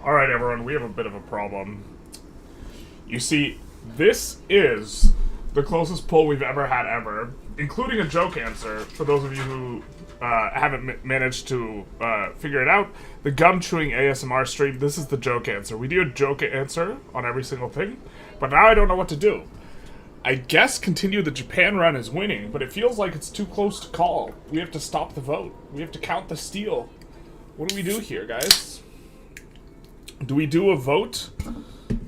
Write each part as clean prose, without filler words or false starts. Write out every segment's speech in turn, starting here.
Alright, everyone, we have a bit of a problem. You see, this is the closest poll we've ever had ever, including a joke answer, for those of you who haven't managed to figure it out. The gum-chewing ASMR stream, this is the joke answer. We do a joke answer on every single thing, but now I don't know what to do. I guess continue the Japan run is winning, but it feels like it's too close to call. We have to stop the vote. We have to count the steal. What do we do here, guys? Do we do a vote?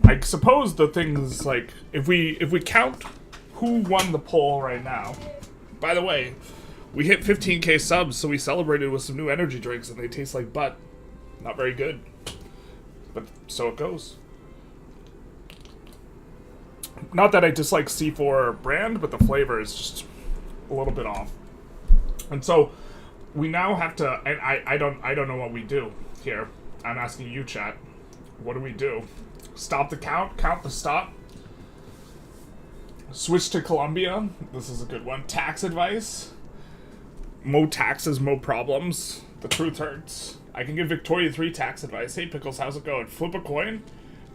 I suppose the thing is, like, if we count who won the poll right now. By the way, we hit 15k subs, so we celebrated with some new energy drinks, and they taste like butt. Not very good, but so it goes. Not that I dislike C4 brand, but the flavor is just a little bit off. And so we now have to. And I don't know what we do here. I'm asking you, chat. What do we do? Stop the count? Count the stop? Switch to Colombia? This is a good one. Tax advice? Mo taxes, mo problems. The truth hurts. I can give Victoria 3 tax advice. Hey, Pickles, how's it going? Flip a coin?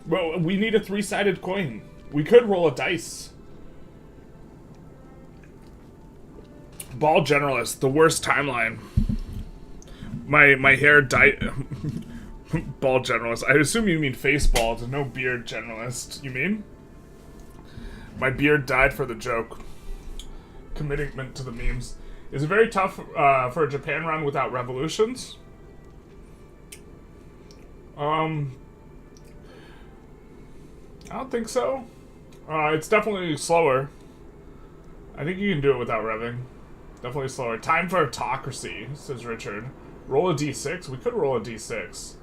Well, we need a 3-sided coin. We could roll a dice. Ball Generalist, the worst timeline. My hair dyed... Ball Generalist. I assume you mean face bald, no beard generalist. You mean? My beard died for the joke. Commitment to the memes. Is it very tough for a Japan run without revolutions? I don't think so. It's definitely slower. I think you can do it without revving. Definitely slower. Time for autocracy, says Richard. Roll a d6? We could roll a d6.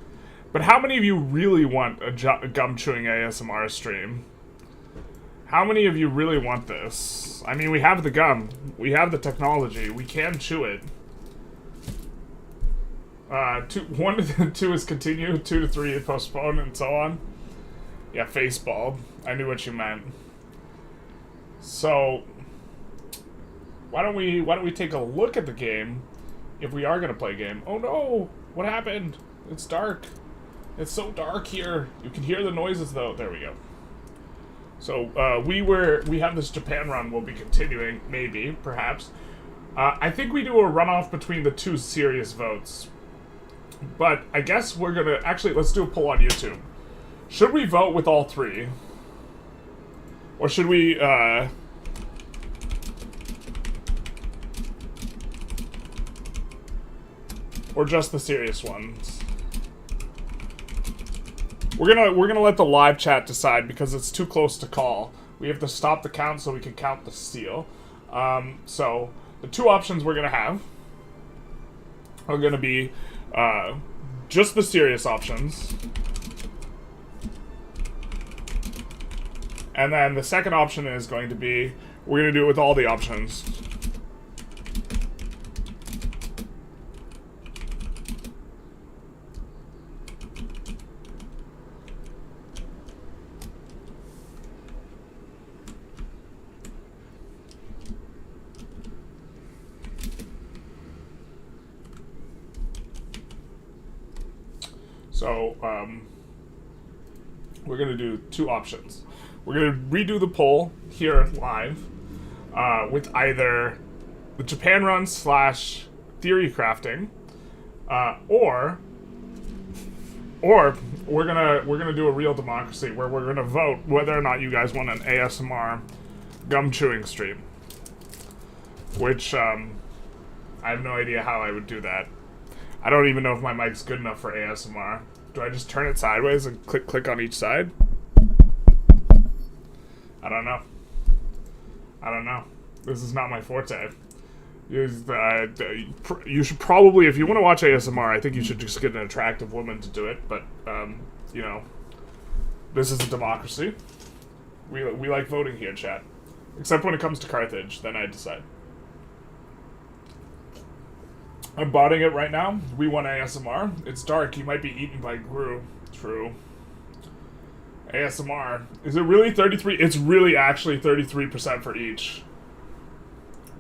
But how many of you really want a gum-chewing ASMR stream? How many of you really want this? I mean, we have the gum. We have the technology. We can chew it. 1 to 2 is continue, 2 to 3 is postpone, and so on. Yeah, face bald. I knew what you meant. So, why don't we take a look at the game if we are gonna play a game? Oh no! What happened? It's dark. It's so dark here. You can hear the noises though. There we go. So we have this Japan run. We'll be continuing, maybe, perhaps. I think we do a runoff between the 2 serious votes. But I guess we're gonna actually let's do a poll on YouTube. Should we vote with all 3, or should we? Or just the serious ones? We're gonna let the live chat decide because it's too close to call. We have to stop the count so we can count the steal. So the 2 options we're gonna have are gonna be just the serious options, and then the second option is going to be we're gonna do it with all the options. So, we're going to do 2 options. We're going to redo the poll here live with either the Japan run / theory crafting, or we're gonna do a real democracy where we're gonna vote whether or not you guys want an ASMR gum chewing stream. Which I have no idea how I would do that. I don't even know if my mic's good enough for ASMR. Do I just turn it sideways and click on each side? I don't know. This is not my forte. You should probably, if you want to watch ASMR, I think you should just get an attractive woman to do it. But, you know, this is a democracy. We like voting here, chat. Except when it comes to Carthage, then I decide. I'm botting it right now. We want ASMR. It's dark. You might be eaten by Gru. True. ASMR. Is it really 33? It's really actually 33% for each.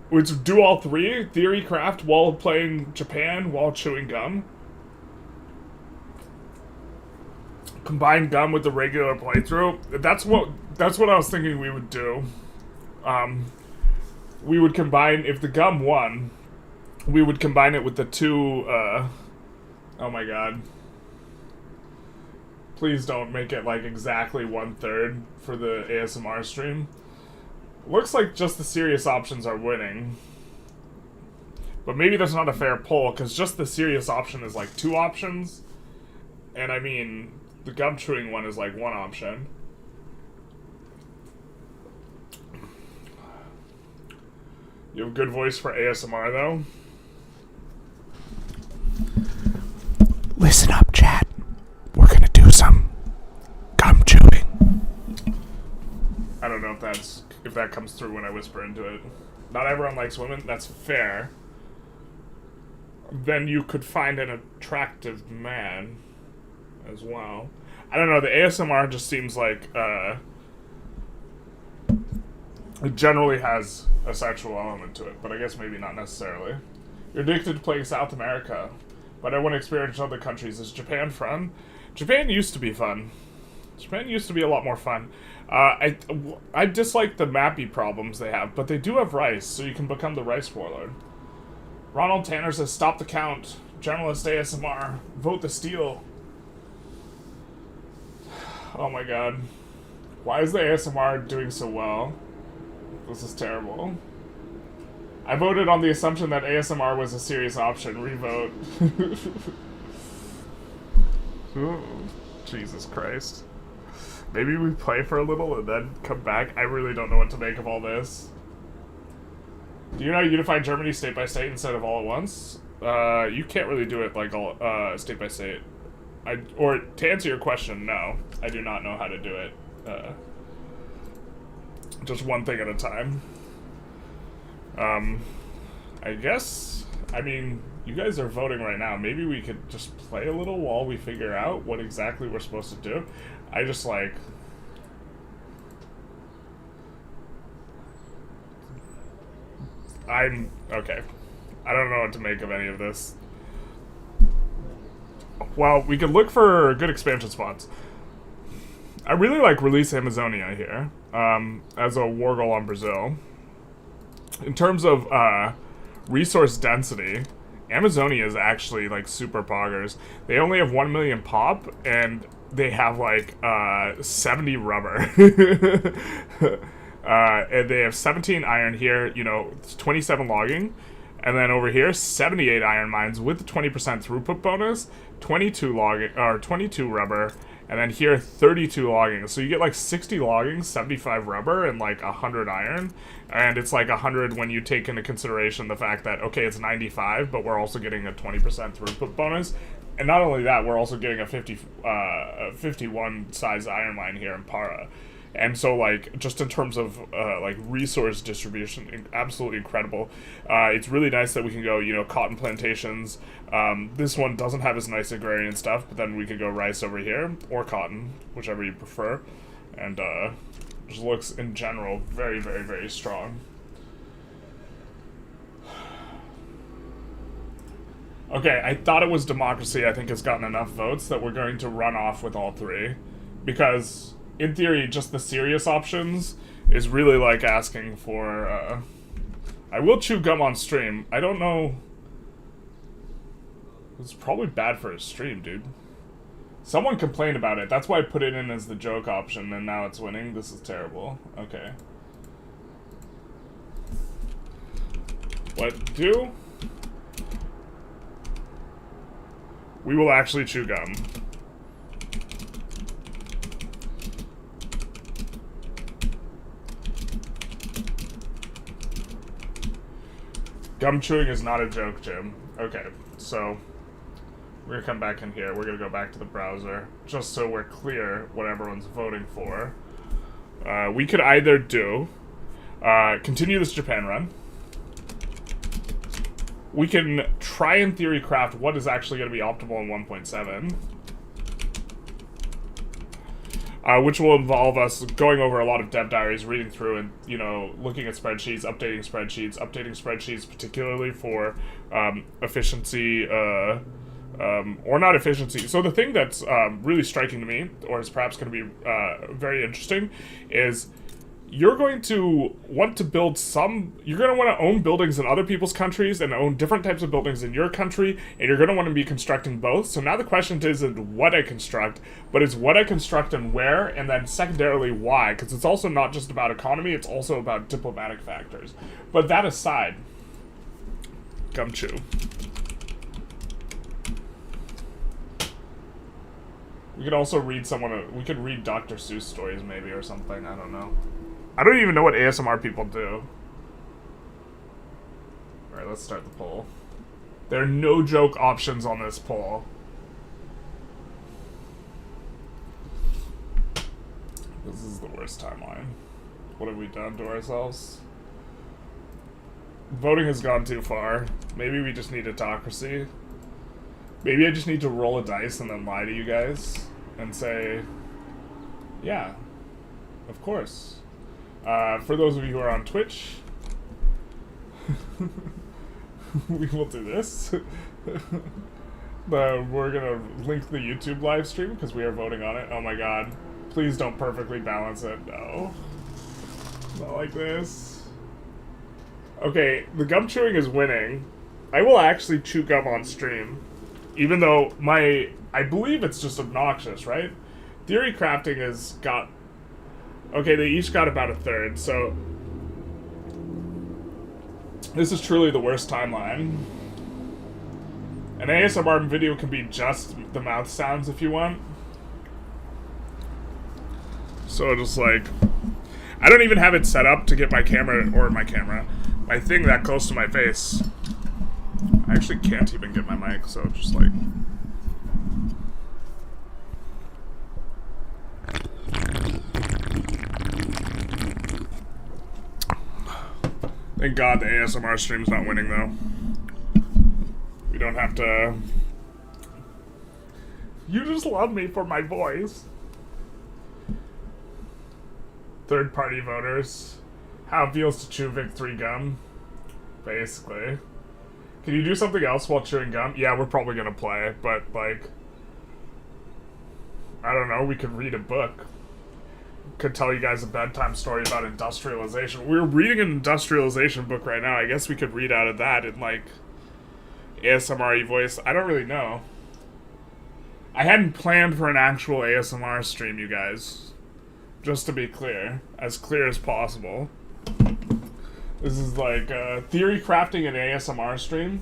Which do all 3? Theory craft while playing Japan while chewing gum. combine gum with the regular playthrough. That's what I was thinking we would do. We would combine, if the gum won, we would combine it with the two, oh my god. Please don't make it like exactly 1/3 for the ASMR stream. Looks like just the serious options are winning. But maybe that's not a fair poll, because just the serious option is like 2 options. And I mean, the gum chewing one is like 1 option. You have a good voice for ASMR though. Listen up, chat. We're gonna do some gum chewing. I don't know if that comes through when I whisper into it. Not everyone likes women, that's fair. Then you could find an attractive man as well. I don't know, the ASMR just seems like it generally has a sexual element to it, but I guess maybe not necessarily. You're addicted to playing South America, but I want to experience other countries. Is Japan fun? Japan used to be fun. Japan used to be a lot more fun. I dislike the mappy problems they have, but they do have rice, so you can become the rice warlord. Ronald Tanner says, stop the count. Generalist ASMR. Vote the steal. Oh my god. Why is the ASMR doing so well? This is terrible. I voted on the assumption that ASMR was a serious option. Revote. Ooh, Jesus Christ. Maybe we play for a little and then come back. I really don't know what to make of all this. Do you know how to unify Germany state by state instead of all at once? You can't really do it like all state by state. Or to answer your question, no. I do not know how to do it. Just one thing at a time. I guess, I mean, you guys are voting right now. Maybe we could just play a little while we figure out what exactly we're supposed to do. I just like... okay. I don't know what to make of any of this. Well, we could look for good expansion spots. I really like Release Amazonia here, as a war goal on Brazil. In terms of, resource density, Amazonia is actually, like, super poggers. They only have 1 million pop, and they have, like, 70 rubber. And they have 17 iron here, you know, 27 logging. And then over here, 78 iron mines with the 20% throughput bonus, 22 logging, or 22 rubber, and then here, 32 logging. So you get like 60 logging, 75 rubber, and like 100 iron. And it's like 100 when you take into consideration the fact that, okay, it's 95, but we're also getting a 20% throughput bonus. And not only that, we're also getting a 51 size iron mine here in Para. And so, like, just in terms of, like, resource distribution, absolutely incredible. It's really nice that we can go, you know, cotton plantations. This one doesn't have as nice agrarian stuff, but then we could go rice over here, or cotton, whichever you prefer. And, just looks, in general, very, very, very strong. Okay, I thought it was democracy. I think it's gotten enough votes that we're going to run off with all 3. Because... in theory, just the serious options is really like asking for, I will chew gum on stream. I don't know. It's probably bad for a stream, dude. Someone complained about it. That's why I put it in as the joke option, and now it's winning. This is terrible. Okay. What do? We will actually chew gum. Gum chewing is not a joke, Jim. Okay, so we're gonna come back in here. We're gonna go back to the browser, just so we're clear what everyone's voting for. We could either do continue this Japan run. We can try in theory craft what is actually going to be optimal in 1.7. Which will involve us going over a lot of dev diaries, reading through and, you know, looking at spreadsheets, updating spreadsheets, particularly for efficiency or not efficiency. So the thing that's really striking to me, or is perhaps going to be very interesting, is you're going to want to build you're going to want to own buildings in other people's countries and own different types of buildings in your country, and you're going to want to be constructing both. So now the question isn't what I construct, but it's what I construct and where, and then secondarily why, because it's also not just about economy, it's also about diplomatic factors. But that aside, gumshoe. We could also read we could read Dr. Seuss stories maybe or something, I don't know. I don't even know what ASMR people do. Alright, let's start the poll. There are no joke options on this poll. This is the worst timeline. What have we done to ourselves? Voting has gone too far. Maybe we just need autocracy. Maybe I just need to roll a dice and then lie to you guys and say, yeah, of course. For those of you who are on Twitch, we will do this. We're gonna link the YouTube live stream because we are voting on it. Oh my god. Please don't perfectly balance it. No. Not like this. Okay, the gum chewing is winning. I will actually chew gum on stream. Even though I believe it's just obnoxious, right? Theory crafting has got... Okay, they each got about a third, so... This is truly the worst timeline. An ASMR video can be just the mouth sounds if you want. So just like... I don't even have it set up to get my thing that close to my face. I actually can't even get my mic, so just like... Thank God the ASMR stream's not winning, though. We don't have to... You just love me for my voice. Third-party voters. How it feels to chew Vic 3 gum. Basically. Can you do something else while chewing gum? Yeah, we're probably gonna play, but, like... I don't know, we could read a book. Could tell you guys a bedtime story about industrialization. We're reading an industrialization book right now. I guess we could read out of that in, like, ASMR-y voice. I don't really know. I hadn't planned for an actual ASMR stream, you guys. Just to be clear. As clear as possible. This is like theory crafting an ASMR stream.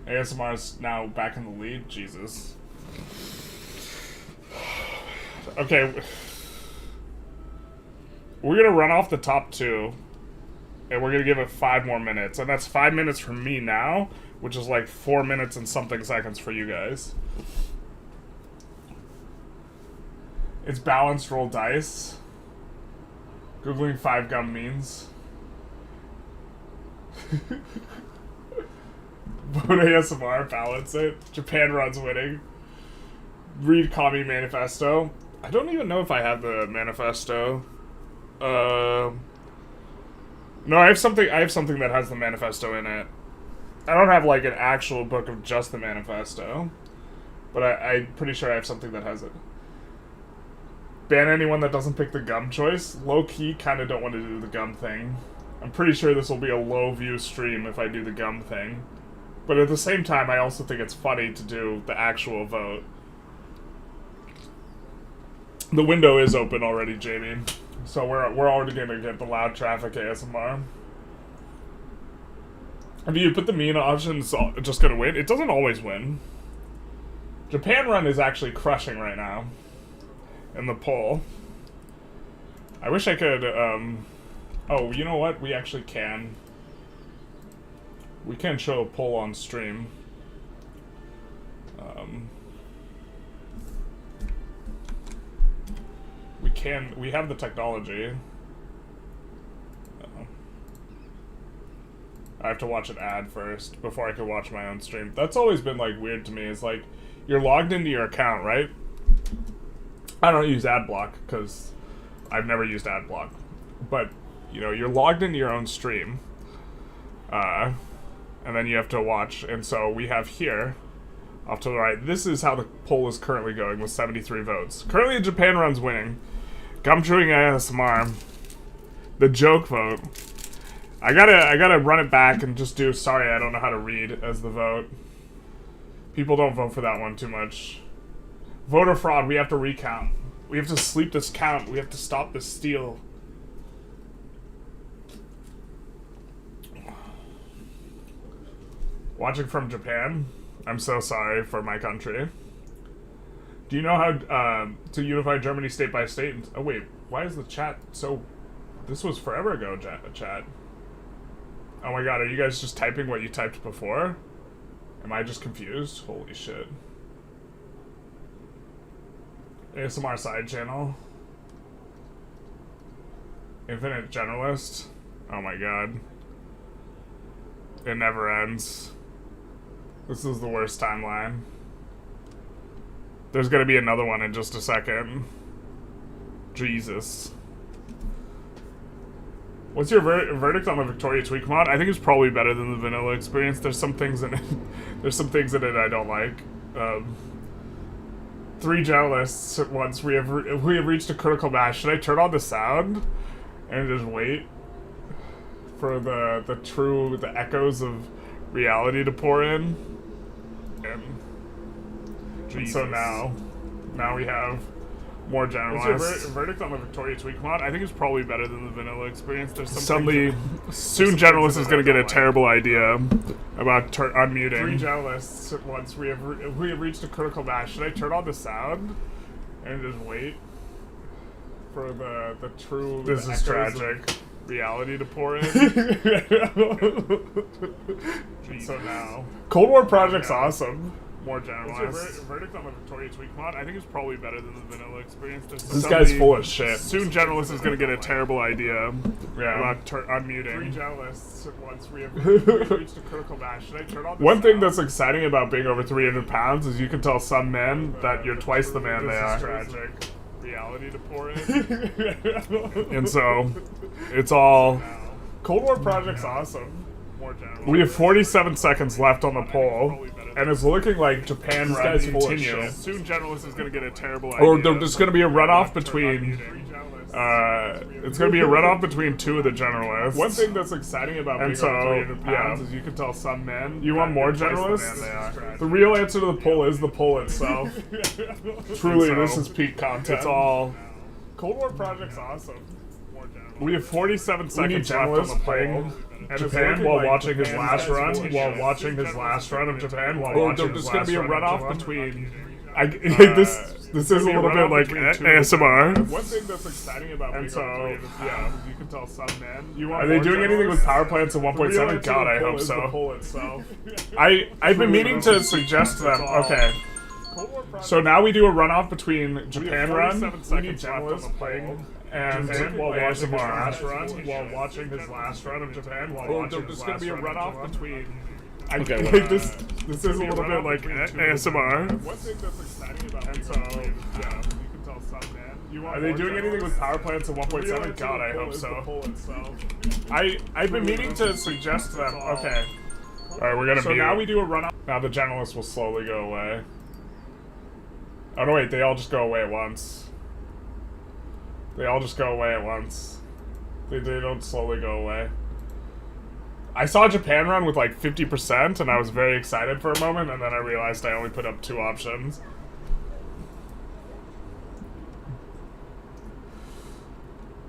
ASMR's now back in the lead. Jesus. Okay. We're gonna run off the top two. And we're gonna give it 5 more minutes. And that's 5 minutes from me now, which is like 4 minutes and something seconds for you guys. It's balanced roll dice. Googling 5 gum means. Vote ASMR, balance it. Japan runs winning. Read Commie Manifesto. I don't even know if I have the manifesto. No, I have something that has the manifesto in it. I don't have like an actual book of just the manifesto. But I'm pretty sure I have something that has it. Ban anyone that doesn't pick the gum choice. Low-key, kinda don't want to do the gum thing. I'm pretty sure this will be a low-view stream if I do the gum thing. But at the same time, I also think it's funny to do the actual vote. The window is open already, Jamie. So we're already gonna get the loud traffic ASMR. If you put the mean option, it's just gonna win. It doesn't always win. Japan Run is actually crushing right now. In the poll. I wish I could, oh, you know what? We actually can. We can show a poll on stream. We have the technology. I have to watch an ad first before I can watch my own stream. That's always been, like, weird to me. It's like, you're logged into your account, right? I don't use AdBlock, because I've never used AdBlock. But, you know, you're logged into your own stream. And then you have to watch. And so we have here Off to the right. This is how the poll is currently going with 73 votes. Currently, Japan run's winning. Gum chewing ASMR. The joke vote. I gotta run it back and just do sorry I don't know how to read as the vote. People don't vote for that one too much. Voter fraud, we have to recount. We have to sleep this count. We have to stop this steal. Watching from Japan. I'm so sorry for my country. Do you know how to unify Germany state by state? Oh wait, why is the chat so... This was forever ago, chat. Oh my god, are you guys just typing what you typed before? Am I just confused? Holy shit. ASMR side channel. Infinite Generalist. Oh my god. It never ends. This is the worst timeline. There's gonna be another one in just a second. Jesus. What's your verdict on the Victoria Tweak mod? I think it's probably better than the vanilla experience. There's some things in it. There's some things in it I don't like. 3 Generalists at once. We have reached a critical mass. Should I turn on the sound and just wait for the echoes of reality to pour in? And so now we have more Generalists. What's your verdict on the Victoria Tweak mod? I think it's probably better than the vanilla experience. There's some soon Generalist is going to get a terrible idea about unmuting. 3 Generalists at once. We have reached a critical mass. Should I turn on the sound and just wait for this is tragic reality to pour in? So now Cold War Project's awesome. More Generalized. What's your verdict on the Victoria Tweak mod? I think it's probably better than the vanilla experience. This guy's full of shit. Soon Generalist is going to get a terrible idea about unmuting. 3 Generalists at once. We have reached a critical mass. Should I turn on the One thing that's exciting about being over 300 pounds is you can tell some men that you're twice the man they are. Tragic reality to pour in. And so, it's all... Cold War Project's awesome. We have 47 seconds left on the poll, and it's looking like Japan run continue. Soon Generalist is going to get a terrible idea. Or there's going to be a runoff between... it's going to be a runoff between 2 of the Generalists. One thing that's exciting about being over 300 pounds is you can tell some men... You want more Generalists? The real answer to the poll is the poll itself. Truly, this is peak content. It's all... Cold War Project's awesome. We have 47 seconds left on the poll. Japan while watching his last run. While watching his last run of Japan. While watching his last run. There's going to be a runoff between. This is a little bit like ASMR. One thing that's exciting about being you can tell some men. Are they doing anything with power plants at 1.7? God, I hope so. I've been meaning to suggest them. Okay. So now we do a runoff between Japan run. We need Generalists playing. And while watching his last run, of Japan, there's going to be a runoff between. This is a little bit like ASMR. One thing that's exciting about you can tell some men. Are they doing anything with power plants at 1.7? God, I hope so. I've been meaning to suggest them. Okay. All right, we're gonna. So now we do a runoff. Now the Generalists will slowly go away. Oh no, wait! They all just go away at once. They all just go away at once. They don't slowly go away. I saw Japan run with like 50%, and I was very excited for a moment, and then I realized I only put up 2 options.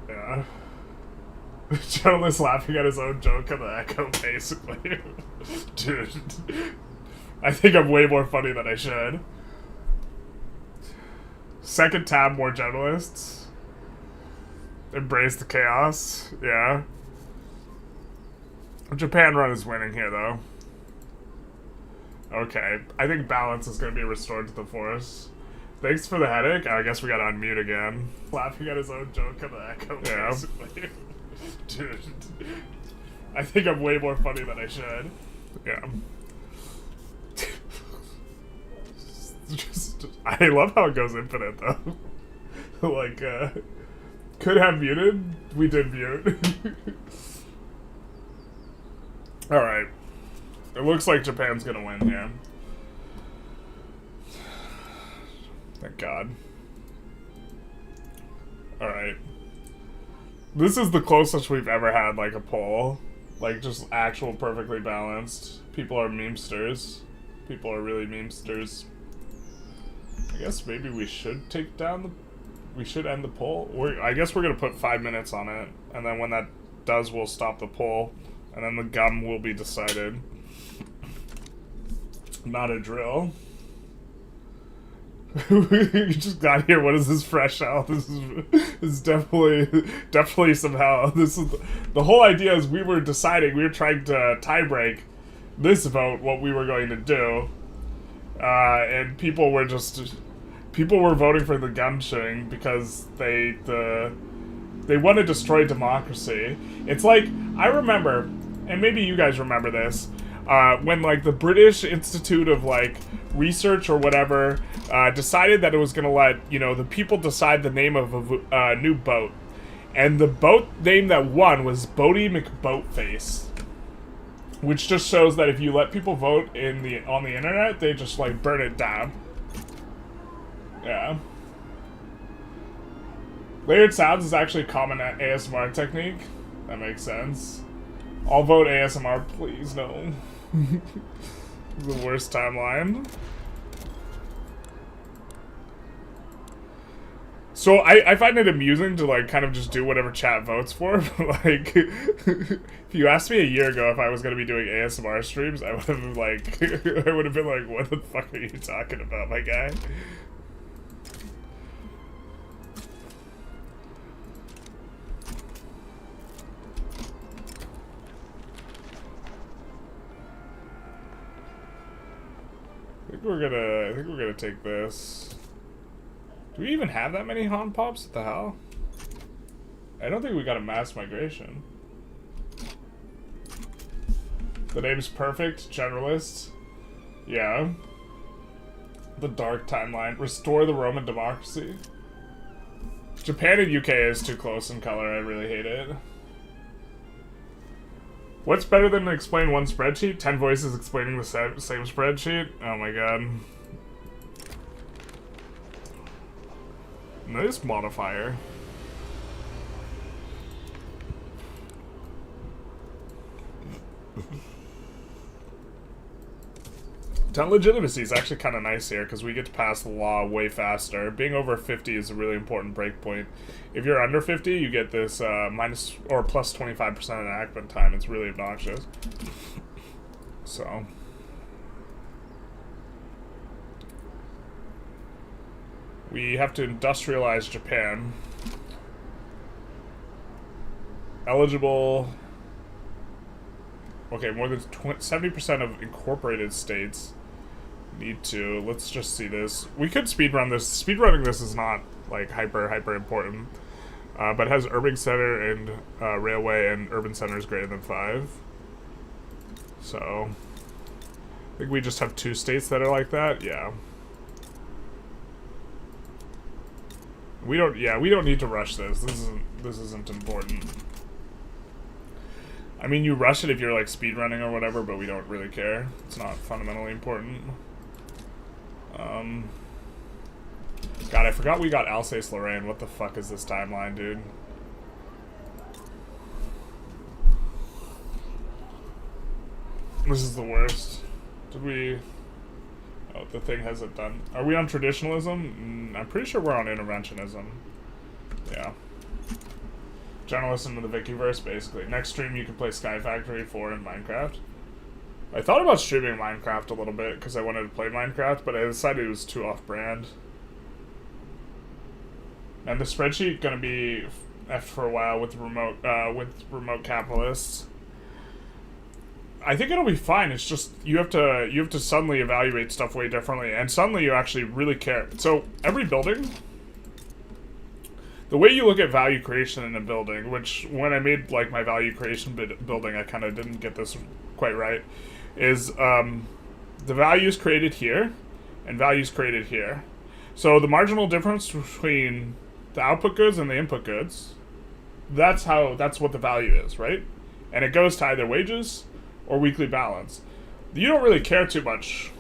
Yeah. Journalist laughing at his own joke on the echo, basically. Dude. I think I'm way more funny than I should. Second tab, more Generalists. Embrace the chaos. Yeah. Japan run is winning here, though. Okay. I think balance is going to be restored to the force. Thanks for the headache. I guess we got to unmute again. Laughing at his own joke on the echo, basically. Dude. I think I'm way more funny than I should. Yeah. I love how it goes infinite, though. Like, could have muted. We did mute. Alright. It looks like Japan's gonna win here. Thank God. Alright. This is the closest we've ever had, like, a poll. Like, just actual perfectly balanced. People are memesters. People are really memesters. I guess maybe we should take down the... We should end the poll. I guess we're gonna put 5 minutes on it. And then when that does, we'll stop the poll. And then the gum will be decided. Not a drill. You just got here. What is this fresh out? This is definitely somehow. This is the whole idea. Is we were deciding, we were trying to tie break this vote, what we were going to do, and people were voting for the gun shooting because they want to destroy democracy. It's like, I remember, and maybe you guys remember this. When, like, the British Institute of, like, Research or whatever decided that it was going to let, you know, the people decide the name of a new boat. And the boat name that won was Boaty McBoatface. Which just shows that if you let people vote on the internet, they just, like, burn it down. Yeah. Layered sounds is actually a common ASMR technique. That makes sense. I'll vote ASMR, please, no. The worst timeline. So I find it amusing to, like, kind of just do whatever chat votes for. Like, if you asked me a year ago if I was going to be doing ASMR streams, I would have been like, what the fuck are you talking about, my guy? I think we're gonna take this. Do we even have that many Han Pops? What the hell? I don't think we got a mass migration. The name's perfect. Generalist. Yeah. The dark timeline. Restore the Roman democracy. Japan and UK is too close in color. I really hate it. What's better than to explain one spreadsheet? 10 voices explaining the same spreadsheet? Oh my god. Nice modifier. Legitimacy is actually kind of nice here because we get to pass the law way faster. Being over 50 is a really important breakpoint. If you're under 50, you get this minus or plus 25% enactment time. It's really obnoxious. So. We have to industrialize Japan. Eligible. Okay, more than 70% of incorporated states need to. Let's just see this. We could speedrun this. Speedrunning this is not, like, hyper important. But it has urban center and railway and urban centers greater than 5. So, I think we just have 2 states that are like that. Yeah. We don't need to rush this. This isn't important. I mean, you rush it if you're, like, speedrunning or whatever, but we don't really care. It's not fundamentally important. God, I forgot we got Alsace-Lorraine. What the fuck is this timeline, dude? This is the worst. Did we... Oh, the thing hasn't done... Are we on traditionalism? I'm pretty sure we're on interventionism. Yeah. Generalist into the Wikiverse, basically. Next stream, you can play Sky Factory 4 in Minecraft. I thought about streaming Minecraft a little bit because I wanted to play Minecraft, but I decided it was too off-brand. And the spreadsheet gonna be effed for a while with remote capitalists. I think it'll be fine. It's just you have to suddenly evaluate stuff way differently, and suddenly you actually really care. So every building. The way you look at value creation in a building, which when I made, like, my value creation building, I kind of didn't get this quite right, is the values created here and values created here. So the marginal difference between the output goods and the input goods, that's what the value is, right? And it goes to either wages or weekly balance. You don't really care too much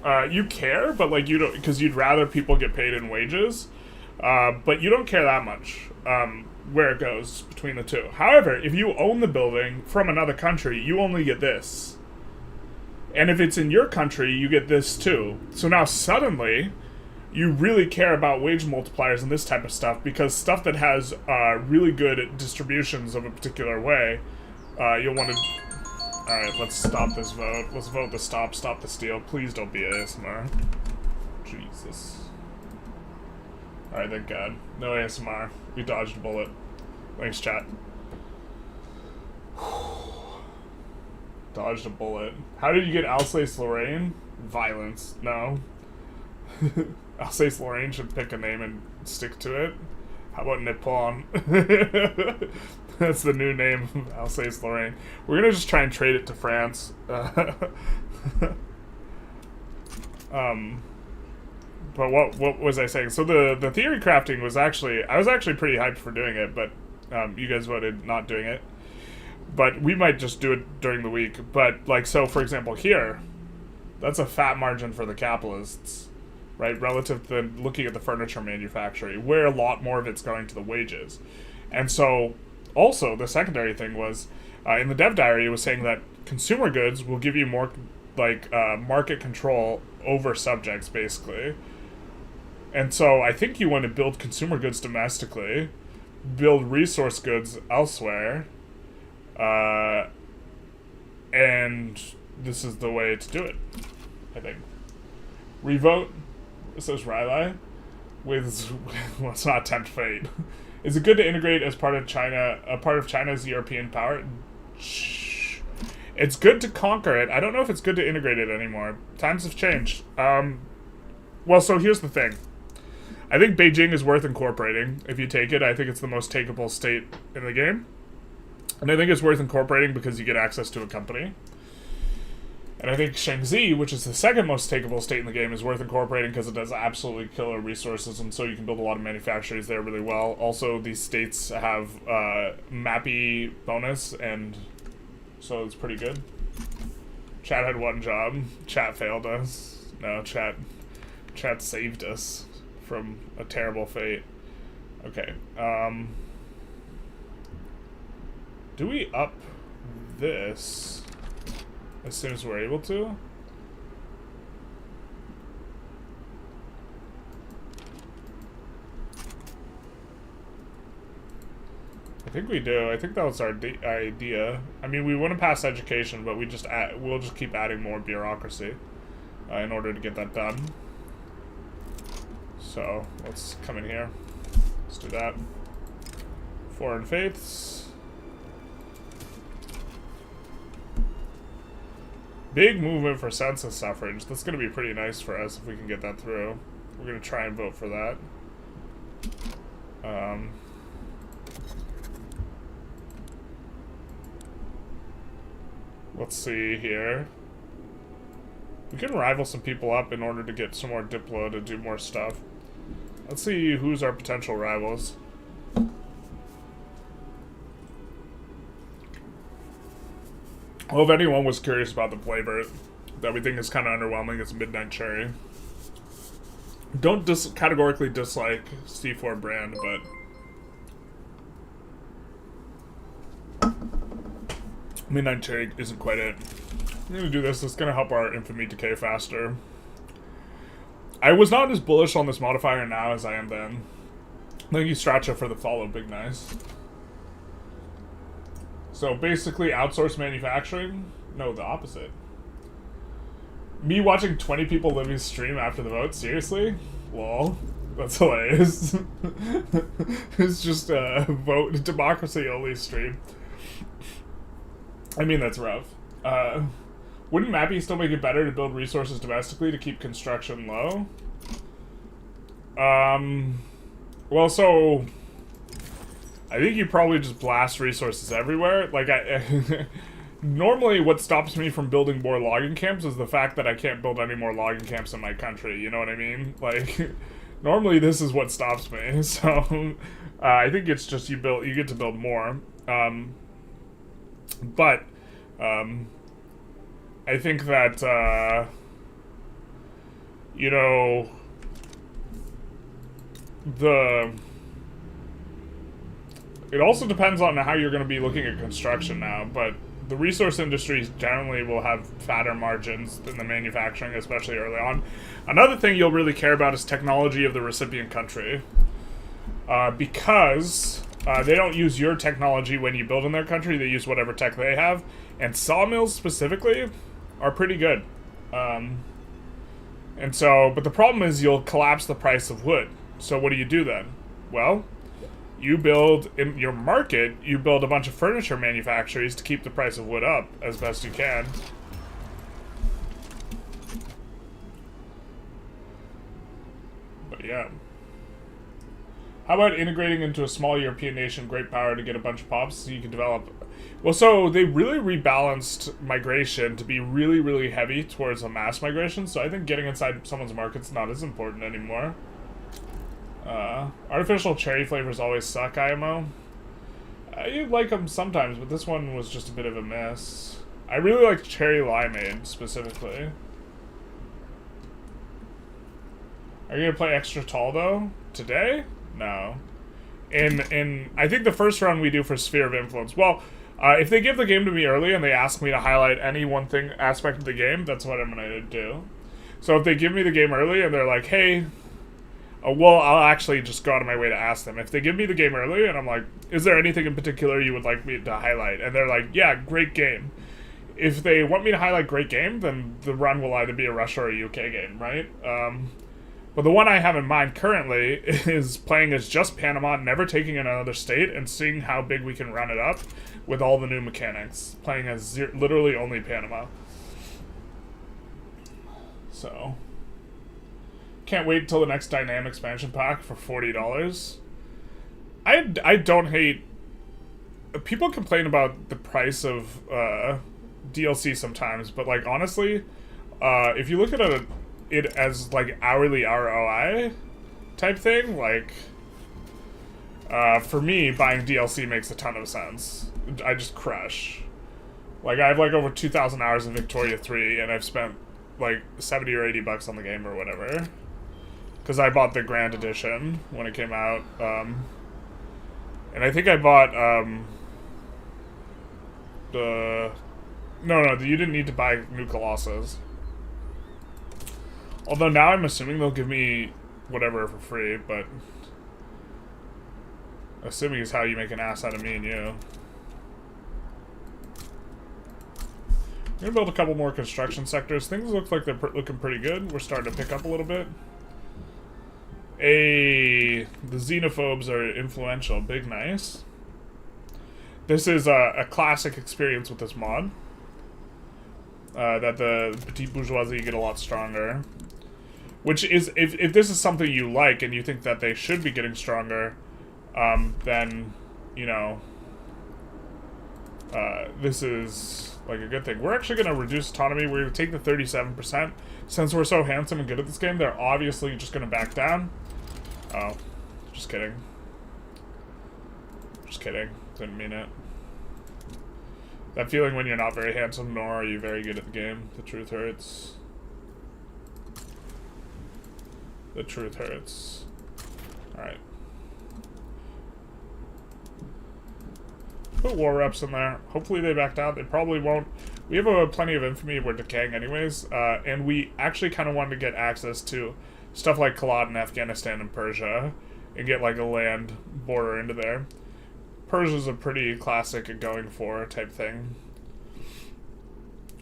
You care, but like you don't, because you'd rather people get paid in wages, but you don't care that much where it goes between the two. However, if you own the building from another country, you only get this. And if it's in your country, you get this too. So now suddenly, you really care about wage multipliers and this type of stuff, because stuff that has really good distributions of a particular way, you'll want to... Alright, let's stop this vote. Let's vote to stop the steal. Please don't be ASMR. Jesus. Alright, thank God. No ASMR. We dodged a bullet. Thanks, chat. Dodged a bullet. How did you get Alsace-Lorraine? Violence. No. Alsace-Lorraine should pick a name and stick to it. How about Nippon? That's the new name of Alsace-Lorraine. We're gonna just try and trade it to France. But what was I saying? So the theory crafting was actually... I was actually pretty hyped for doing it, but you guys voted not doing it. But we might just do it during the week. But, like, so, for example, here, that's a fat margin for the capitalists, right? Relative to looking at the furniture manufacturing, where a lot more of it's going to the wages. And so, also, the secondary thing was, in the dev diary, it was saying that consumer goods will give you more, like, market control over subjects, basically. And so, I think you want to build consumer goods domestically, build resource goods elsewhere, and this is the way to do it, I think. Revote, says Riley, with let's not tempt fate. Is it good to integrate as part of China, a part of China's European power? It's good to conquer it. I don't know if it's good to integrate it anymore. Times have changed. Well, so here's the thing. I think Beijing is worth incorporating. If you take it, I think it's the most takeable state in the game. And I think it's worth incorporating because you get access to a company. And I think Shaanxi, which is the second most takeable state in the game, is worth incorporating because it has absolutely killer resources, and so you can build a lot of manufacturers there really well. Also, these states have MAPI bonus, and so it's pretty good. Chat had one job. Chat failed us. No, chat saved us from a terrible fate. Okay. Do we up this as soon as we're able to? I think we do. I think that was our idea. I mean, we want to pass education, but we'll just keep adding more bureaucracy in order to get that done. So let's come in here. Let's do that. Foreign faiths. Big movement for census suffrage. That's going to be pretty nice for us if we can get that through. We're going to try and vote for that. Let's see here. We can rival some people up in order to get some more Diplo to do more stuff. Let's see who's our potential rivals. Well, if anyone was curious about the flavor that we think is kind of underwhelming, it's Midnight Cherry. Don't categorically dislike C4 brand, but Midnight Cherry isn't quite it. I'm gonna do this. It's gonna help our infamy decay faster. I was not as bullish on this modifier now as I am then. Thank you, Stracha, for the follow. Big nice. So basically, outsource manufacturing? No, the opposite. Me watching 20 people living stream after the vote? Seriously? Lol. That's hilarious. It's just a vote democracy only stream. I mean, that's rough. Wouldn't MAPI still make it better to build resources domestically to keep construction low? Well, so I think you probably just blast resources everywhere. Like, normally what stops me from building more logging camps is the fact that I can't build any more logging camps in my country, you know what I mean? Like, normally this is what stops me, so I think it's just you get to build more. But I think that you know, it also depends on how you're going to be looking at construction now, but the resource industries generally will have fatter margins than the manufacturing, especially early on. Another thing you'll really care about is technology of the recipient country. Because they don't use your technology when you build in their country, they use whatever tech they have. And sawmills specifically are pretty good. And so, but the problem is you'll collapse the price of wood. So what do you do then? Well, you build, in your market, you build a bunch of furniture manufacturers to keep the price of wood up as best you can. But yeah. How about integrating into a small European nation, great power to get a bunch of pops so you can develop... Well, so they really rebalanced migration to be really, really heavy towards a mass migration, so I think getting inside someone's market's not as important anymore. Artificial cherry flavors always suck, IMO. I like them sometimes, but this one was just a bit of a miss. I really like cherry limeade, specifically. Are you gonna play extra tall, though? Today? No. In I think the first run we do for Sphere of Influence. Well, if they give the game to me early and they ask me to highlight any one thing aspect of the game, that's what I'm gonna do. So if they give me the game early and they're like, hey... well, I'll actually just go out of my way to ask them. If they give me the game early and I'm like, is there anything in particular you would like me to highlight? And they're like, yeah, great game. If they want me to highlight great game, then the run will either be a Russia or a UK game, right? But the one I have in mind currently is playing as just Panama, never taking another state, and seeing how big we can run it up with all the new mechanics. Playing as literally only Panama. So... Can't wait until the next Dynamic expansion pack for $40. I don't hate... People complain about the price of DLC sometimes, but, like, honestly, if you look at it as, like, hourly ROI type thing, like, for me, buying DLC makes a ton of sense. I just crush. Like, I have, like, over 2,000 hours in Victoria 3, and I've spent, like, 70 or 80 bucks on the game or whatever. Because I bought the Grand Edition when it came out. And I think I bought the... No, you didn't need to buy New Colossus. Although now I'm assuming they'll give me whatever for free, but... Assuming is how you make an ass out of me and you. I'm gonna build a couple more construction sectors. Things look like they're looking pretty good. We're starting to pick up a little bit. The xenophobes are influential. Big nice. This is a classic experience with this mod. That the petite bourgeoisie get a lot stronger. Which is, if this is something you like and you think that they should be getting stronger, then, you know, this is, like, a good thing. We're actually going to reduce autonomy. We're going to take the 37%. Since we're so handsome and good at this game, they're obviously just going to back down. Oh, just kidding. Just kidding. Didn't mean it. That feeling when you're not very handsome, nor are you very good at the game. The truth hurts. The truth hurts. Alright. Put war reps in there. Hopefully they back down. They probably won't. We have plenty of infamy. We're decaying anyways. And we actually kind of wanted to get access to stuff like Kalad in Afghanistan and Persia. And get like a land border into there. Persia's a pretty classic going for type thing.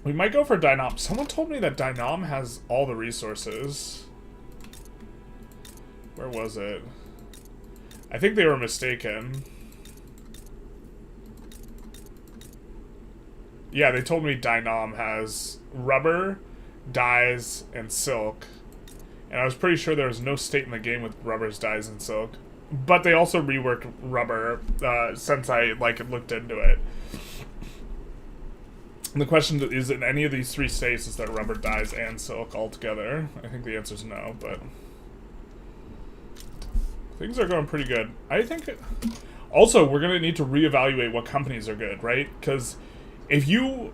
We might go for Dynam. Someone told me that Dynam has all the resources. Where was it? I think they were mistaken. Yeah, they told me Dynam has rubber, dyes, and silk. And I was pretty sure there was no state in the game with rubbers, dyes, and silk. But they also reworked rubber since I looked into it. And the question is, in any of these three states, is there rubber, dyes, and silk all together? I think the answer is no, but... Things are going pretty good. I think... Also, we're going to need to reevaluate what companies are good, right? Because if you...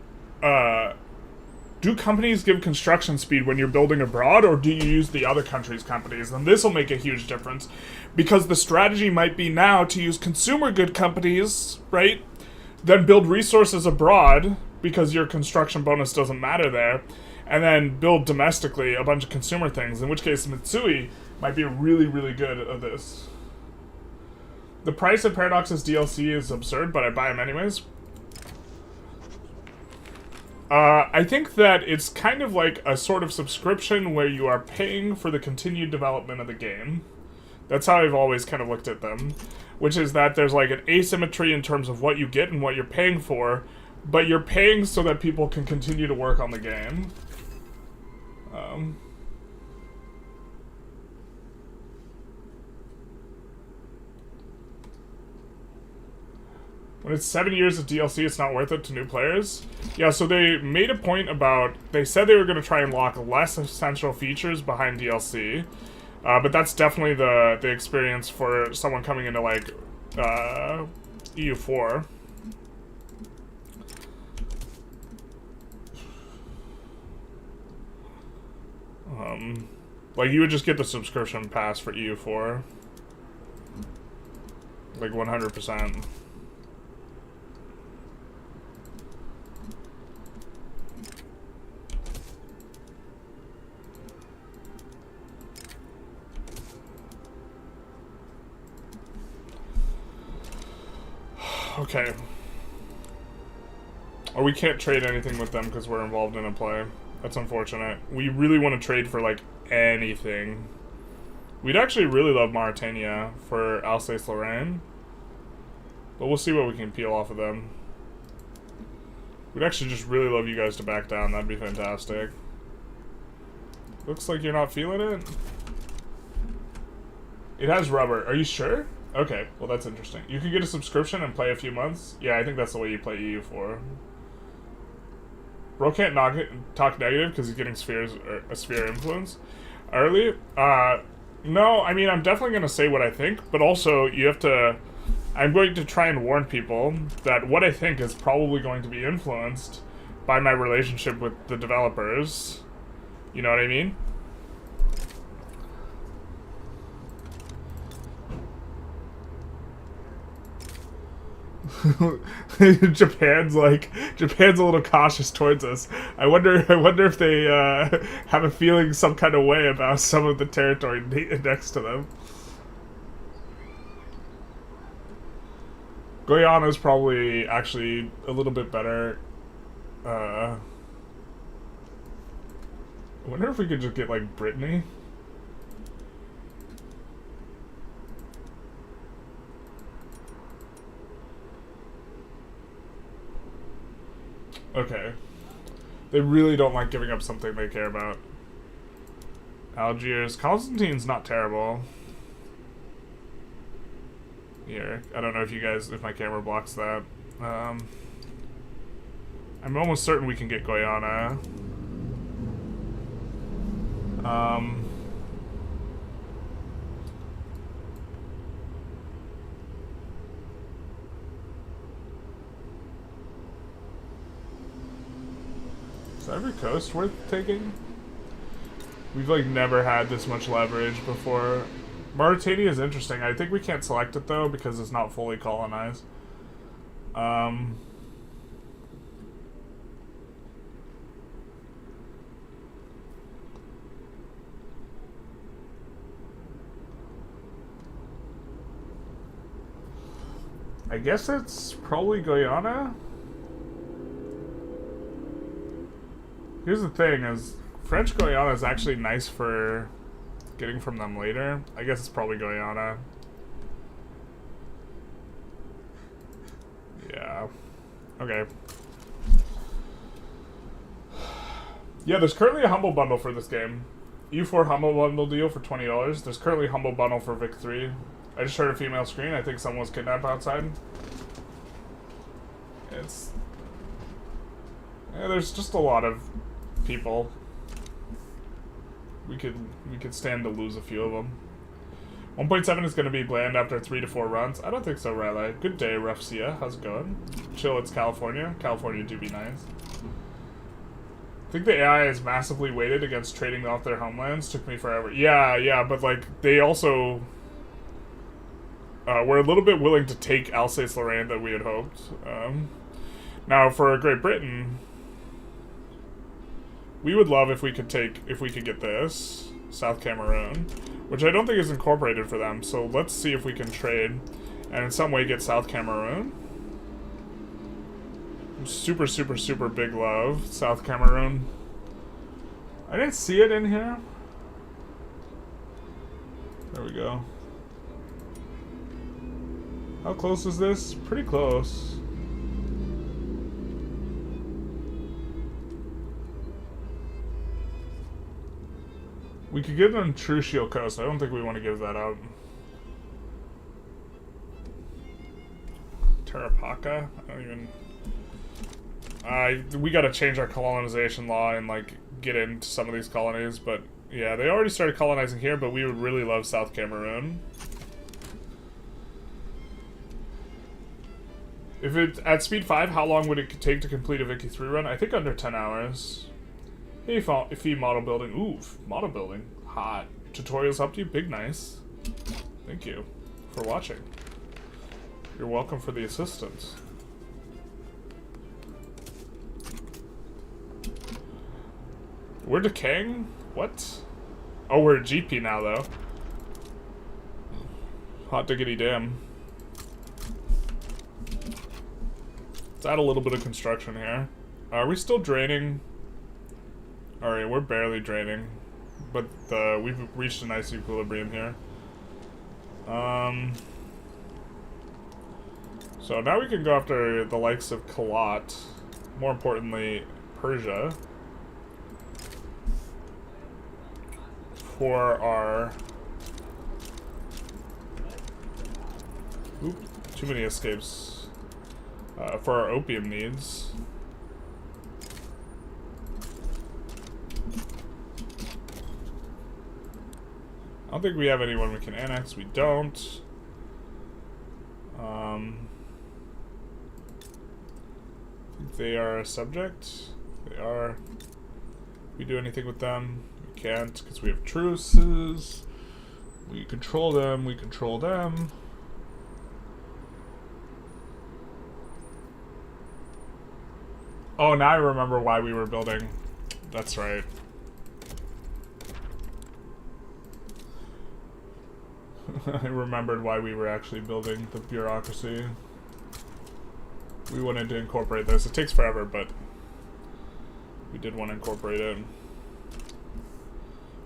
do companies give construction speed when you're building abroad, or do you use the other country's companies? And this will make a huge difference, because the strategy might be now to use consumer good companies, right? Then build resources abroad, because your construction bonus doesn't matter there, and then build domestically a bunch of consumer things, in which case Mitsui might be really, really good at this. The price of Paradox's DLC is absurd, but I buy them anyways. I think that it's kind of like a sort of subscription where you are paying for the continued development of the game. That's how I've always kind of looked at them. Which is that there's like an asymmetry in terms of what you get and what you're paying for, but you're paying so that people can continue to work on the game. When it's 7 years of DLC, it's not worth it to new players. Yeah, so they made a point about... They said they were going to try and lock less essential features behind DLC. But that's definitely the experience for someone coming into, like, EU4. Like, you would just get the subscription pass for EU4. Like, 100%. Okay. Or we can't trade anything with them because we're involved in a play. That's unfortunate. We really want to trade for, like, anything. We'd actually really love Mauritania for Alsace-Lorraine. But we'll see what we can peel off of them. We'd actually just really love you guys to back down. That'd be fantastic. Looks like you're not feeling it. It has rubber. Are you sure? Okay, well that's interesting. You can get a subscription and play a few months? Yeah, I think that's the way you play EU4. Bro can't talk negative because he's getting a sphere influence early. No, I mean, I'm definitely going to say what I think, but also you have to... I'm going to try and warn people that what I think is probably going to be influenced by my relationship with the developers. You know what I mean? Japan's a little cautious towards us. I wonder if they have a feeling some kind of way about some of the territory next to them. Guyana's probably actually a little bit better. I wonder if we could just get like Brittany. Okay. They really don't like giving up something they care about. Algiers. Constantine's not terrible. Here. I don't know if my camera blocks that. I'm almost certain we can get Guyana. Is Ivory Coast worth taking? We've like never had this much leverage before. Mauritania is interesting. I think we can't select it though because it's not fully colonized. I guess it's probably Guyana. Here's the thing, is French Guyana is actually nice for getting from them later. I guess it's probably Guyana. Yeah. Okay. Yeah, there's currently a Humble Bundle for this game. U4 Humble Bundle deal for $20. There's currently a Humble Bundle for Vic 3. I just heard a female scream. I think someone was kidnapped outside. Yeah, there's just a lot of people. We could stand to lose a few of them. 1.7 is going to be bland after 3 to 4 runs. I don't think so, Riley. Good day, Rufsia. How's it going? Chill, it's California. California do be nice. I think the AI is massively weighted against trading off their homelands. Took me forever. Yeah, but like they also were a little bit willing to take Alsace-Lorraine that we had hoped. Now for Great Britain, we would love if we could get this South Cameroon, which I don't think is incorporated for them. So let's see if we can trade and in some way get South Cameroon. Super, super, super big love, South Cameroon. I didn't see it in here. There we go. How close is this? Pretty close. We could give them Trucial Coast. I don't think we want to give that up. Terrapaca? I don't even... we gotta change our colonization law and, like, get into some of these colonies, but, yeah, they already started colonizing here, but we would really love South Cameroon. If it's at speed 5, how long would it take to complete a Vicky 3 run? I think under 10 hours. Hey, Fee model building. Ooh, model building. Hot. Tutorials helped you? Big nice. Thank you for watching. You're welcome for the assistance. We're decaying? What? Oh, we're a GP now, though. Hot diggity damn. Let's add a little bit of construction here. Are we still draining? Alright, we're barely draining. But we've reached a nice equilibrium here. So now we can go after the likes of Kalat. More importantly, Persia. For our... Oop, too many escapes. For our opium needs. I don't think we have anyone we can annex. We don't. I think they are a subject. They are. We do anything with them? We can't because we have truces. We control them. We control them. Oh, now I remember why we were building. That's right. I remembered why we were actually building the bureaucracy. We wanted to incorporate this. It takes forever, but we did want to incorporate it.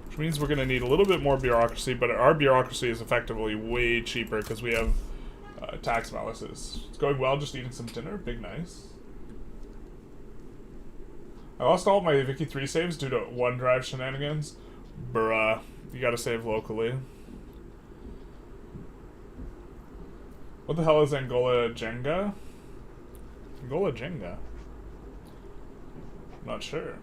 Which means we're going to need a little bit more bureaucracy, but our bureaucracy is effectively way cheaper because we have tax malices. It's going well, just eating some dinner. Big nice. I lost all of my Vicky 3 saves due to OneDrive shenanigans. Bruh. You gotta save locally. What the hell is Angola Jenga? Angola Jenga? Not sure.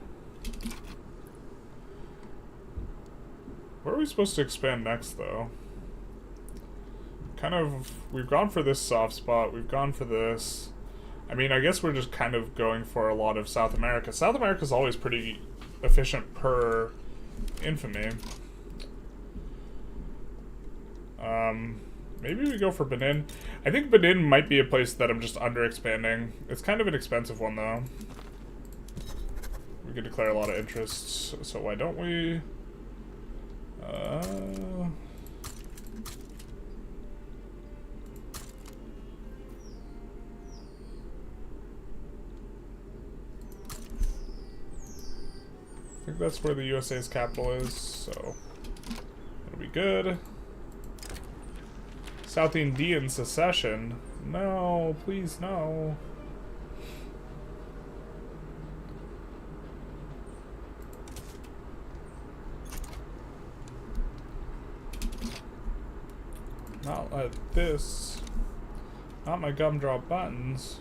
Where are we supposed to expand next, though? Kind of... We've gone for this soft spot. We've gone for this. I mean, I guess we're just kind of going for a lot of South America. South America's always pretty efficient per infamy. Maybe we go for Benin. I think Benin might be a place that I'm just under-expanding. It's kind of an expensive one, though. We could declare a lot of interests, so why don't we? I think that's where the USA's capital is, so that'll be good. South Indian secession? No, please no. Not like this. Not my gumdrop buttons.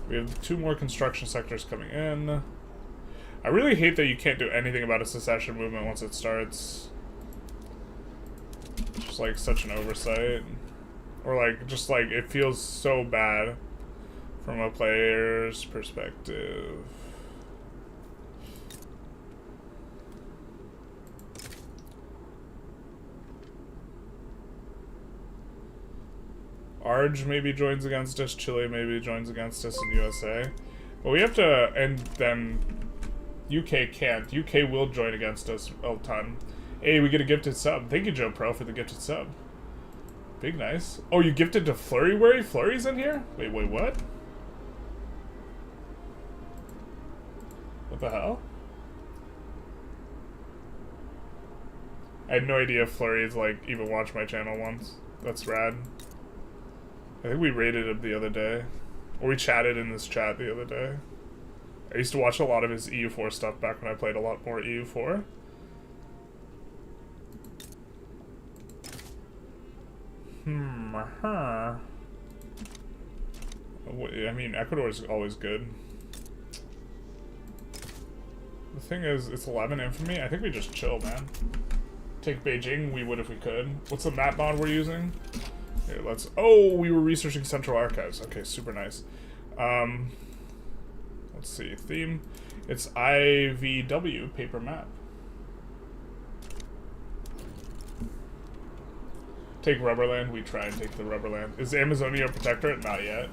We have 2 more construction sectors coming in. I really hate that you can't do anything about a secession movement once it starts. just like such an oversight. Or like, just like, it feels so bad from a player's perspective. Arge maybe joins against us, Chile maybe joins against us, and USA. But we have to, and then UK can't. UK will join against us a ton. Hey, we get a gifted sub. Thank you, Joe Pro, for the gifted sub. Big nice. Oh, you gifted to Flurry Worry? Flurry's in here? Wait, what? What the hell? I had no idea Flurry's like even watched my channel once. That's rad. I think we rated him the other day. Or we chatted in this chat the other day. I used to watch a lot of his EU4 stuff back when I played a lot more EU4. I mean, Ecuador is always good. The thing is, it's 11 infamy. I think we just chill, man. Take Beijing, we would if we could. What's the map mod we're using? Here, let's... Oh, we were researching Central Archives. Okay, super nice. Let's see. Theme. It's IVW, paper map. Take Rubberland. We try and take the Rubberland. Is Amazonia a protectorate? Not yet.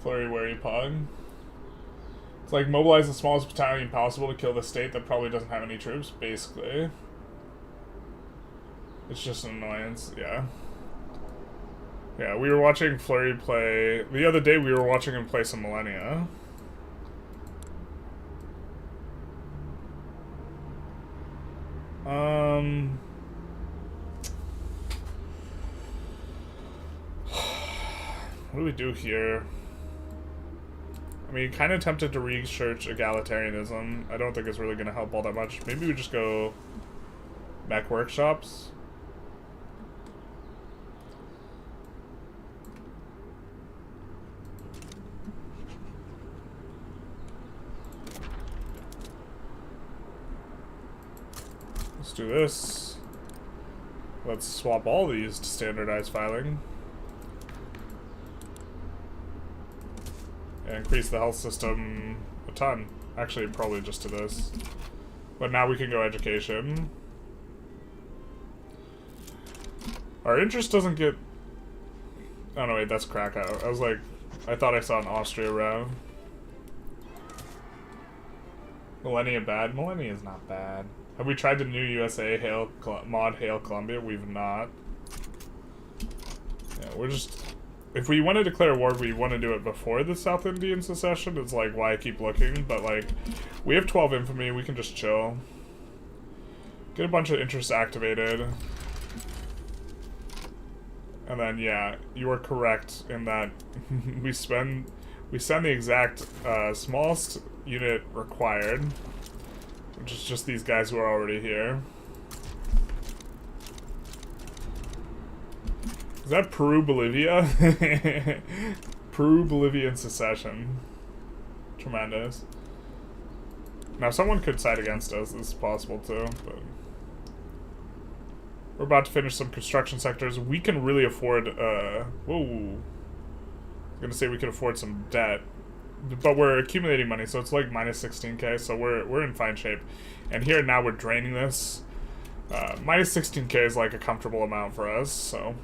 Flurry Wary Pog. It's like mobilize the smallest battalion possible to kill the state that probably doesn't have any troops, basically. It's just an annoyance, yeah. Yeah, we were watching Flurry play... The other day we were watching him play some Millennia. What do we do here? I mean, kind of tempted to research egalitarianism. I don't think it's really going to help all that much. Maybe we just go mech workshops. Let's do this. Let's swap all these to standardized filing. And increase the health system a ton. Actually, probably just to this. But now we can go education. Our interest doesn't get... Oh no, wait, that's Krakow. I was like... I thought I saw an Austria round. Millennia bad? Millennia is not bad. Have we tried the new USA mod Hail Columbia? We've not. Yeah, we're just... If we want to declare war, we want to do it before the South Indian secession. It's like why I keep looking, but like, we have 12 infamy, we can just chill. Get a bunch of interests activated. And then, yeah, you are correct in that we send the exact smallest unit required, which is just these guys who are already here. Is that Peru, Bolivia? Peru, Bolivian secession. Tremendous. Now, someone could side against us. This is possible, too. But we're about to finish some construction sectors. We can really afford, whoa. I was gonna say we could afford some debt. But we're accumulating money, so it's like minus 16k, so we're in fine shape. And here, now we're draining this. Minus 16k is like a comfortable amount for us, so...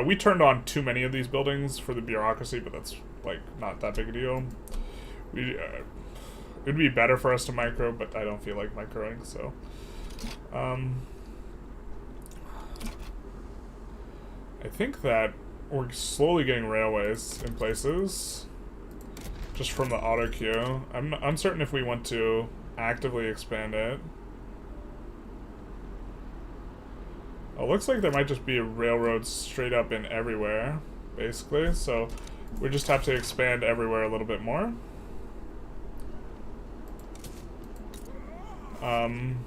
we turned on too many of these buildings for the bureaucracy, but that's, like, not that big a deal. It'd be better for us to micro, but I don't feel like microing, so... I think that we're slowly getting railways in places, just from the auto queue. I'm uncertain if we want to actively expand it. It looks like there might just be railroads straight up in everywhere, basically, so we just have to expand everywhere a little bit more. And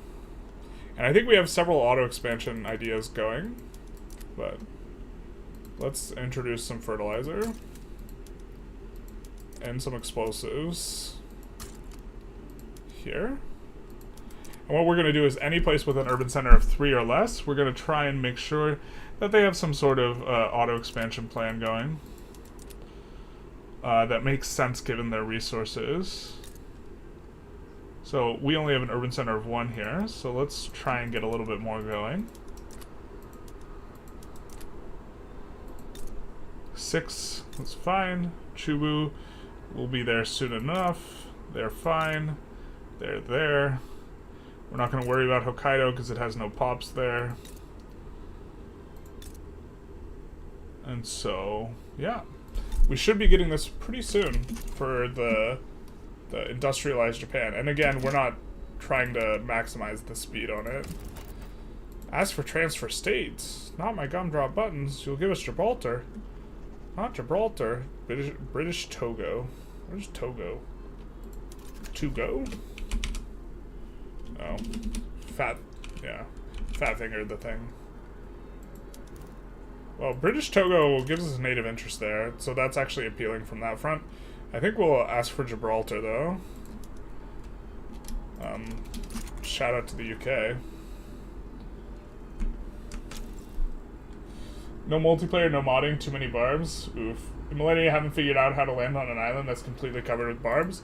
I think we have several auto expansion ideas going, but let's introduce some fertilizer and some explosives here. And what we're going to do is any place with an urban center of 3 or less, we're going to try and make sure that they have some sort of auto-expansion plan going. That makes sense given their resources. So we only have an urban center of 1 here, so let's try and get a little bit more going. 6, that's fine. Chubu will be there soon enough. They're fine. They're there. We're not going to worry about Hokkaido because it has no pops there. And so, yeah. We should be getting this pretty soon for the industrialized Japan. And again, we're not trying to maximize the speed on it. As for transfer states, not my gumdrop buttons. You'll give us Gibraltar. Not Gibraltar. British Togo. Where's Togo? Togo? Oh. Fat fingered the thing. Well, British Togo gives us a native interest there, so that's actually appealing from that front. I think we'll ask for Gibraltar, though. Shout out to the UK. No multiplayer, no modding, too many barbs. Oof. The Millennia haven't figured out how to land on an island that's completely covered with barbs.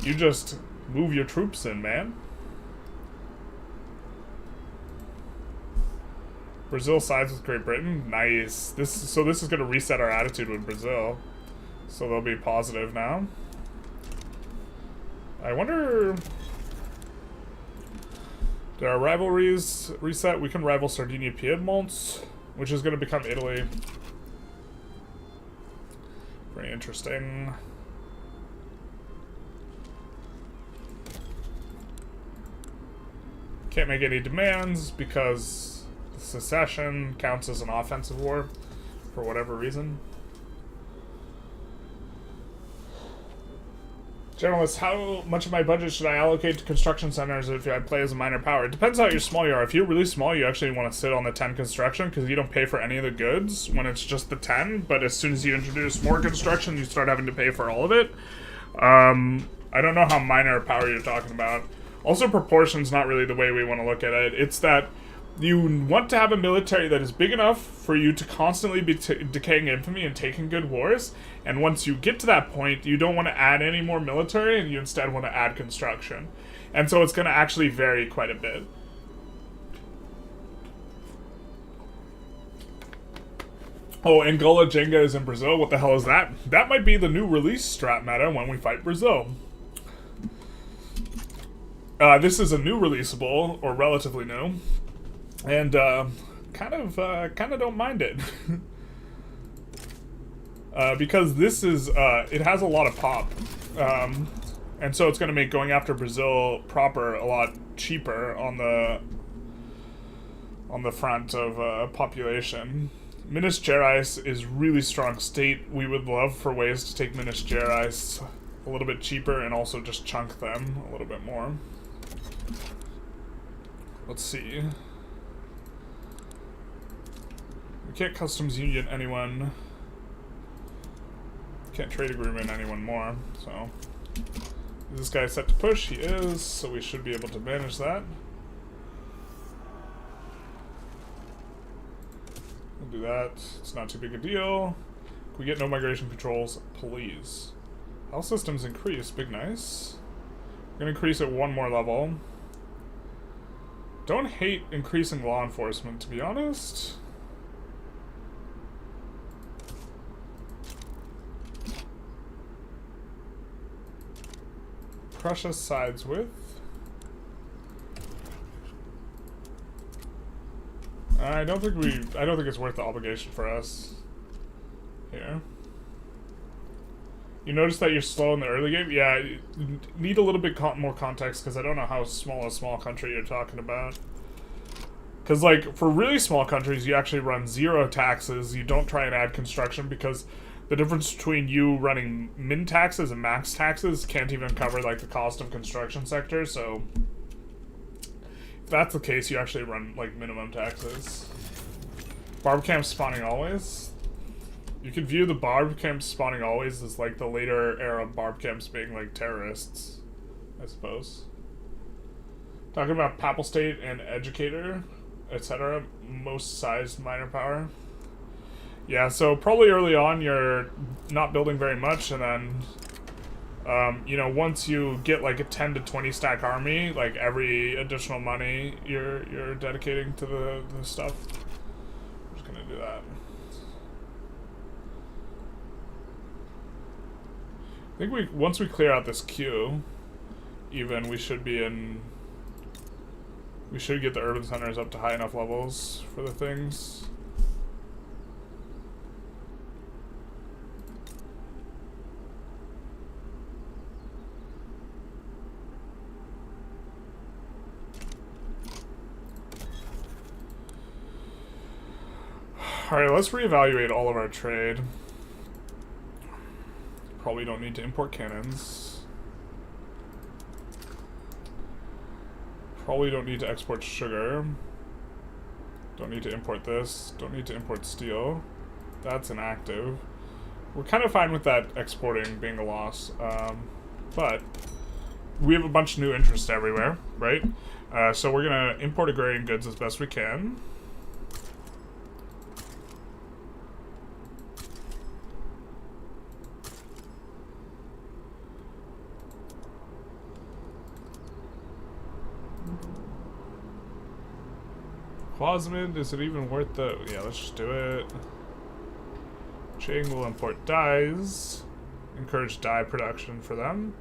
You just move your troops in, man. Brazil sides with Great Britain. Nice. This is going to reset our attitude with Brazil. So they'll be positive now. I wonder... Did our rivalries reset? We can rival Sardinia Piedmont, which is going to become Italy. Very interesting. Can't make any demands because secession counts as an offensive war for whatever reason. Generalist, how much of my budget should I allocate to construction centers if I play as a minor power? It depends how small you are. If you're really small, you actually want to sit on the 10 construction because you don't pay for any of the goods when it's just the 10, but as soon as you introduce more construction, you start having to pay for all of it. I don't know how minor power you're talking about. Also, proportion's not really the way we want to look at it. It's that you want to have a military that is big enough for you to constantly be decaying infamy and taking good wars, and once you get to that point, you don't want to add any more military, and you instead want to add construction. And so it's going to actually vary quite a bit. Oh, Angola Jenga is in Brazil. What the hell is that? That might be the new release strat meta when we fight Brazil. This is a new releasable, or relatively new. And kind of don't mind it because this is it has a lot of pop, and so it's going to make going after Brazil proper a lot cheaper on the front of population. Minas Gerais is really strong state. We would love for ways to take Minas Gerais a little bit cheaper and also just chunk them a little bit more. Let's see. Can't customs union anyone. Can't trade agreement anyone more, so. Is this guy set to push? He is, so we should be able to manage that. We'll do that. It's not too big a deal. Can we get no migration controls, please? Health systems increase, big nice. We're gonna increase it 1 more level. Don't hate increasing law enforcement, to be honest. Prussia sides with. I don't think it's worth the obligation for us here. You notice that you're slow in the early game? Yeah, you need a little bit more context because I don't know how small a small country you're talking about. Because, like, for really small countries, you actually run 0 taxes. You don't try and add construction because the difference between you running min taxes and max taxes can't even cover, like, the cost of construction sector, so if that's the case, you actually run, like, minimum taxes. Barb camps spawning always? You could view the barb camps spawning always as, like, the later era barb camps being, like, terrorists, I suppose. Talking about Papal State and Educator, etc. Most sized minor power. Yeah, so probably early on you're not building very much, and then, you know, once you get like a 10 to 20 stack army, like every additional money you're dedicating to the stuff. I'm just gonna do that. I think once we clear out this queue, even we should be in. We should get the urban centers up to high enough levels for the things. Alright, let's reevaluate all of our trade. Probably don't need to import cannons. Probably don't need to export sugar. Don't need to import this. Don't need to import steel. That's inactive. We're kind of fine with that exporting being a loss. But we have a bunch of new interests everywhere, right? So we're going to import agrarian goods as best we can. Plasmid, is it even worth the... Yeah, let's just do it. Chang will import dyes. Encourage dye production for them,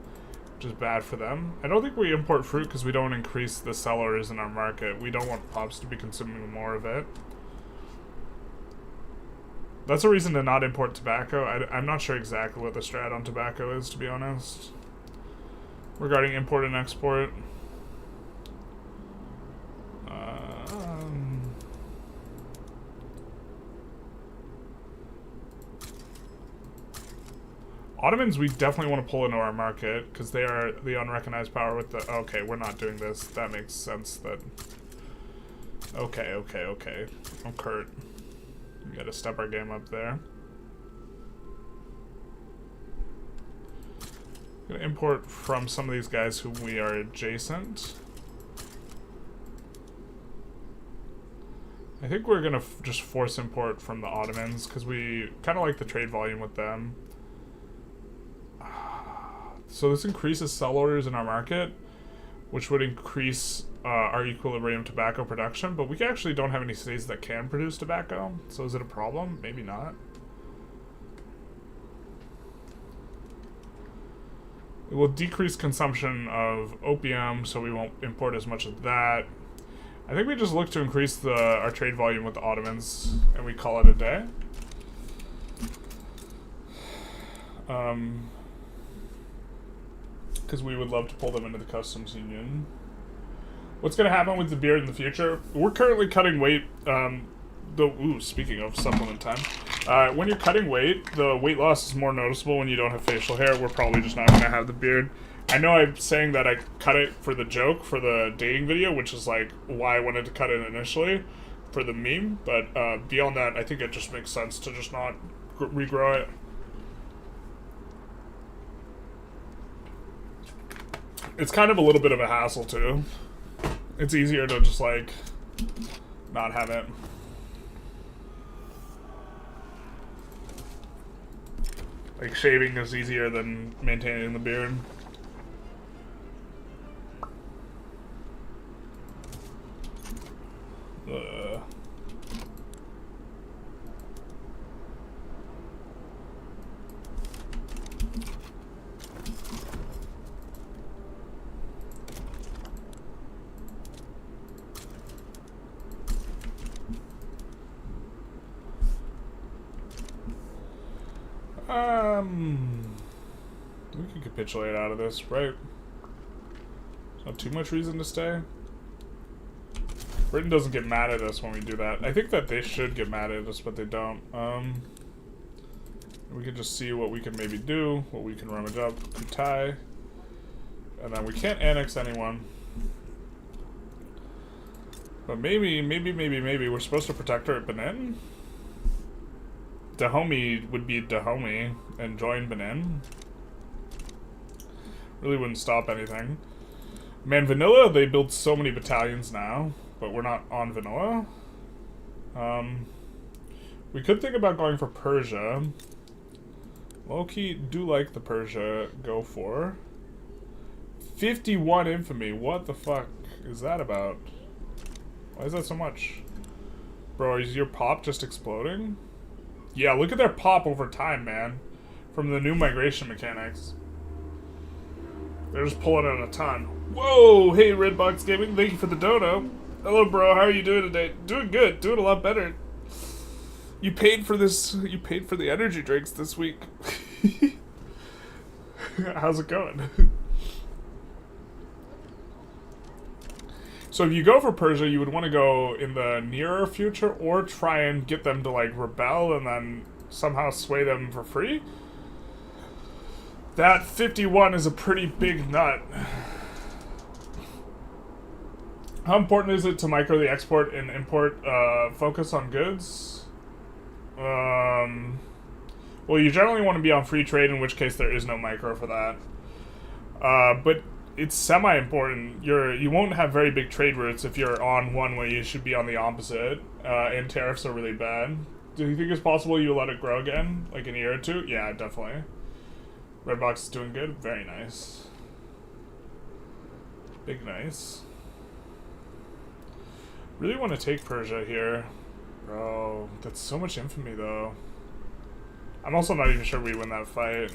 which is bad for them. I don't think we import fruit because we don't increase the sellers in our market. We don't want pops to be consuming more of it. That's a reason to not import tobacco. I'm not sure exactly what the strat on tobacco is, to be honest. Regarding import and export. Ottomans we definitely want to pull into our market because they are the unrecognized power with the... Okay, we're not doing this. That makes sense that... Okay. Oh, Kurt. We gotta step our game up there. Gonna import from some of these guys whom we are adjacent. I think we're gonna just force import from the Ottomans because we kind of like the trade volume with them. So this increases sell orders in our market, which would increase our equilibrium tobacco production, but we actually don't have any states that can produce tobacco, so is it a problem? Maybe not. It will decrease consumption of opium, so we won't import as much of that. I think we just look to increase our trade volume with the Ottomans, and we call it a day. Because we would love to pull them into the customs union. What's going to happen with the beard in the future? We're currently cutting weight. Speaking of supplement time, when you're cutting weight, the weight loss is more noticeable when you don't have facial hair. We're probably just not going to have the beard. I know I'm saying that I cut it for the joke, for the dating video, which is like why I wanted to cut it initially, for the meme. But beyond that, I think it just makes sense to just not regrow it. It's kind of a little bit of a hassle, too. It's easier to just, like, not have it. Like, shaving is easier than maintaining the beard. We can capitulate out of this, right? There's not too much reason to stay. Britain doesn't get mad at us when we do that. I think that they should get mad at us, but they don't. We can just see what we can maybe do, what we can rummage up, tie, and then we can't annex anyone. But maybe we're supposed to protect her at Benin. Dahomey would be Dahomey and join Benin. Really wouldn't stop anything. Man, Vanilla, they build so many battalions now, but we're not on Vanilla. We could think about going for Persia. Low-key do like the Persia go for. 51 infamy. What the fuck is that about? Why is that so much? Bro, is your pop just exploding? Yeah, look at their pop over time, man. From the new migration mechanics. They're just pulling out a ton. Whoa! Hey, Redbox Gaming, thank you for the dono. Hello, bro. How are you doing today? Doing good. Doing a lot better. You paid for this. You paid for the energy drinks this week. How's it going? So if you go for Persia, you would want to go in the nearer future or try and get them to, like, rebel and then somehow sway them for free. That 51 is a pretty big nut. How important is it to micro the export and import focus on goods? Well, you generally want to be on free trade, in which case there is no micro for that. But it's semi-important. You won't have very big trade routes if you're on one where you should be on the opposite, and tariffs are really bad. Do you think it's possible you let it grow again, like in a year or two? Yeah, definitely. Redbox is doing good. Very nice. Big nice. Really want to take Persia here. Bro, that's so much infamy, though. I'm also not even sure we win that fight.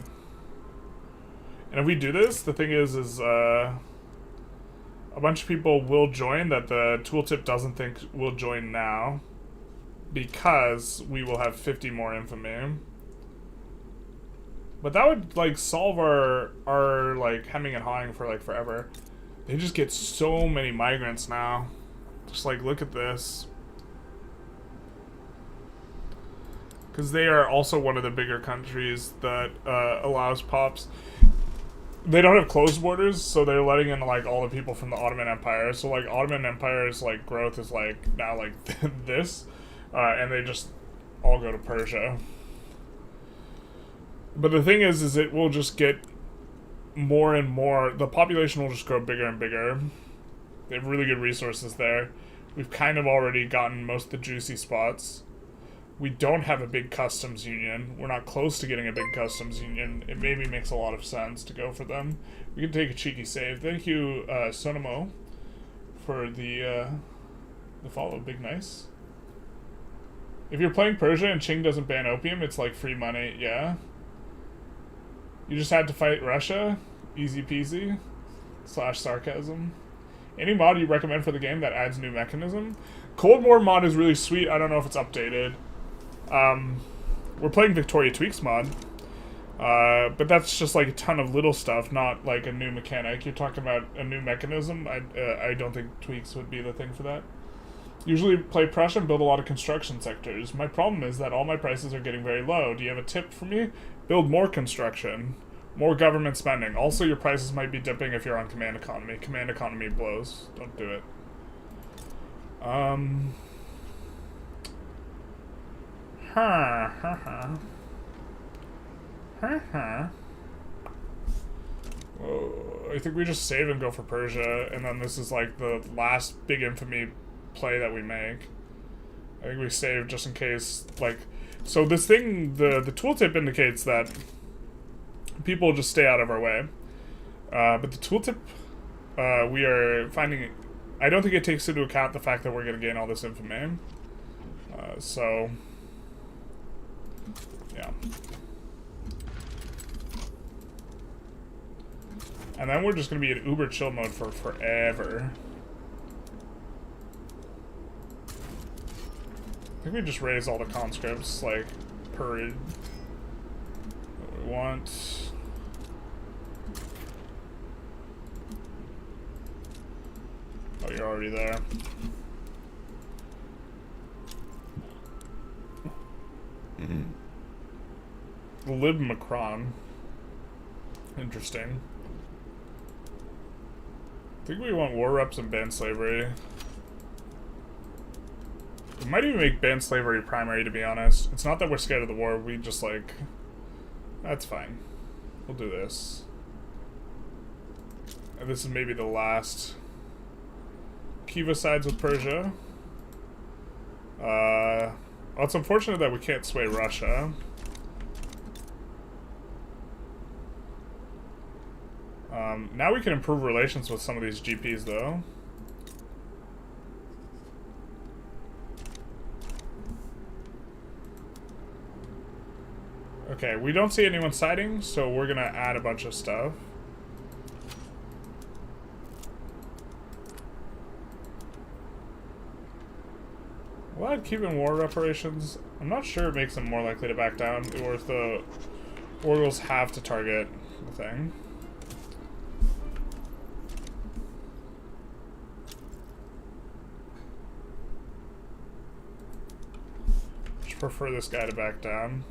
And if we do this, the thing is a bunch of people will join that the tooltip doesn't think will join now, because we will have 50 more infamy. But that would, like, solve our like, hemming and hawing for, like, forever. They just get so many migrants now. Just, like, look at this. Because they are also one of the bigger countries that allows pops. They don't have closed borders, so they're letting in, like, all the people from the Ottoman Empire. So, like, Ottoman Empire's, like, growth is, like, now, like, this. And they just all go to Persia. But the thing is it will just get more and more. The population will just grow bigger and bigger. They have really good resources there. We've kind of already gotten most of the juicy spots. We don't have a big customs union. We're not close to getting a big customs union. It maybe makes a lot of sense to go for them. We can take a cheeky save. Thank you, Sonamo, for the follow. Big nice. If you're playing Persia and Qing doesn't ban opium, it's like free money. Yeah. You just had to fight Russia? Easy peasy. /sarcasm. Any mod you recommend for the game that adds new mechanism? Cold War mod is really sweet. I don't know if it's updated. We're playing Victoria Tweaks mod. But that's just like a ton of little stuff, not like a new mechanic. You're talking about a new mechanism. I don't think Tweaks would be the thing for that. Usually play Prussia and build a lot of construction sectors. My problem is that all my prices are getting very low. Do you have a tip for me? Build more construction. More government spending. Also, your prices might be dipping if you're on command economy. Command economy blows. Don't do it. Whoa, I think we just save and go for Persia, and then this is like the last big infamy play that we make. I think we save just in case, like, so this thing, the tooltip indicates that people just stay out of our way. But the tooltip, we are finding, I don't think it takes into account the fact that we're going to gain all this infamy. So, yeah. And then we're just going to be in uber chill mode for forever. I think we just raise all the conscripts, like, per what we want. Oh, you're already there. Lib Macron. Interesting. I think we want war reps and ban slavery. We might even make ban slavery primary, to be honest. It's not that we're scared of the war, we just like... That's fine. We'll do this. And this is maybe the last. Khiva sides with Persia. Well, it's unfortunate that we can't sway Russia. Now we can improve relations with some of these GPs, though. Okay, we don't see anyone siding, so we're gonna add a bunch of stuff. Well, I'd keep in war reparations. I'm not sure it makes them more likely to back down, or if the Orioles have to target the thing. Just prefer this guy to back down.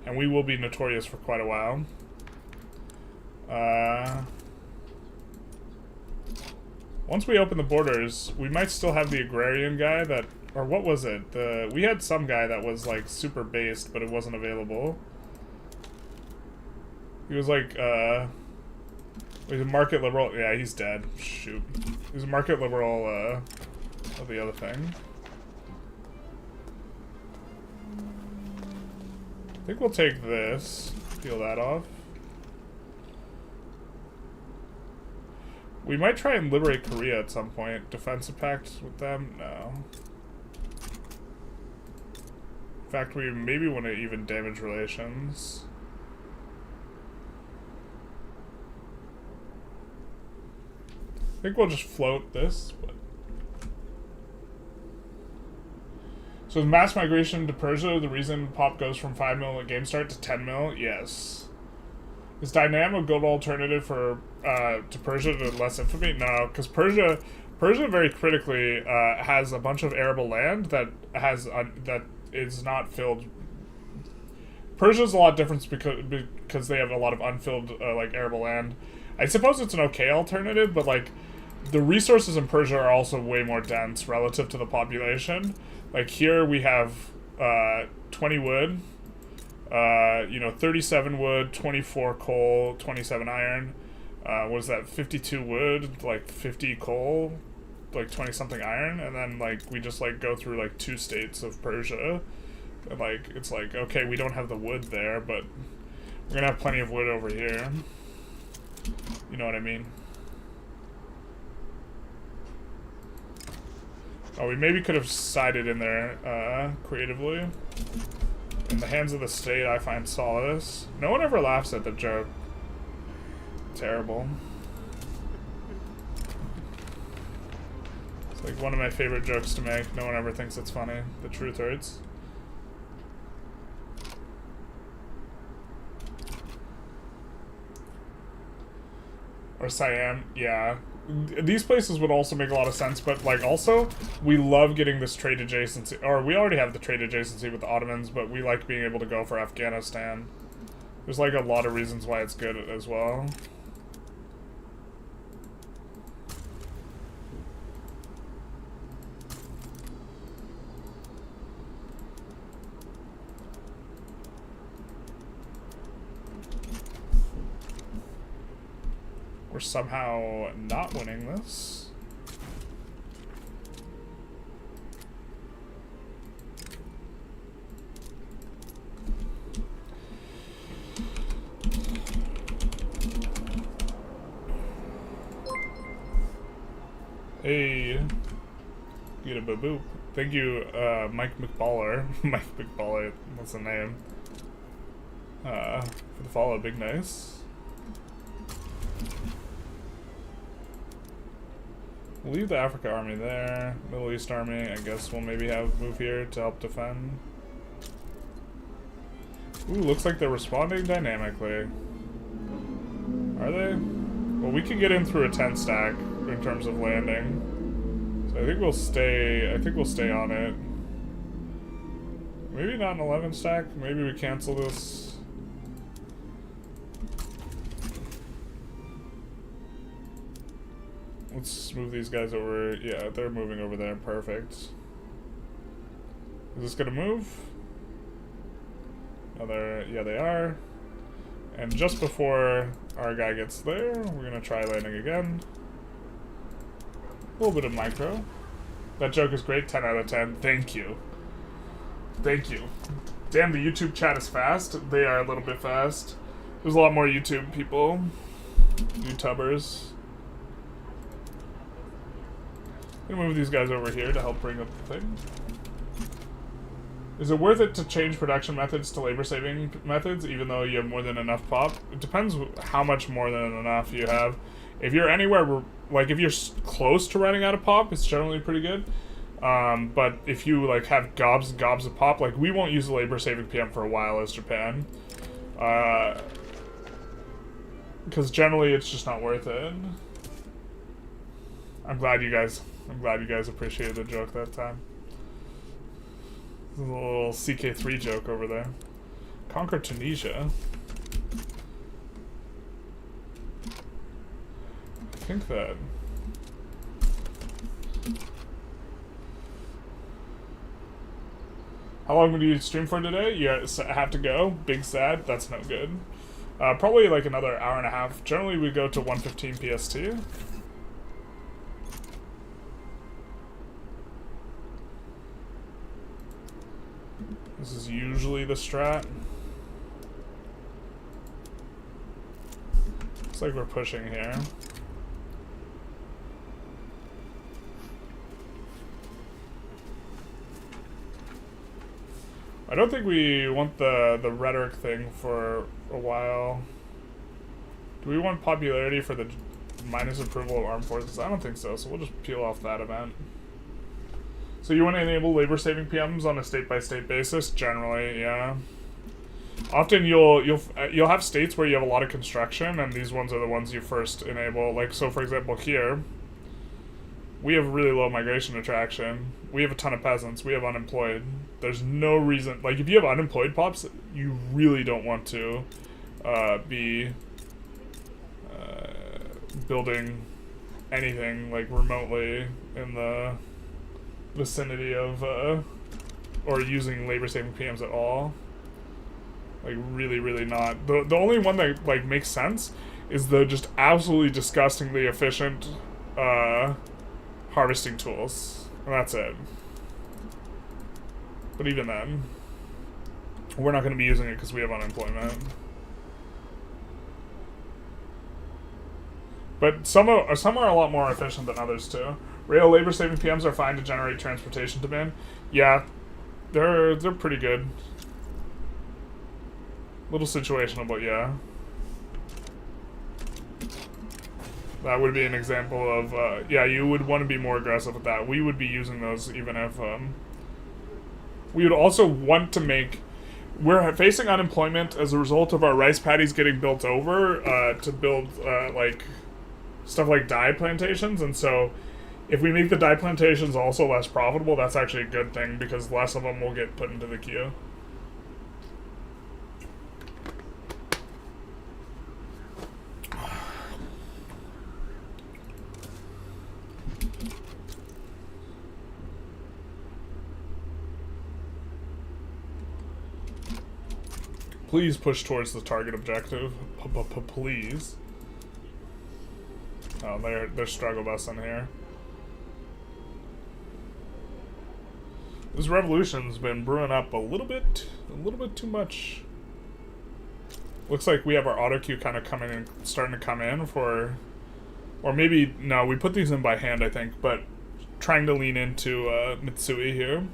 And we will be notorious for quite a while. Once we open the borders, we might still have the agrarian guy that, or what was it? We had some guy that was like super based, but it wasn't available. He was like, he's a market liberal. Yeah, he's dead. Shoot. He's a market liberal, of the other thing. I think we'll take this, peel that off. We might try and liberate Korea at some point. Defensive pact with them? No. In fact, we maybe want to even damage relations. I think we'll just float this, but... So is mass migration to Persia the reason pop goes from 5 mil at game start to 10 mil? Yes. Is Dynam a good alternative for to Persia to less infamy? No, because Persia very critically has a bunch of arable land that has that is not filled. Persia's a lot different because they have a lot of unfilled like arable land. I suppose it's an okay alternative, but like the resources in Persia are also way more dense relative to the population. Like here we have 20 wood, 37 wood, 24 coal, 27 iron. What is that? 52 wood, like 50 coal, like 20 something iron, and then like we just like go through like 2 states of Persia. And like it's like, okay, we don't have the wood there, but we're gonna have plenty of wood over here. You know what I mean? Oh, we maybe could have sided in there creatively. In the hands of the state, I find solace. No one ever laughs at the joke. Terrible. It's like one of my favorite jokes to make. No one ever thinks it's funny. The truth hurts. Or Siam, yeah. These places would also make a lot of sense, but like also, we love getting this trade adjacency, or we already have the trade adjacency with the Ottomans, but we like being able to go for Afghanistan. There's like a lot of reasons why it's good as well. We're somehow not winning this. Hey, get a boop. Thank you, Mike McBaller. Mike McBaller, what's the name? For the follow, big nice. We'll leave the Africa army there. Middle East army, I guess we'll maybe have move here to help defend. Ooh, looks like they're responding dynamically. Are they? Well, we can get in through a 10 stack in terms of landing. So I think we'll stay on it. Maybe not an 11 stack. Maybe we cancel this. Let's move these guys over. Yeah, they're moving over there. Perfect. Is this gonna move? Oh, yeah, they are. And just before our guy gets there, we're gonna try landing again. A little bit of micro. That joke is great, 10 out of 10. Thank you. Thank you. Damn, the YouTube chat is fast. They are a little bit fast. There's a lot more YouTube people. YouTubers. I'm gonna move these guys over here to help bring up the thing. Is it worth it to change production methods to labor-saving methods, even though you have more than enough pop? It depends how much more than enough you have. If you're anywhere, like if you're close to running out of pop, it's generally pretty good. But if you like have gobs and gobs of pop, like we won't use the labor-saving PM for a while as Japan. Because generally it's just not worth it. I'm glad you guys appreciated the joke that time. There's a little CK3 joke over there. Conquer Tunisia. I think that... How long would you stream for today? You have to go. Big sad. That's no good. Probably like another hour and a half. Generally we go to 1:15 PST. This is usually the strat. Looks like we're pushing here. I don't think we want the rhetoric thing for a while. Do we want popularity for the minus approval of armed forces? I don't think so, so we'll just peel off that event. So you want to enable labor-saving PMs on a state-by-state basis? Generally, yeah. Often you'll have states where you have a lot of construction, and these ones are the ones you first enable. Like, so for example here, we have really low migration attraction. We have a ton of peasants. We have unemployed. There's no reason, like if you have unemployed pops, you really don't want to be building anything like remotely in the vicinity of or using labor-saving PMs at all. Like really not. The only one that like makes sense is the just absolutely disgustingly efficient harvesting tools. And that's it. But even then, we're not going to be using it because we have unemployment. But some are a lot more efficient than others too. Rail labor-saving PMs are fine to generate transportation demand. Yeah, they're pretty good. Little situational, but yeah. That would be an example of, yeah, you would want to be more aggressive with that. We would be using those even if, we would also want to make... We're facing unemployment as a result of our rice paddies getting built over to build, like, stuff like dye plantations, and so if we make the dye plantations also less profitable, that's actually a good thing, because less of them will get put into the queue. Please push towards the target objective. Please. Oh, they're struggle busing here. This revolution's been brewing up a little bit too much. Looks like we have our auto queue kind of coming in, starting to come in for, or maybe no, we put these in by hand, I think, but trying to lean into Mitsui here.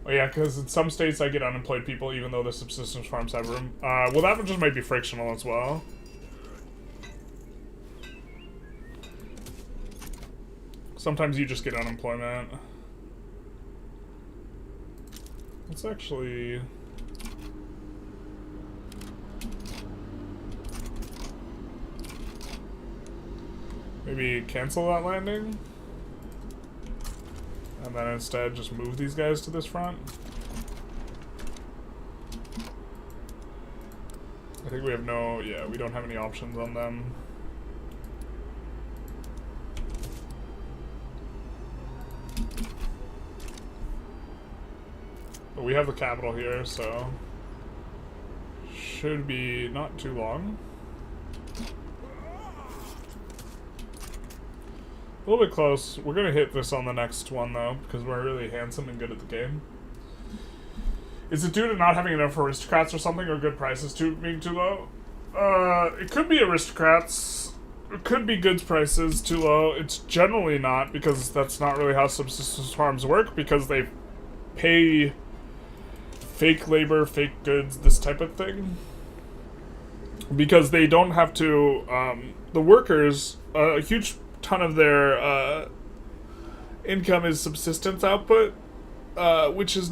Oh yeah, because in some states I get unemployed people even though the subsistence farms have room. Well, that one just might be frictional as well. Sometimes you just get unemployment. Let's actually... maybe cancel that landing? And then instead just move these guys to this front. I think we have no, yeah, we don't have any options on them. But we have the capital here, so should be not too long. A little bit close. We're gonna hit this on the next one though, because we're really handsome and good at the game. Is it due to not having enough aristocrats or something, or good prices being too low? It could be aristocrats. It could be goods prices too low. It's generally not, because that's not really how subsistence farms work, because they pay fake labor, fake goods, this type of thing. Because they don't have to, the workers, a huge ton of their income is subsistence output, which you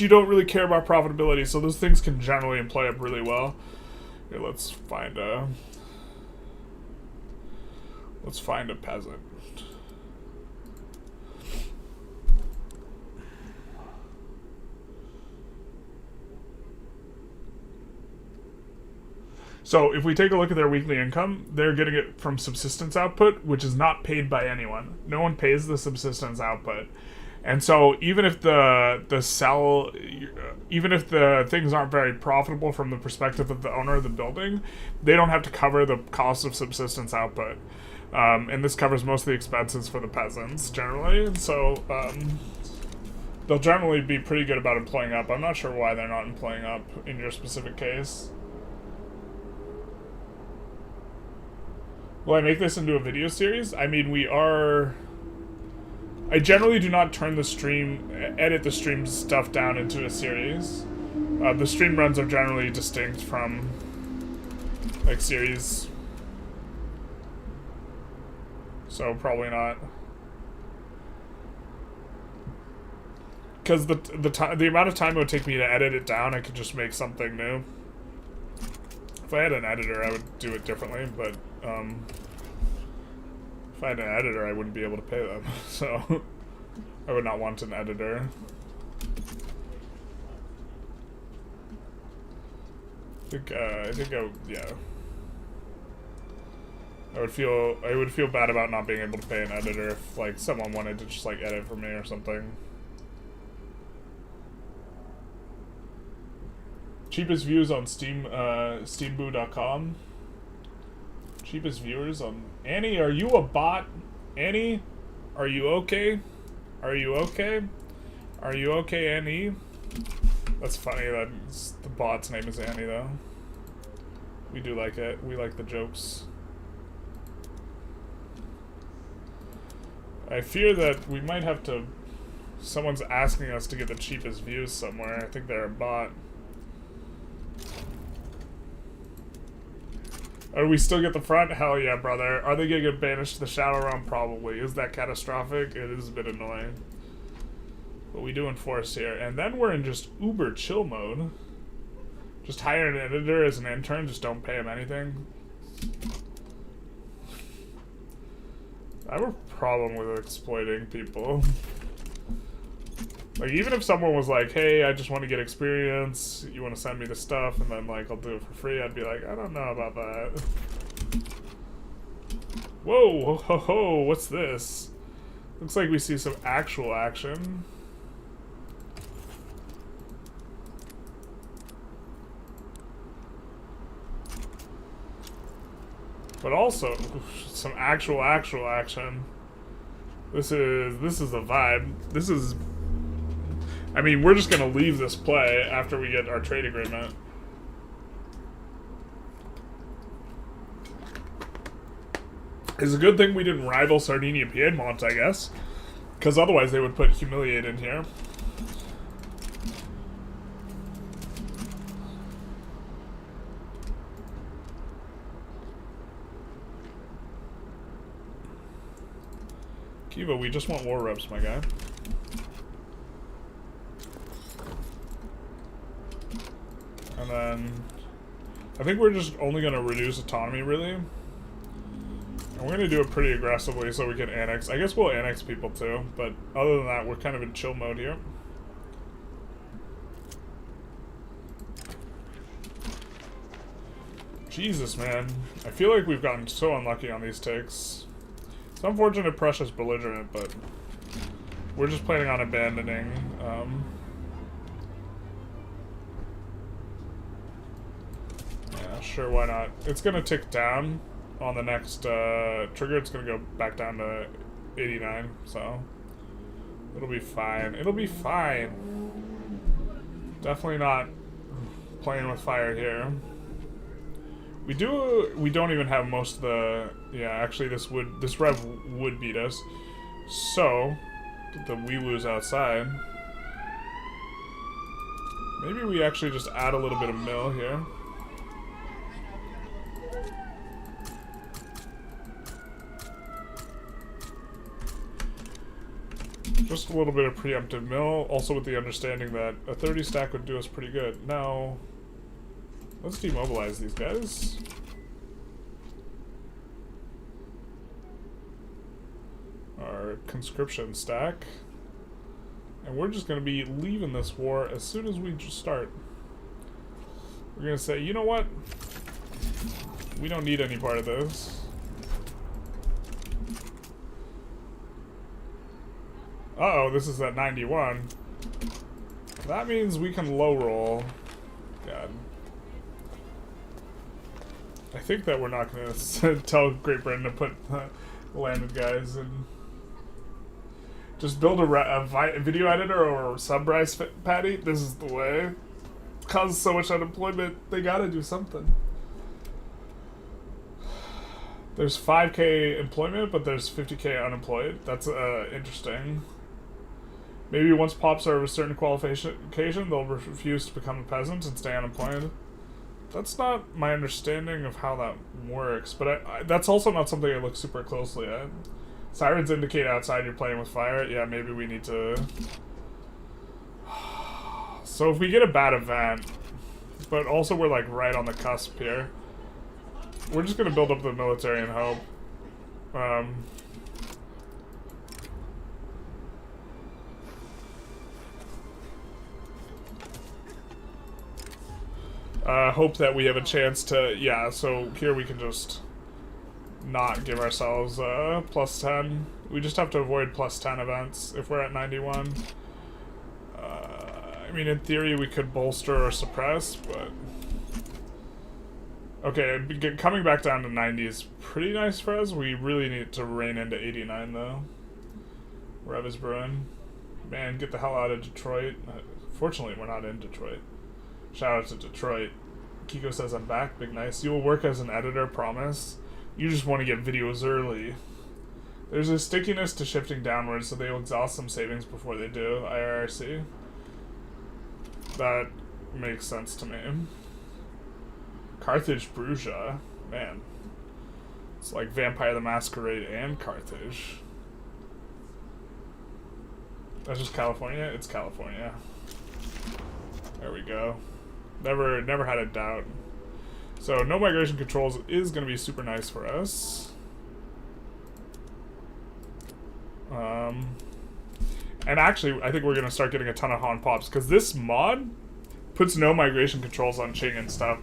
don't really care about profitability, so those things can generally play up really well. Here, let's find a peasant. So if we take a look at their weekly income, they're getting it from subsistence output, which is not paid by anyone. No one pays the subsistence output. And so even if the things aren't very profitable from the perspective of the owner of the building, they don't have to cover the cost of subsistence output. And this covers most of the expenses for the peasants generally. And so they'll generally be pretty good about employing up. I'm not sure why they're not employing up in your specific case. Will I make this into a video series? I mean, I generally do not edit the stream stuff down into a series. The stream runs are generally distinct from, like, series. So, probably not. Because the amount of time it would take me to edit it down, I could just make something new. If I had an editor, I would do it differently, but, if I had an editor, I wouldn't be able to pay them, so I would not want an editor. Yeah. I would feel bad about not being able to pay an editor if, like, someone wanted to just, like, edit for me or something. Cheapest views on steamboo.com. Cheapest viewers on... Annie, are you a bot? Annie? Are you okay? Are you okay? Are you okay, Annie? That's funny that the bot's name is Annie, though. We do like it. We like the jokes. I fear that we might have to... Someone's asking us to get the cheapest views somewhere. I think they're a bot. Do we still get the front? Hell yeah, brother. Are they gonna get banished to the Shadow Realm? Probably. Is that catastrophic? It is a bit annoying. But we do enforce here. And then we're in just uber chill mode. Just hire an editor as an intern. Just don't pay him anything. I have a problem with exploiting people. Like, even if someone was like, hey, I just want to get experience, you want to send me the stuff, and then, like, I'll do it for free, I'd be like, I don't know about that. Whoa, ho, ho, ho, what's this? Looks like we see some actual action. But also, some actual action. This is a vibe. This is... I mean, we're just gonna leave this play after we get our trade agreement. It's a good thing we didn't rival Sardinia Piedmont, I guess. Because otherwise they would put humiliate in here. Kiva, we just want war reps, my guy. And then I think we're just only going to reduce autonomy, really. And we're going to do it pretty aggressively so we can annex. I guess we'll annex people too, but other than that, we're kind of in chill mode here. Jesus, man. I feel like we've gotten so unlucky on these takes. It's unfortunate Prussia's belligerent, but We're just planning on abandoning. Yeah, sure, why not? It's gonna tick down on the next trigger. It's gonna go back down to 89, so it'll be fine. It'll be fine. Definitely not playing with fire here. We don't even have most of the, yeah, actually this rev would beat us. So, get the Weewoos outside. Maybe we actually just add a little bit of mill here. Just a little bit of preemptive mill, also with the understanding that a 30 stack would do us pretty good. Now, let's demobilize these guys. Our conscription stack. And we're just going to be leaving this war as soon as we just start. We're going to say, you know what? We don't need any part of this. Uh-oh, this is at 91. That means we can low roll. God. I think that we're not going to tell Great Britain to put landed guys in. Just build a video editor or sub-rice patty. This is the way. It causes so much unemployment. They gotta do something. There's 5k employment, but there's 50k unemployed. That's interesting. Maybe once pops are of a certain qualification, they'll refuse to become a peasant and stay unemployed. That's not my understanding of how that works, but that's also not something I look super closely at. Sirens indicate outside you're playing with fire. Yeah, maybe we need to... So if we get a bad event, but also we're like right on the cusp here, we're just going to build up the military and hope. Hope that we have a chance to... Yeah, so here we can just not give ourselves plus 10. We just have to avoid plus 10 events if we're at 91. I mean, in theory, we could bolster or suppress, but... Okay, coming back down to 90 is pretty nice for us. We really need to rein into 89, though. Rev is brewing. Man, get the hell out of Detroit. Fortunately, we're not in Detroit. Shout out to Detroit. Kiko says, I'm back. Big nice. You will work as an editor, promise. You just want to get videos early. There's a stickiness to shifting downwards, so they will exhaust some savings before they do. IRRC. That makes sense to me. Carthage, Bruges. Man. It's like Vampire the Masquerade and Carthage. That's just California? It's California. There we go. Never had a doubt. So, no migration controls is going to be super nice for us. And actually, I think we're going to start getting a ton of Han Pops, because this mod puts no migration controls on Qing and stuff,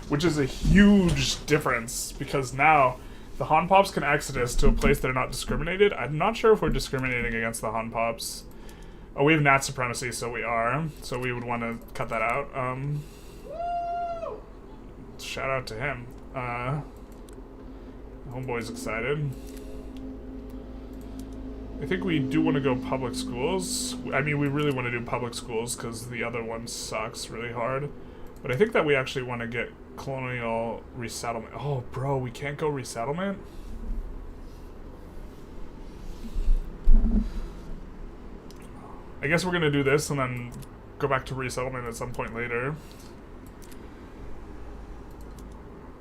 which is a huge difference, because now the Han Pops can exodus to a place that are not discriminated. I'm not sure if we're discriminating against the Han Pops. Oh, we have Nat Supremacy, so we are. So we would want to cut that out. Shout out to him. Homeboy's excited. I think we do want to go public schools. I mean, we really want to do public schools because the other one sucks really hard. But I think that we actually want to get colonial resettlement. Oh, bro, we can't go resettlement? I guess we're going to do this and then go back to resettlement at some point later.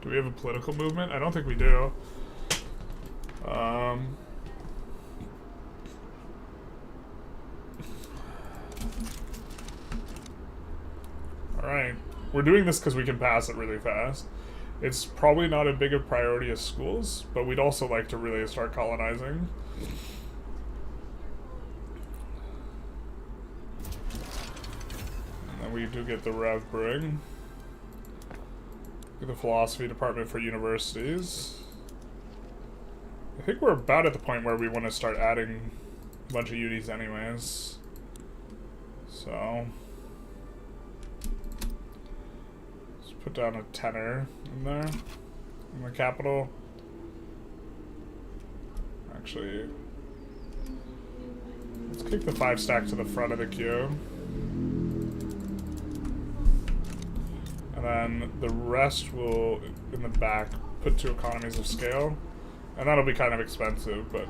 Do we have a political movement? I don't think we do. Alright. We're doing this because we can pass it really fast. It's probably not as big a priority as schools, but we'd also like to really start colonizing. And then we do get the Rev Brewing. Get the philosophy department for universities. I think we're about at the point where we want to start adding a bunch of unis anyways. So let's put down a tenner in there in the capital. Actually, let's kick the 5 stack to the front of the queue. And then the rest will, in the back, put to economies of scale. And that'll be kind of expensive, but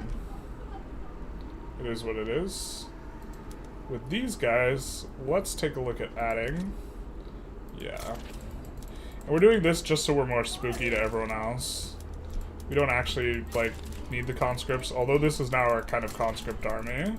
it is what it is. With these guys, let's take a look at adding. Yeah. And we're doing this just so we're more spooky to everyone else. We don't actually, like, need the conscripts, although this is now our kind of conscript army.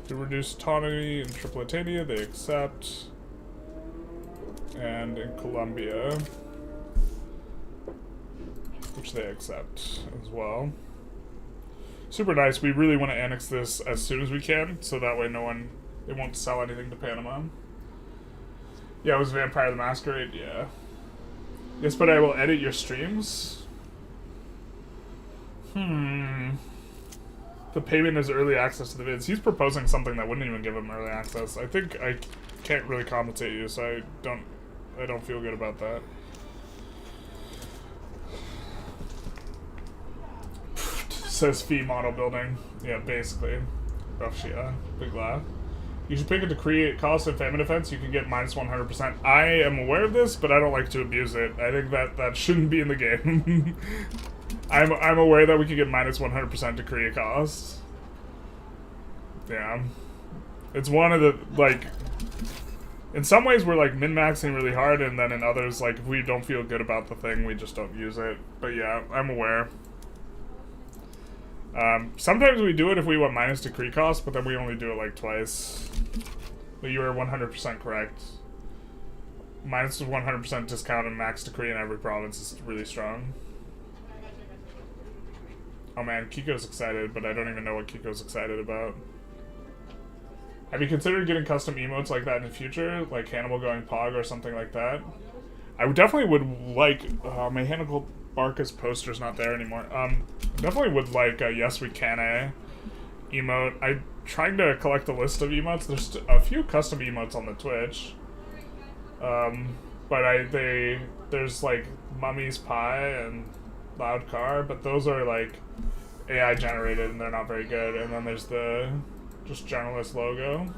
To reduce autonomy in Tripolitania, they accept. And in Colombia, which they accept as well. Super nice. We really want to annex this as soon as we can, so that way it won't sell anything to Panama. Yeah, it was Vampire the Masquerade, yeah. Yes, but I will edit your streams. The payment is early access to the vids. He's proposing something that wouldn't even give him early access. I think I can't really compensate you, so I don't feel good about that. Says fee model building. Yeah, basically. Rough shit. Big laugh. You should pick it to create cost and famine defense. You can get minus 100%. I am aware of this, but I don't like to abuse it. I think that shouldn't be in the game. I'm aware that we could get minus 100% to create cost. Yeah. It's one of the, like, in some ways we're like min-maxing really hard, and then in others, like, if we don't feel good about the thing, we just don't use it. But yeah, I'm aware. Sometimes we do it if we want minus decree cost, but then we only do it like twice. But you are 100% correct. Minus 100% discount and max decree in every province is really strong. Oh man, Kiko's excited, but I don't even know what Kiko's excited about. Have you considered getting custom emotes like that in the future? Like Hannibal going Pog or something like that? I definitely would like... my Hannibal Barca's poster's not there anymore. Definitely would like a Yes We Can emote. I'm trying to collect a list of emotes. There's a few custom emotes on the Twitch. But there's like Mummy's Pie and Loud Car, but those are like AI generated and they're not very good. And then there's the just Generalist logo.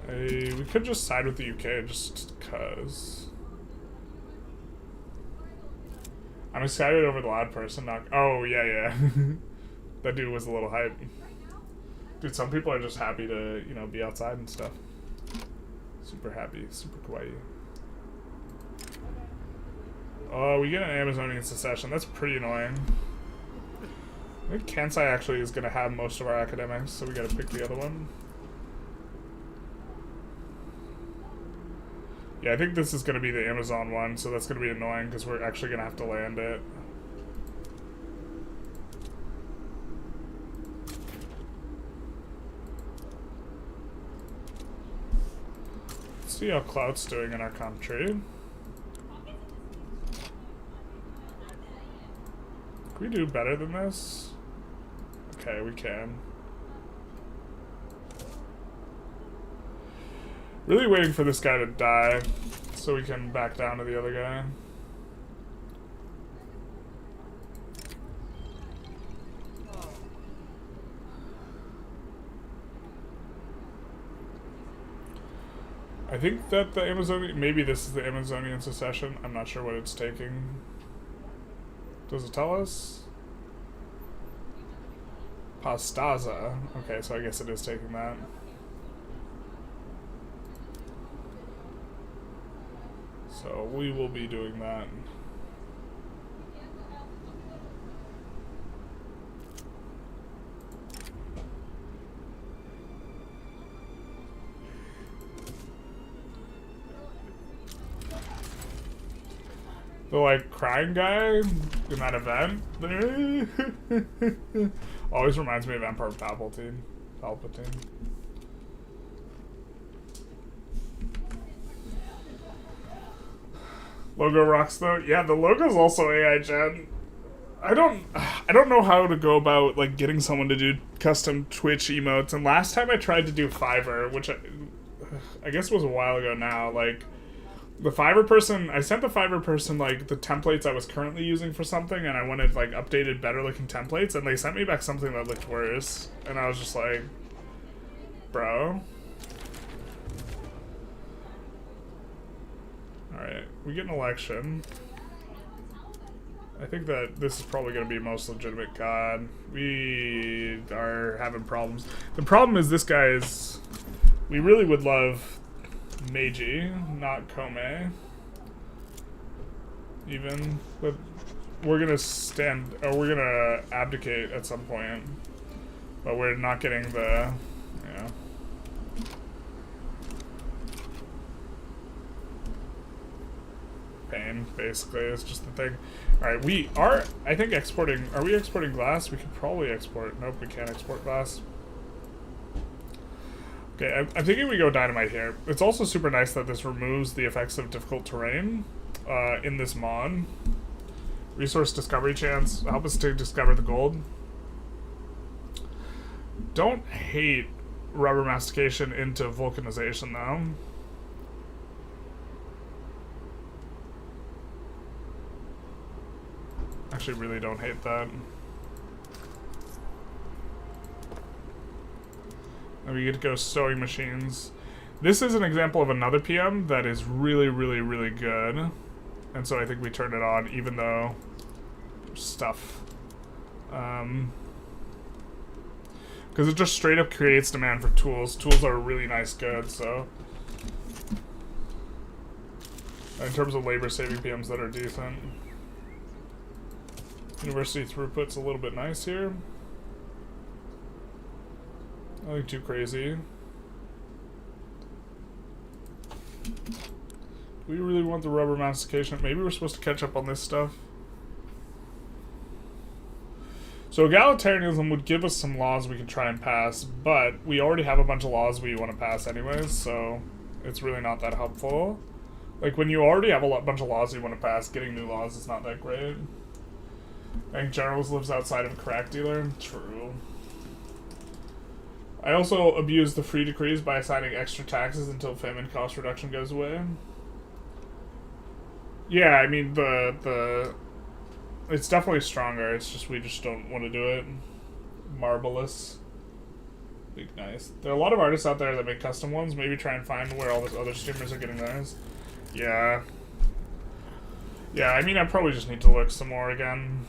We could just side with the UK just cause. I'm excited over the loud person. Oh yeah. That dude was a little hype. Dude, some people are just happy to, you know, be outside and stuff. Super happy, super kawaii. Oh, we get an Amazonian secession. That's pretty annoying. I think Kansai actually is going to have most of our academics, so we got to pick the other one. Yeah, I think this is going to be the Amazon one, so that's going to be annoying because we're actually going to have to land it. Let's see how Cloud's doing in our country. Can we do better than this? Okay, we can. Really waiting for this guy to die so we can back down to the other guy. I think that the Amazonian, maybe this is the Amazonian secession. I'm not sure what it's taking. Does it tell us? Pastaza. Okay, so I guess it is taking that. So we will be doing that. The, like, crying guy in that event. Always reminds me of Emperor Palpatine. Logo rocks though. Yeah, the logo's also AI gen. I don't know how to go about like getting someone to do custom Twitch emotes. And last time I tried to do Fiverr, which I guess was a while ago now, like the Fiverr person, I sent the Fiverr person like the templates I was currently using for something, and I wanted like updated, better looking templates, and they sent me back something that looked worse, and I was just like, bro. Alright, we get an election. I think that this is probably going to be most legitimate. God, we are having problems. The problem is this guy is... We really would love Meiji, not Kome. Even. But we're going to stand... Or we're going to abdicate at some point. But we're not getting the... Yeah. Pain, basically, is just the thing. Alright, we are, I think, exporting... Are we exporting glass? We could probably export... Nope, we can't export glass. Okay, I'm thinking we go dynamite here. It's also super nice that this removes the effects of difficult terrain in this mod. Resource discovery chance. Help us to discover the gold. Don't hate rubber mastication into vulcanization, though. Actually, really don't hate that. And we get to go sewing machines. This is an example of another PM that is really, really, really good. And so I think we turn it on, even though there's stuff. Because it just straight up creates demand for tools. Tools are a really nice good, so. In terms of labor saving PMs that are decent. University throughput's a little bit nice here. Nothing too crazy. Do we really want the rubber mastication? Maybe we're supposed to catch up on this stuff. So egalitarianism would give us some laws we could try and pass, but we already have a bunch of laws we want to pass anyways, so it's really not that helpful. Like, when you already have a bunch of laws you want to pass, getting new laws is not that great. I think Generalist lives outside of a crack dealer. True. I also abuse the free decrees by assigning extra taxes until famine cost reduction goes away. Yeah, I mean, it's definitely stronger. It's just we just don't want to do it. Marvelous. Big nice. There are a lot of artists out there that make custom ones. Maybe try and find where all those other streamers are getting theirs. Yeah. Yeah, I mean, I probably just need to look some more again.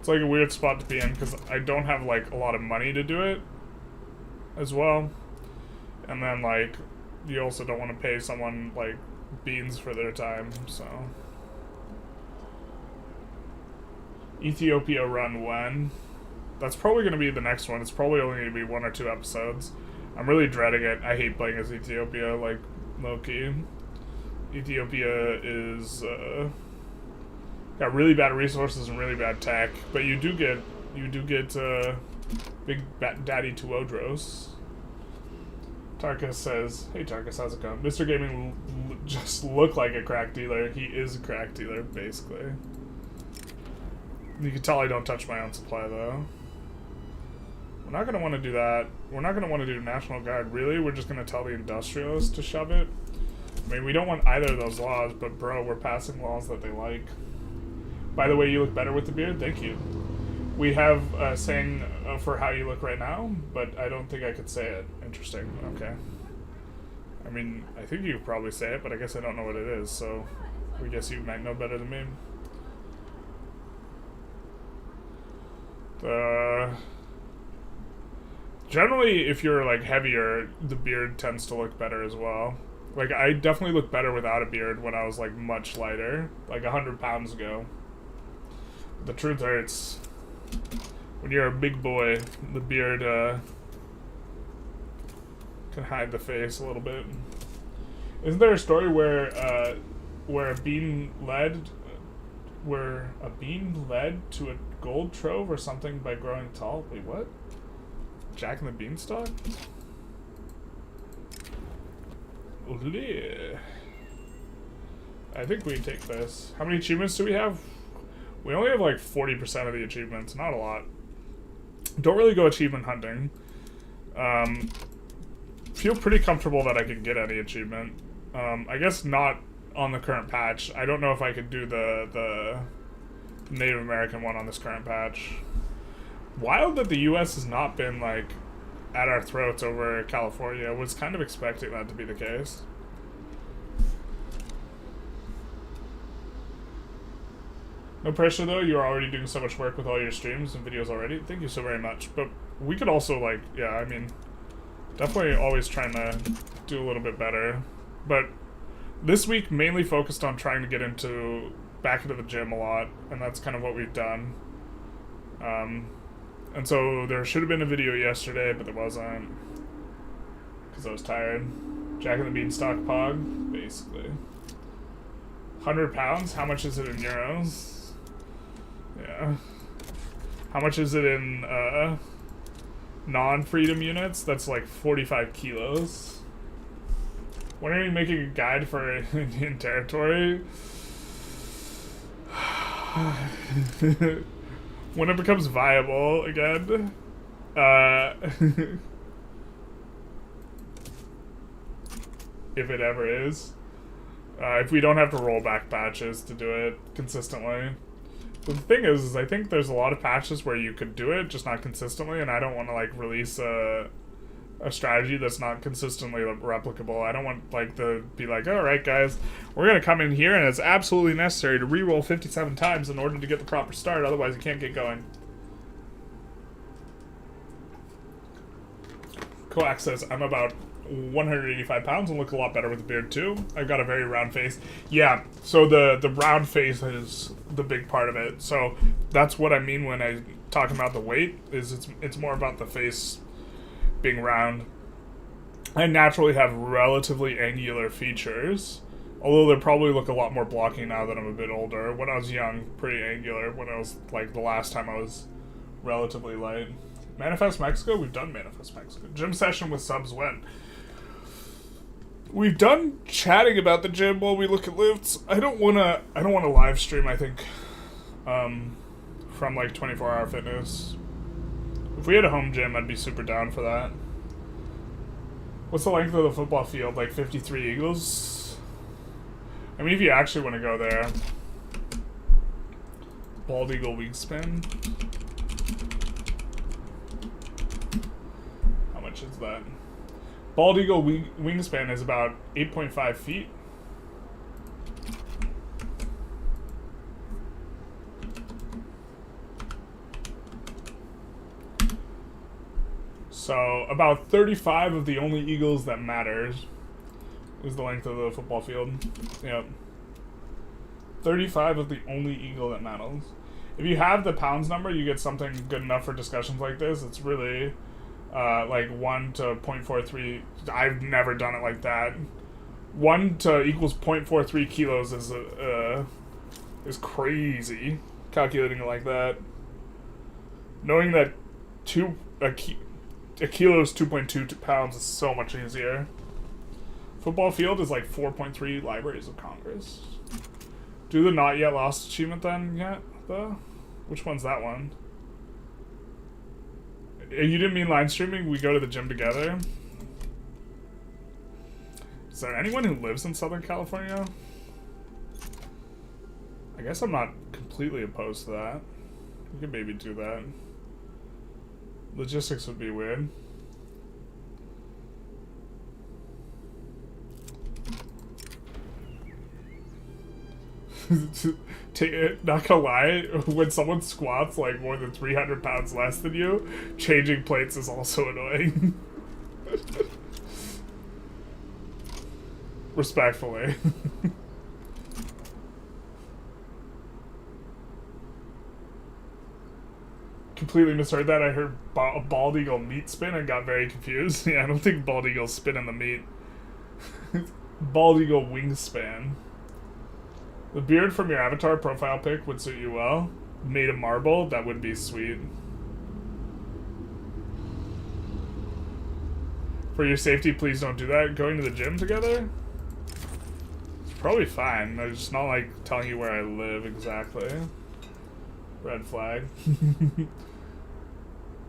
It's like a weird spot to be in because I don't have like a lot of money to do it as well. And then like you also don't want to pay someone like beans for their time, so. Ethiopia run when? That's probably going to be the next one. It's probably only going to be 1 or 2 episodes. I'm really dreading it. I hate playing as Ethiopia, like, low-key. Ethiopia is, got really bad resources and really bad tech, but you do get, Big Daddy Tuodros. Tarkus says, hey Tarkus, how's it going? Mr. Gaming just look like a crack dealer. He is a crack dealer, basically. You can tell I don't touch my own supply, though. We're not going to want to do that. We're not going to want to do National Guard, really. We're just going to tell the Industrialists to shove it. I mean, we don't want either of those laws, but bro, we're passing laws that they like. By the way, you look better with the beard. Thank you. We have a saying for how you look right now, but I don't think I could say it. Interesting. Okay. I mean, I think you could probably say it, but I guess I don't know what it is, so I guess you might know better than me. Generally, if you're like heavier, the beard tends to look better as well. Like, I definitely look better without a beard when I was like much lighter, like 100 pounds ago. The truth hurts. When you're a big boy, the beard Can hide the face a little bit. Isn't there a story where a bean led to a gold trove or something by growing tall? Wait, what? Jack and the Beanstalk? Olé. I think we take this. How many achievements do we have? We only have like 40% of the achievements. Not a lot. Don't really go achievement hunting. Feel pretty comfortable that I could get any achievement. I guess not on the current patch. I don't know if I could do the Native American one on this current patch. Wild that the US has not been like at our throats over California. I was kind of expecting that to be the case. No pressure though, you're already doing so much work with all your streams and videos already. Thank you so very much. But we could also like, yeah, I mean, definitely always trying to do a little bit better. But this week mainly focused on trying to get back into the gym a lot, and that's kind of what we've done. And so there should have been a video yesterday, but there wasn't, because I was tired. Jack and the Beanstalk Pog, basically. 100 pounds? How much is it in euros? Yeah. How much is it in non-freedom units? That's like 45 kilos. When are you making a guide for Indian territory? When it becomes viable again. If it ever is. If we don't have to roll back patches to do it consistently. But the thing is I think there's a lot of patches where you could do it, just not consistently, and I don't want to like release a strategy that's not consistently replicable. I don't want like to be like, alright guys, we're gonna come in here and it's absolutely necessary to reroll 57 times in order to get the proper start, otherwise you can't get going. Coax says, I'm about 185 pounds and look a lot better with a beard too. I've got a very round face. Yeah, so the round face is the big part of it. So that's what I mean when I talking about the weight, is it's more about the face being round. I naturally have relatively angular features, although they probably look a lot more blocky now that I'm a bit older. When I was young, pretty angular. When I was like the last time I was relatively light. Manifest Mexico? We've done Manifest Mexico. Gym session with subs when? We've done chatting about the gym while we look at lifts. I don't wanna live stream, I think, from like 24-hour fitness. If we had a home gym, I'd be super down for that. What's the length of the football field? Like 53 eagles? I mean, if you actually want to go there. Bald eagle wingspan. How much is that? Bald eagle wingspan is about 8.5 feet. So, about 35 of the only eagles that matters is the length of the football field. Yep. 35 of the only eagle that matters. If you have the pounds number, you get something good enough for discussions like this. It's really like 1 to 0.43. I've never done it like that. 1 to equals 0.43 kilos is crazy. Calculating it like that. Knowing that a kilo is 2.2 pounds is so much easier. Football field is like 4.3 Libraries of Congress. Do the not yet lost achievement then yet, though? Which one's that one? You didn't mean line streaming? We go to the gym together? Is there anyone who lives in Southern California? I guess I'm not completely opposed to that. We could maybe do that. Logistics would be weird. Not gonna lie, when someone squats like more than 300 pounds less than you, changing plates is also annoying. Respectfully. completely misheard that. I heard a bald eagle meat spin and got very confused. Yeah, I don't think bald eagles spin in the meat. Bald eagle wingspan. The beard from your avatar profile pic would suit you well. Made of marble, that would be sweet. For your safety, please don't do that. Going to the gym together? It's probably fine. I just not like telling you where I live exactly. Red flag.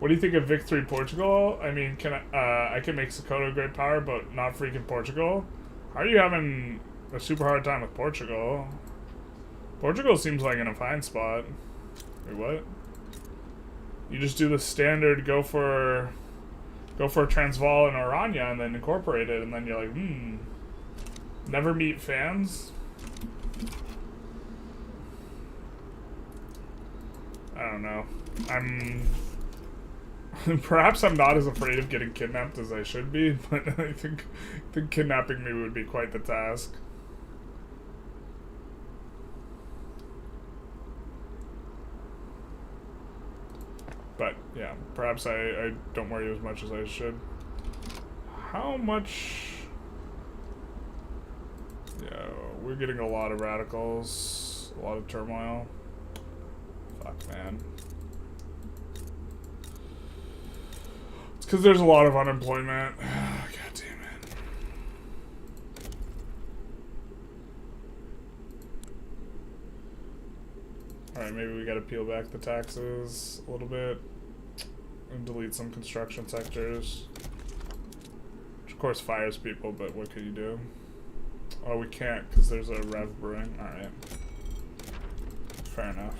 What do you think of Victory Portugal? I mean, I can make Sokoto a great power, but not freaking Portugal. How are you having a super hard time with Portugal? Portugal seems like in a fine spot. Wait, what? You just do the standard, go for Transvaal and Oranje and then incorporate it, and then you're like, never meet fans? I don't know. Perhaps I'm not as afraid of getting kidnapped as I should be, but I think kidnapping me would be quite the task. But, yeah, perhaps I don't worry as much as I should. How much... Yeah, we're getting a lot of radicals, a lot of turmoil. Fuck, man. It's because there's a lot of unemployment. God damn it. Alright, maybe we gotta peel back the taxes a little bit. And delete some construction sectors. Which of course fires people, but what can you do? Oh, we can't because there's a rev brewing. Alright. Fair enough.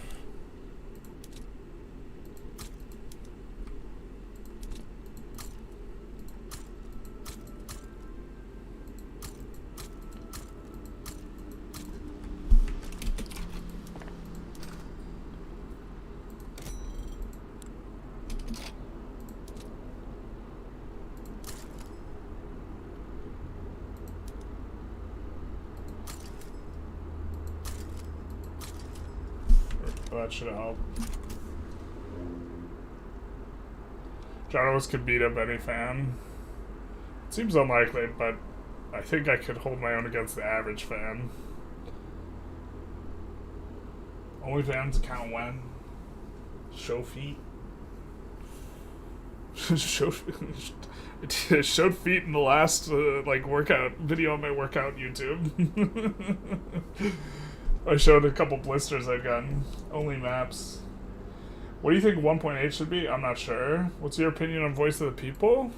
That should help. Generalist could beat up any fan. It seems unlikely, but I think I could hold my own against the average fan. Only fans count when? Show feet. It showed feet in the last like workout video on my workout YouTube. I showed a couple blisters I'd gotten. Only maps. What do you think 1.8 should be? I'm not sure. What's your opinion on Voice of the People?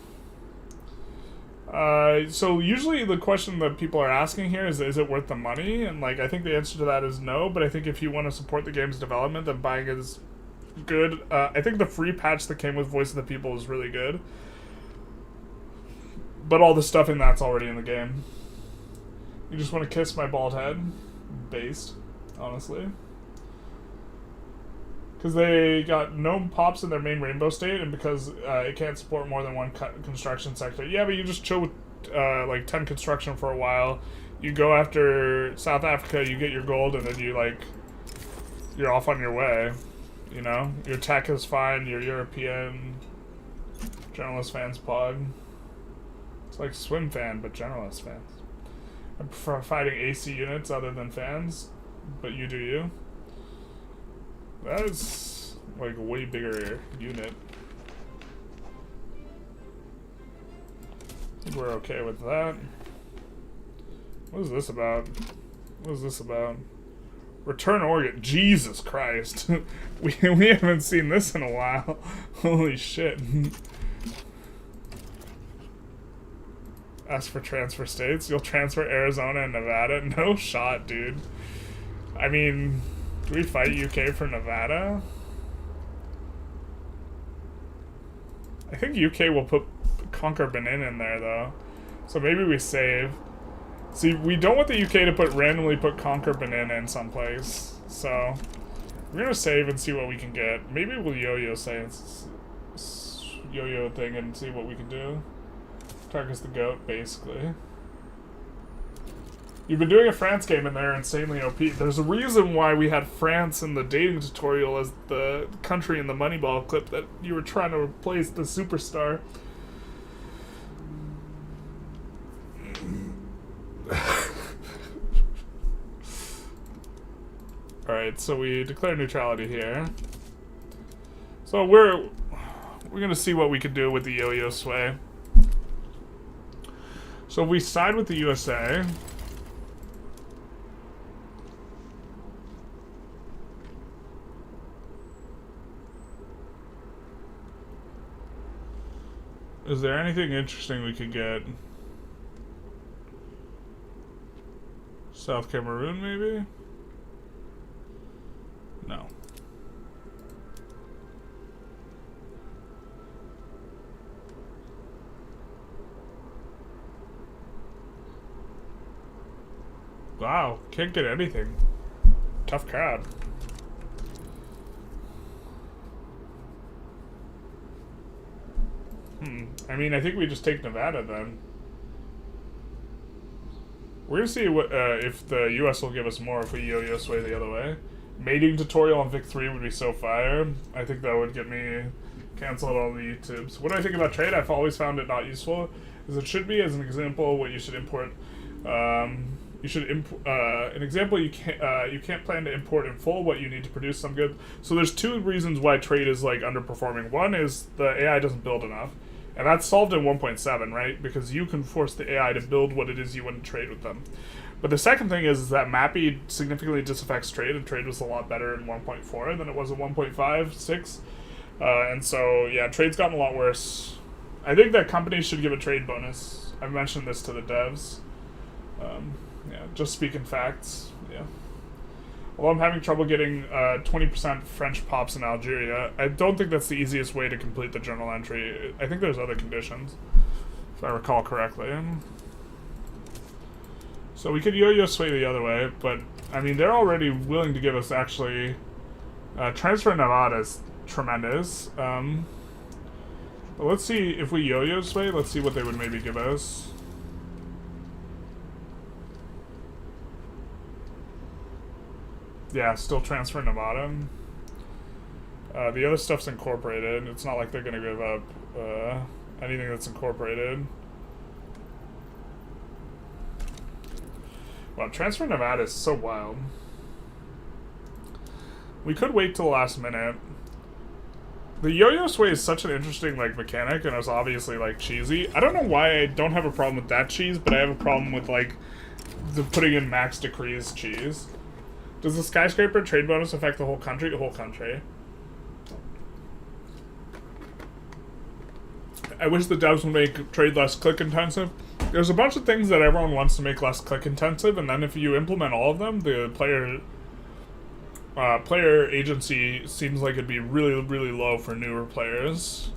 So usually the question that people are asking here is it worth the money? And like, I think the answer to that is no, but I think if you want to support the game's development, then buying it is good. I think the free patch that came with Voice of the People is really good. But all the stuff in that's already in the game. You just want to kiss my bald head? Based, honestly. Because they got no pops in their main rainbow state, and because it can't support more than one construction sector. Yeah, but you just chill with like 10 construction for a while. You go after South Africa, you get your gold, and then you're off on your way. You know, your tech is fine. You're European. Generalist fans pod. It's like swim fan, but generalist fans. I prefer fighting AC units other than fans, but you do you. That is like a way bigger unit. I think we're okay with that. What is this about? What is this about? Return organ. Jesus Christ. we haven't seen this in a while. Holy shit. Ask for transfer states. You'll transfer Arizona and Nevada? No shot, dude. I mean, do we fight UK for Nevada? I think UK will conquer Benin in there, though. So maybe we save. See, we don't want the UK to randomly put conquer Benin in someplace. So we're gonna save and see what we can get. Maybe we'll yo-yo yo-yo thing and see what we can do. Target's the goat, basically. You've been doing a France game and they're insanely OP. There's a reason why we had France in the dating tutorial as the country in the Moneyball clip that you were trying to replace the superstar. Alright, so we declare neutrality here. So we're gonna see what we can do with the yo-yo sway. So if we side with the USA, is there anything interesting we could get? South Cameroon, maybe? No. Wow, can't get anything. Tough crowd. I mean, I think we just take Nevada then. We're gonna see what if the US will give us more if we yo-yo sway the other way. Mating tutorial on Vic 3 would be so fire. I think that would get me canceled on the YouTubes. What do I think about trade? I've always found it not useful. As it should be, as an example, what you should import. An example, you can't plan to import in full what you need to produce some good. So there's two reasons why trade is like underperforming. One is the AI doesn't build enough. And that's solved in 1.7, right? Because you can force the AI to build what it is you want to trade with them. But the second thing is that mapping significantly disaffects trade, and trade was a lot better in 1.4 than it was in 1.5, 6. And so, yeah, trade's gotten a lot worse. I think that companies should give a trade bonus. I've mentioned this to the devs. Yeah, just speaking facts, yeah. Although I'm having trouble getting 20% French pops in Algeria, I don't think that's the easiest way to complete the journal entry. I think there's other conditions, if I recall correctly. So we could yo-yo sway the other way, but, I mean, they're already willing to give us, actually, transfer Nevada is tremendous. But let's see if we yo-yo sway, let's see what they would maybe give us. Yeah, still transfer Nevada. The other stuff's incorporated. It's not like they're gonna give up anything that's incorporated. Wow, transfer Nevada is so wild. We could wait till the last minute. The yo-yo sway is such an interesting like mechanic, and it's obviously like cheesy. I don't know why I don't have a problem with that cheese, but I have a problem with like the putting in max decrees cheese. Does the skyscraper trade bonus affect the whole country? The whole country. I wish the devs would make trade less click intensive. There's a bunch of things that everyone wants to make less click intensive, and then if you implement all of them, the player agency seems like it'd be really, really low for newer players,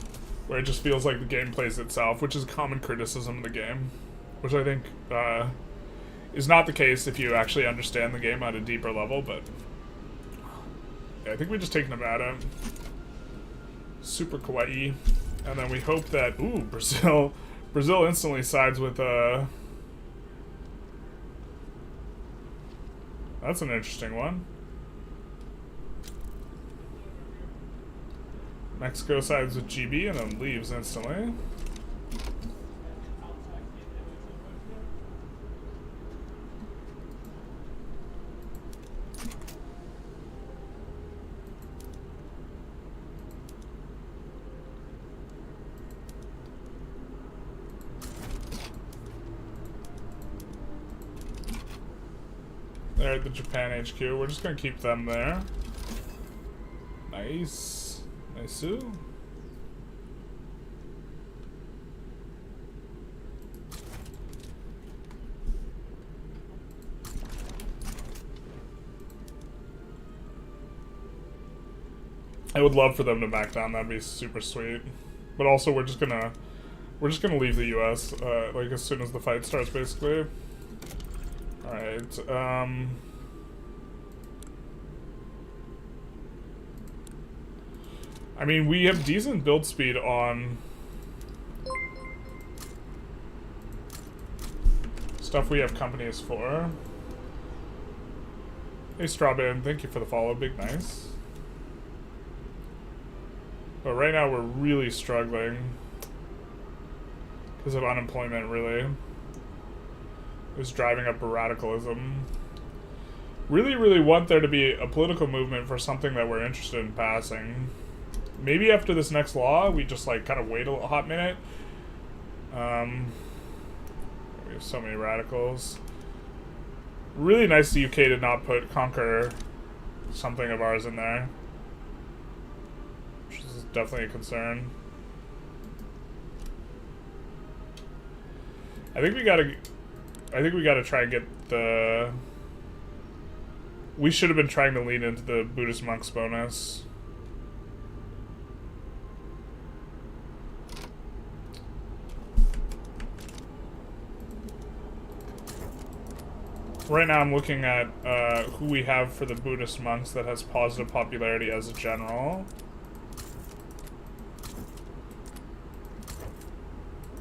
where it just feels like the game plays itself, which is a common criticism of the game, which I think is not the case if you actually understand the game at a deeper level, but yeah, I think we just take Nevada. Super kawaii. And then we hope that, ooh, Brazil instantly sides with, that's an interesting one. Mexico sides with GB and then leaves instantly. They're at the Japan HQ. We're just gonna keep them there. Nice. Nice-oo. I would love for them to back down. That'd be super sweet. But also, we're just gonna leave the U.S. Like as soon as the fight starts, basically. All right. I mean, we have decent build speed on. Stuff we have companies for. Hey Strawberry, thank you for the follow, big nice. But right now we're really struggling because of unemployment, really. It's driving up radicalism. Really want there to be a political movement for something that we're interested in passing. Maybe after this next law, we just like kind of wait a hot minute. We have so many radicals. Really nice the UK did not conquer something of ours in there, which is definitely a concern. I think we gotta try and get the. We should have been trying to lean into the Buddhist monks bonus. Right now I'm looking at who we have for the Buddhist monks that has positive popularity as a general.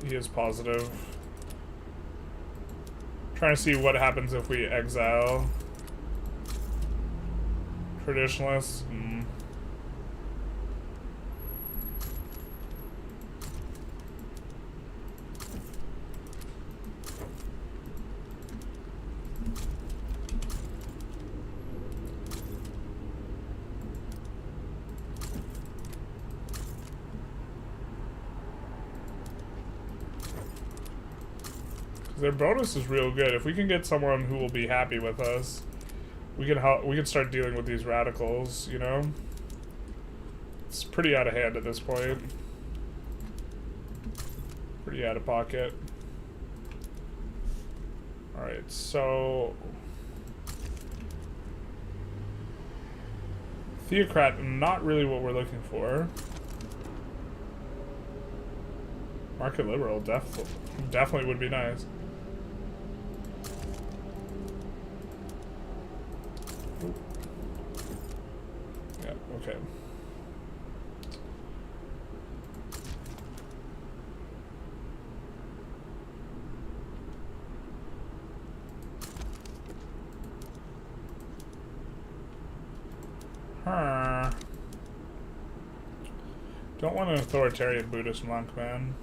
He is positive. Trying to see what happens if we exile traditionalists. Their bonus is real good. If we can get someone who will be happy with us, we can start dealing with these radicals, you know? It's pretty out of hand at this point. Pretty out of pocket. Alright, so... Theocrat, not really what we're looking for. Market liberal, definitely would be nice. Yeah, okay. Don't want an authoritarian Buddhist monk, man.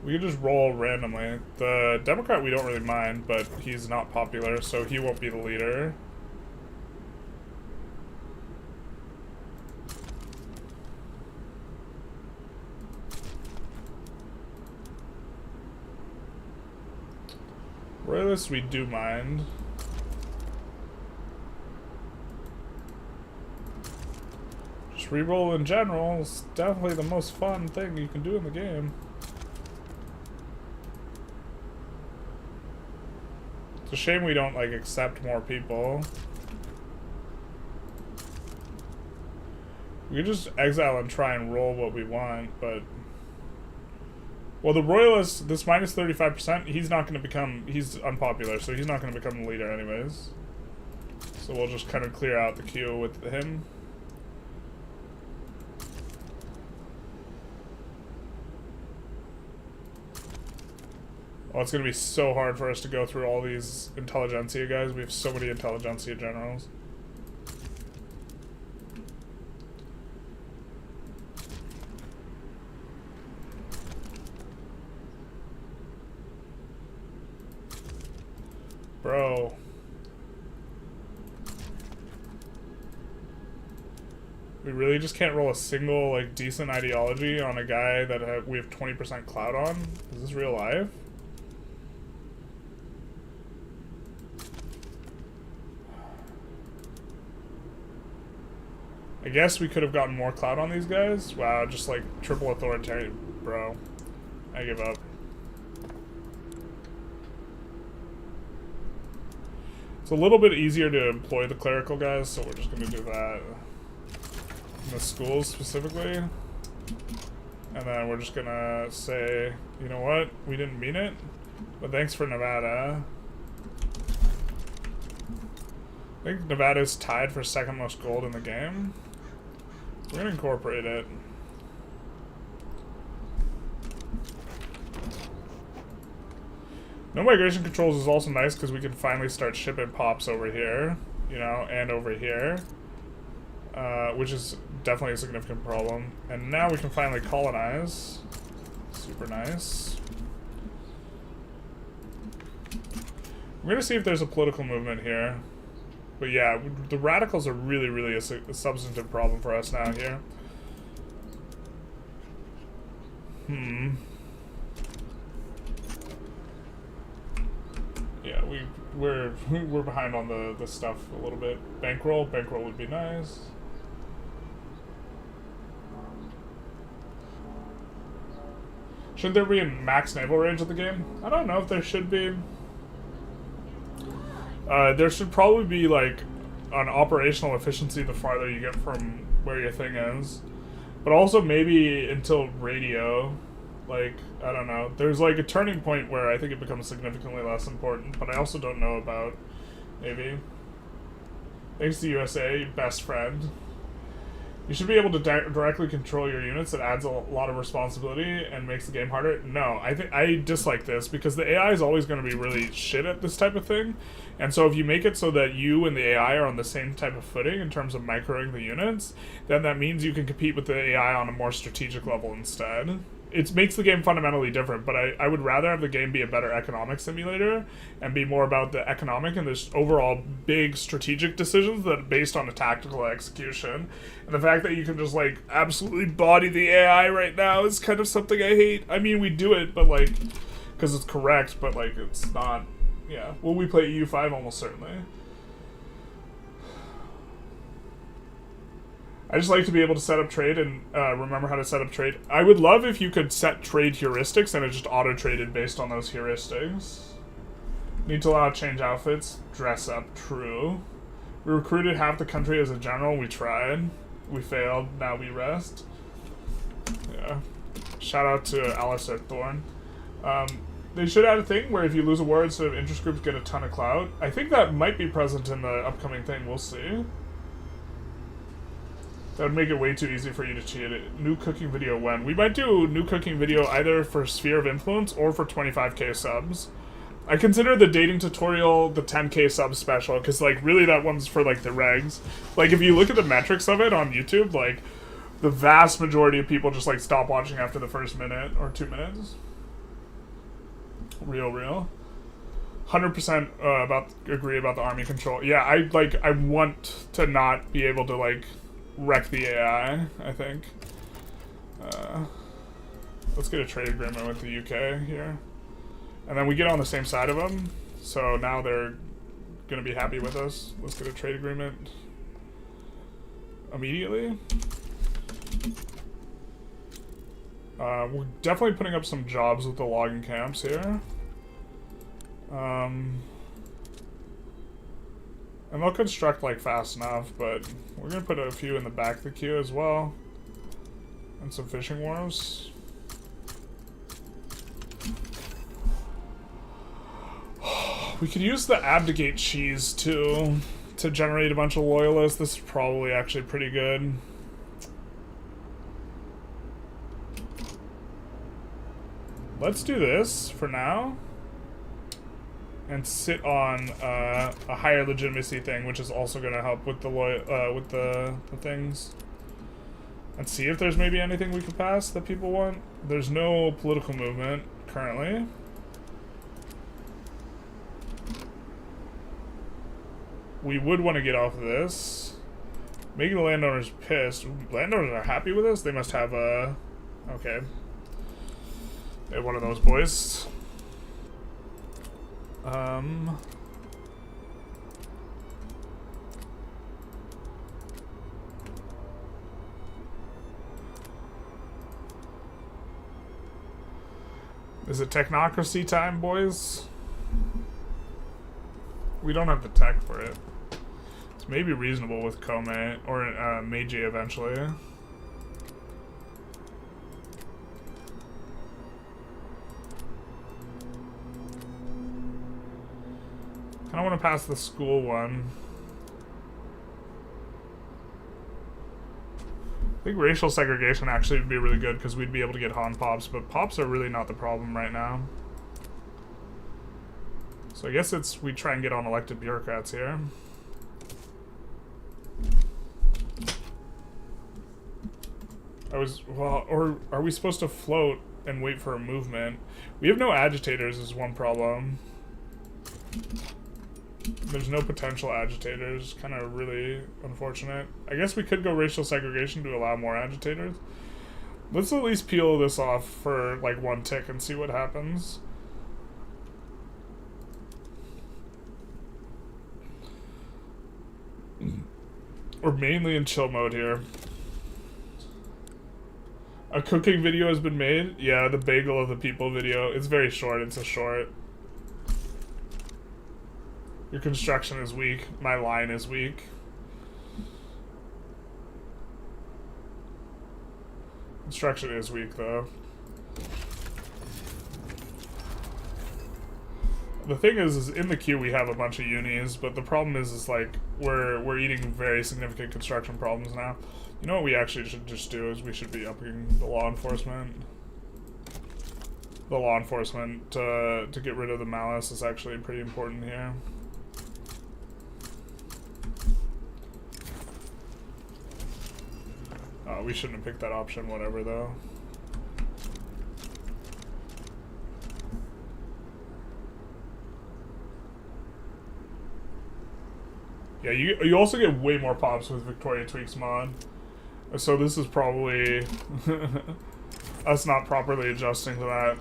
We can just roll randomly. The Democrat we don't really mind, but he's not popular, so he won't be the leader. Royalists we do mind. Just reroll in general is definitely the most fun thing you can do in the game. It's a shame we don't, like, accept more people. We could just exile and try and roll what we want, but... Well, the Royalist, this minus 35%, he's not going to become... He's unpopular, so he's not going to become the leader anyways. So we'll just kind of clear out the queue with him. Oh, it's going to be so hard for us to go through all these Intelligentsia guys. We have so many Intelligentsia generals. Bro. We really just can't roll a single, like, decent ideology on a guy that we have 20% clout on? Is this real life? I guess we could have gotten more clout on these guys. Wow, just like triple authoritarian. Bro, I give up. It's a little bit easier to employ the clerical guys, so we're just going to do that. In the schools specifically. And then we're just going to say, you know what, we didn't mean it, but thanks for Nevada. I think Nevada's tied for second most gold in the game. We're gonna incorporate it. No migration controls is also nice because we can finally start shipping pops over here, you know, and over here, which is definitely a significant problem. And now we can finally colonize. Super nice. We're gonna see if there's a political movement here. But yeah, the radicals are really, really a substantive problem for us now here. Yeah, we're behind on the stuff a little bit. Bankroll would be nice. Should there be a max naval range of the game? I don't know if there should be. There should probably be like an operational efficiency the farther you get from where your thing is. But also maybe until radio, like, I don't know. There's like a turning point where I think it becomes significantly less important, but I also don't know about, maybe. Thanks to USA, best friend. You should be able to directly control your units. It adds a lot of responsibility and makes the game harder. No, I dislike this because the AI is always going to be really shit at this type of thing. And so if you make it so that you and the AI are on the same type of footing in terms of microing the units, then that means you can compete with the AI on a more strategic level instead. It makes the game fundamentally different, but I would rather have the game be a better economic simulator and be more about the economic and the overall big strategic decisions that are based on a tactical execution. And the fact that you can just, like, absolutely body the AI right now is kind of something I hate. I mean, we do it, but, like, because it's correct, but, like, it's not, yeah. Will we play EU5? Almost certainly. I just like to be able to set up trade and remember how to set up trade. I would love if you could set trade heuristics and it just auto-traded based on those heuristics. Need to allow change outfits. Dress up. True. We recruited half the country as a general. We tried. We failed. Now we rest. Yeah. Shout out to Alistair Thorne. They should add a thing where if you lose a war instead of interest groups get a ton of clout. I think that might be present in the upcoming thing. We'll see. That would make it way too easy for you to cheat it. New cooking video when? We might do new cooking video either for Sphere of Influence or for 25k subs. I consider the dating tutorial the 10k sub special, because, like, really that one's for, like, the regs. Like, if you look at the metrics of it on YouTube, like, the vast majority of people just, like, stop watching after the first minute or 2 minutes. Real. 100% agree about the army control. Yeah, I want to not be able to, like, wreck the AI, I think. Let's get a trade agreement with the UK here. And then we get on the same side of them, so now they're going to be happy with us. Let's get a trade agreement immediately. We're definitely putting up some jobs with the logging camps here. And they'll construct, like, fast enough, but we're going to put a few in the back of the queue as well. And some fishing wharves. We could use the abdicate cheese, too, to generate a bunch of loyalists. This is probably actually pretty good. Let's do this for now. And sit on a higher legitimacy thing, which is also going to help with the things. And see if there's maybe anything we could pass that people want. There's no political movement currently. We would want to get off of this. Making the landowners pissed. Landowners are happy with this? They must have a... Okay. They have one of those boys. Is it technocracy time, boys? We don't have the tech for it. It's maybe reasonable with Kome or Meiji eventually. I don't want to pass the school one. I think racial segregation actually would be really good because we'd be able to get Han Pops, but Pops are really not the problem right now. So I guess we try and get on elected bureaucrats here. Or are we supposed to float and wait for a movement? We have no agitators is one problem. There's no potential agitators, kind of really unfortunate. I guess we could go racial segregation to allow more agitators. Let's at least peel this off for like 1 tick and see what happens. We're mainly in chill mode here. A cooking video has been made. Yeah, the bagel of the people video. It's very short. It's a short. Your construction is weak. My line is weak. Construction is weak, though. The thing is in the queue we have a bunch of unis, but the problem is like we're eating very significant construction problems now. You know what we actually should just do is we should be upping the law enforcement. The law enforcement to get rid of the malice is actually pretty important here. We shouldn't have picked that option, whatever, though. Yeah, you also get way more pops with Victoria Tweaks mod. So this is probably us not properly adjusting to that.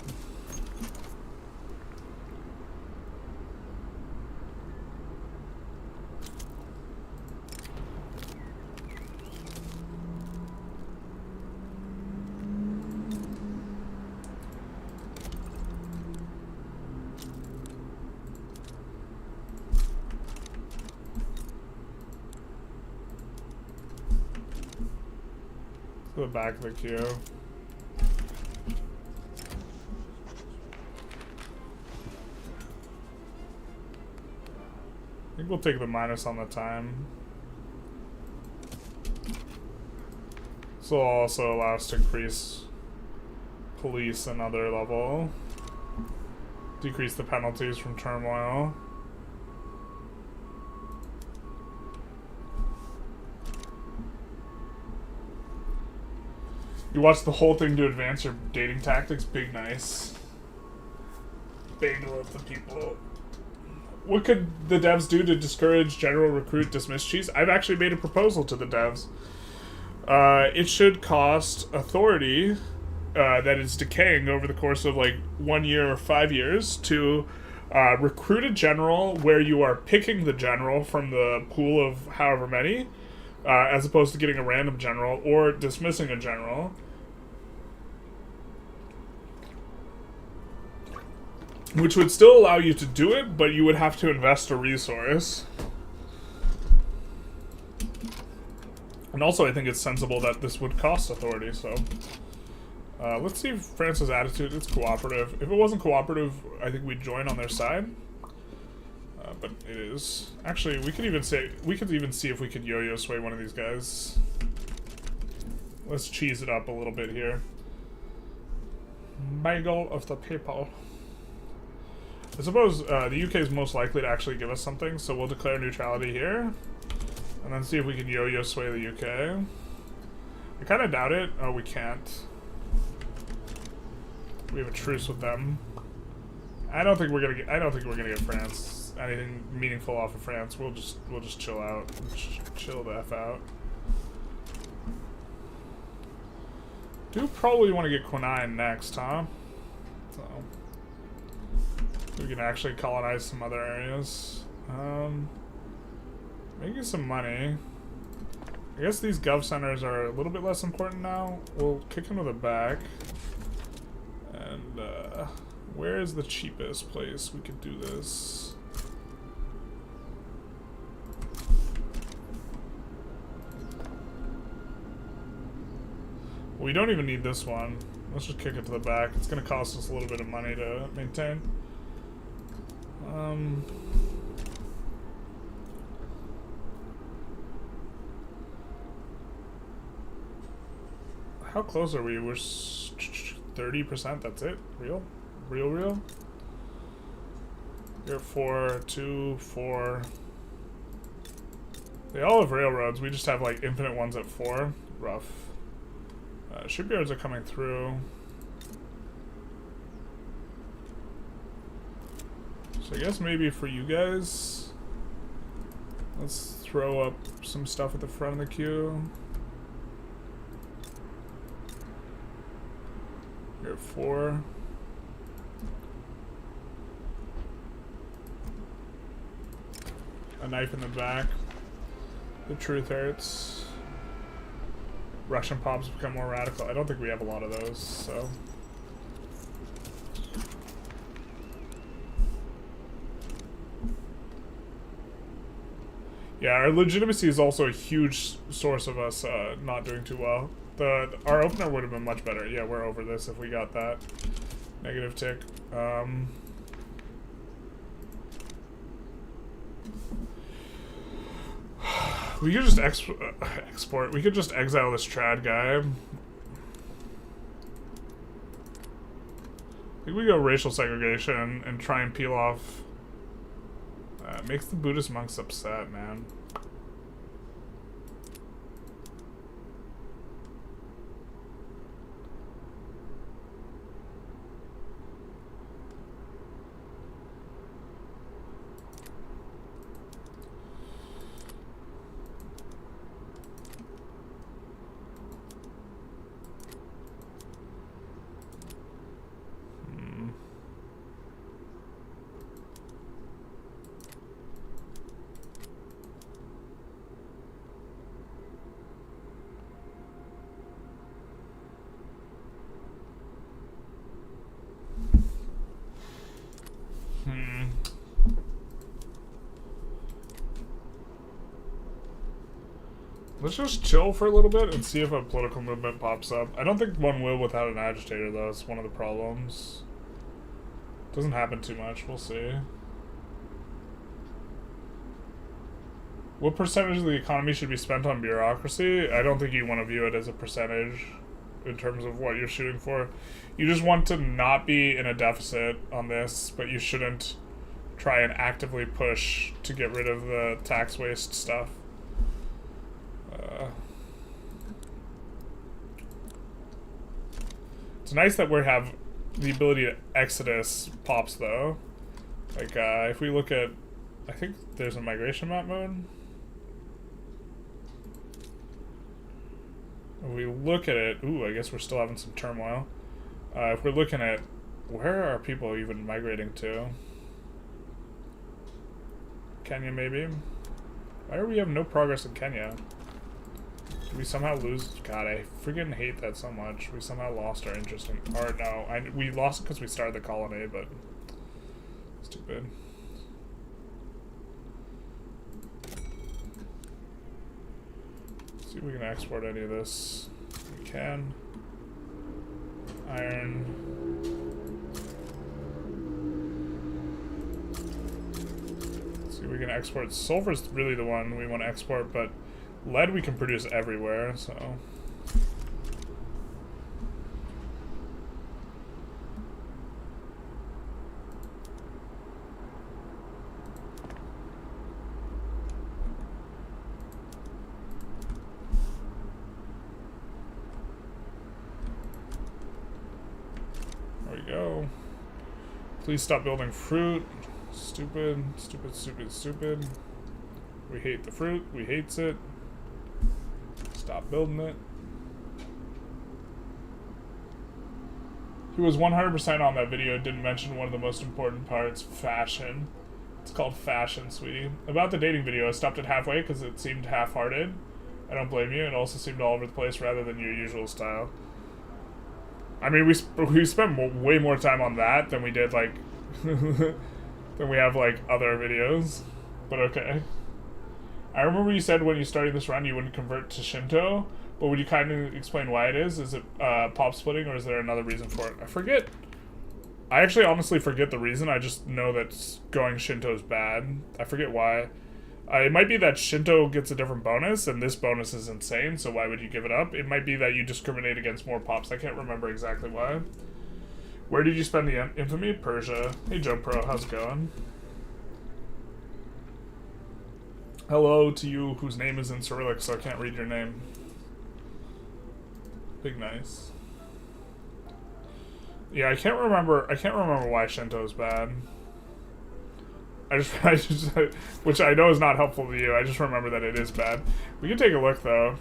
The back of the queue. I think we'll take the minus on the time. This will also allow us to increase police another level. Decrease the penalties from turmoil. You watch the whole thing to advance your dating tactics. Big nice. Bagel of the people. What could the devs do to discourage general recruit dismiss cheese? I've actually made a proposal to the devs. It should cost authority that is decaying over the course of like 1 year or 5 years to recruit a general where you are picking the general from the pool of however many. As opposed to getting a random general or dismissing a general. Which would still allow you to do it, but you would have to invest a resource. And also I think it's sensible that this would cost authority, so... let's see if France's attitude is cooperative. If it wasn't cooperative, I think we'd join on their side. But it is. Actually, we could even see if we could yo-yo sway one of these guys. Let's cheese it up a little bit here. Bagel of the people. I suppose the UK is most likely to actually give us something, so we'll declare neutrality here. And then see if we can yo-yo sway the UK. I kind of doubt it. Oh, we can't. We have a truce with them. I don't think we're gonna get France. Anything meaningful off of France. We'll just chill out. Chill the F out. Do probably want to get Quinine next, huh? So we can actually colonize some other areas. Making some money. I guess these gov centers are a little bit less important now. We'll kick into the back. And where is the cheapest place we could do this? We don't even need this one. Let's just kick it to the back. It's going to cost us a little bit of money to maintain. How close are we? We're 30%. That's it? Real? Real? You're 4, 2, 4. They all have railroads. We just have like infinite ones at 4. Rough. Shipyards are coming through. So I guess maybe for you guys, let's throw up some stuff at the front of the queue. You're at 4. A knife in the back. The truth hurts. Russian pops become more radical. I don't think we have a lot of those, so. Yeah, our legitimacy is also a huge source of us not doing too well. Our opener would have been much better. Yeah, we're over this if we got that negative tick. We could just export. We could just exile this trad guy. I think we go racial segregation and try and peel off. Makes the Buddhist monks upset, man. Let's just chill for a little bit and see if a political movement pops up. I don't think one will without an agitator, though. It's one of the problems. Doesn't happen too much. We'll see. What percentage of the economy should be spent on bureaucracy? I don't think you want to view it as a percentage in terms of what you're shooting for. You just want to not be in a deficit on this, but you shouldn't try and actively push to get rid of the tax waste stuff. It's nice that we have the ability to exodus pops, though. Like, if we look at... I think there's a migration map mode. If we look at it... Ooh, I guess we're still having some turmoil. If we're looking at... Where are people even migrating to? Kenya, maybe? Why do we have no progress in Kenya? Did we somehow lose? God, I freaking hate that so much. We somehow lost our interest in... Or no, we lost it because we started the colony, but... Stupid. See if we can export any of this. We can. Iron. Let's see if we can export. Sulfur's really the one we want to export, but lead we can produce everywhere, so. There we go. Please stop building fruit. Stupid, stupid, stupid, stupid. We hate the fruit. We hates it. Stop building it. He was 100% on that video. Didn't mention one of the most important parts, fashion. It's called fashion, sweetie. About the dating video, I stopped it halfway because it seemed half-hearted. I don't blame you. It also seemed all over the place rather than your usual style. I mean, we spent way more time on that than we did, like, than we have, like, other videos. But okay. I remember you said when you started this run you wouldn't convert to Shinto, but would you kind of explain why it is? Is it pop splitting, or is there another reason for it? I forget. I actually honestly forget the reason. I just know that going Shinto is bad. I forget why. It might be that Shinto gets a different bonus, and this bonus is insane, so why would you give it up? It might be that you discriminate against more pops. I can't remember exactly why. Where did you spend the infamy? Persia. Hey, Joe Pro, how's it going? Hello to you whose name is in Cyrillic, so I can't read your name. Big nice. Yeah, I can't remember why Shinto is bad. I just, which I know is not helpful to you. I just remember that it is bad. We can take a look though.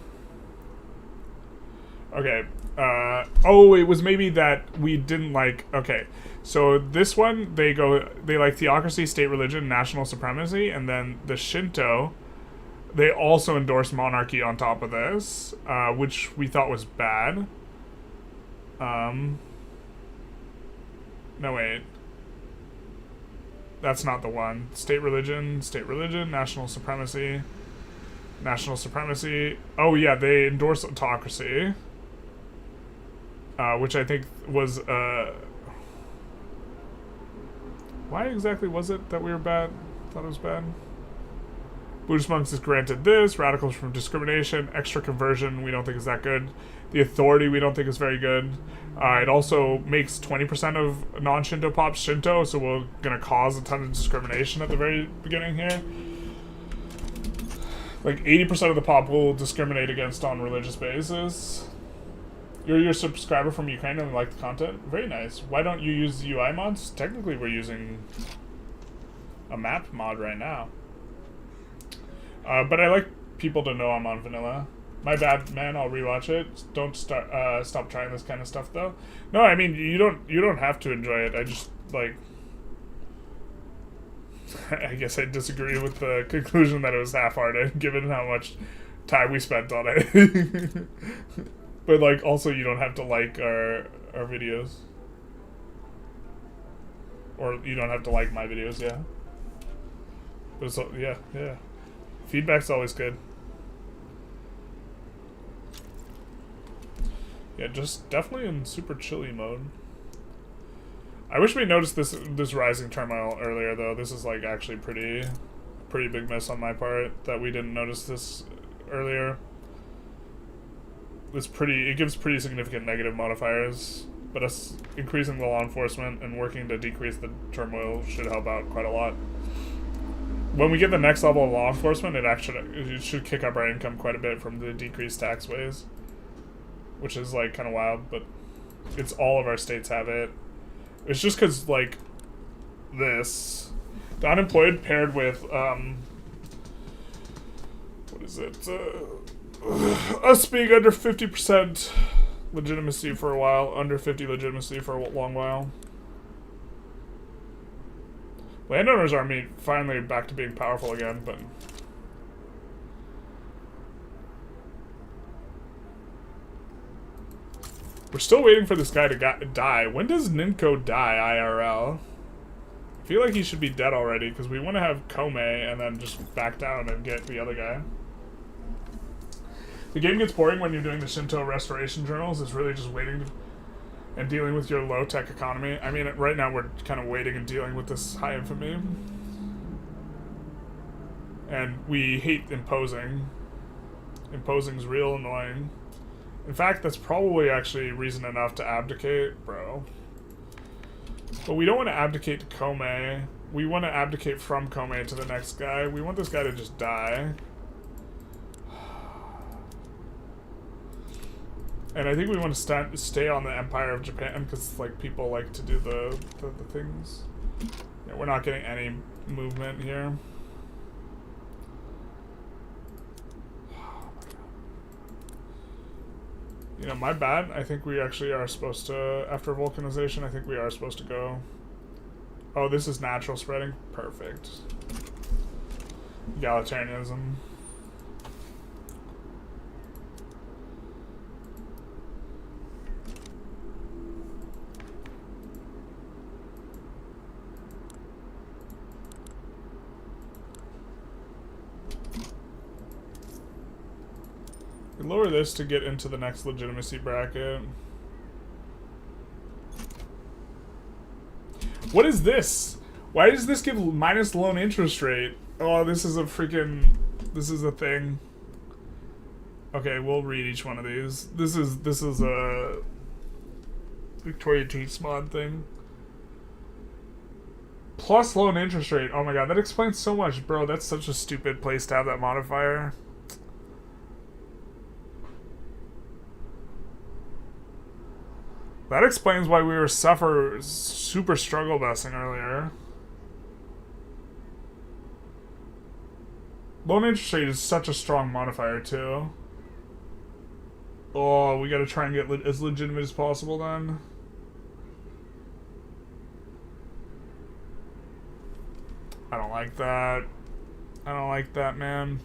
Okay. Oh, it was maybe that we didn't like. Okay, so this one they like theocracy, state religion, national supremacy, and then the Shinto, they also endorse monarchy on top of this, which we thought was bad. No wait. That's not the one. State religion, national supremacy. Oh yeah, they endorse autocracy. Which I think was, why exactly was it that we were bad? Thought it was bad? Buddhist monks is granted this. Radicals from discrimination. Extra conversion we don't think is that good. The authority we don't think is very good. It also makes 20% of non-Shinto pops Shinto, so we're going to cause a ton of discrimination at the very beginning here. Like 80% of the pop will discriminate against on religious basis. You're your subscriber from Ukraine and like the content? Very nice. Why don't you use UI mods? Technically we're using a map mod right now. But I like people to know I'm on vanilla. My bad, man. I'll rewatch it. Don't stop trying this kind of stuff, though. No, I mean you don't have to enjoy it. I just like. I guess I disagree with the conclusion that it was half-hearted, given how much time we spent on it. But like, also you don't have to like our videos, or you don't have to like my videos. Yeah. But it's, yeah. Feedback's always good. Yeah, just definitely in super chilly mode. I wish we noticed this rising turmoil earlier, though. This is like actually pretty big miss on my part that we didn't notice this earlier. It gives pretty significant negative modifiers, but us increasing the law enforcement and working to decrease the turmoil should help out quite a lot. When we get the next level of law enforcement, it should kick up our income quite a bit from the decreased taxways, which is like kind of wild, but it's all of our states have it. It's just because like this, the unemployed paired with what is it? Us being under 50% legitimacy for a while, under 50 legitimacy for a long while. Landowners are finally back to being powerful again, but we're still waiting for this guy to die. When does Ninko die IRL? I feel like he should be dead already, because we want to have Kome and then just back down and get the other guy. The game gets boring when you're doing the Shinto restoration journals. It's really just waiting and dealing with your low-tech economy. I mean, right now we're kind of waiting and dealing with this high infamy. And we hate imposing. Imposing's real annoying. In fact, that's probably actually reason enough to abdicate, bro. But we don't want to abdicate to Kome. We want to abdicate from Kome to the next guy. We want this guy to just die. And I think we want to stay on the Empire of Japan because like people like to do the things. Yeah, we're not getting any movement here. You know, my bad. I think we actually are supposed to, after vulcanization, I think we are supposed to go. Oh, this is natural spreading? Perfect. Egalitarianism. Lower this to get into the next legitimacy bracket. What is this? Why does this give minus loan interest rate? Oh, this is a thing. Okay, we'll read each one of these. This is a Victoria Tweets mod thing. plus loan interest rate. Oh my god, that explains so much, bro. That's such a stupid place to have that modifier. That explains why we were super struggle busing earlier. Loan interest rate is such a strong modifier too. Oh, we gotta try and get as legitimate as possible then. I don't like that. I don't like that, man.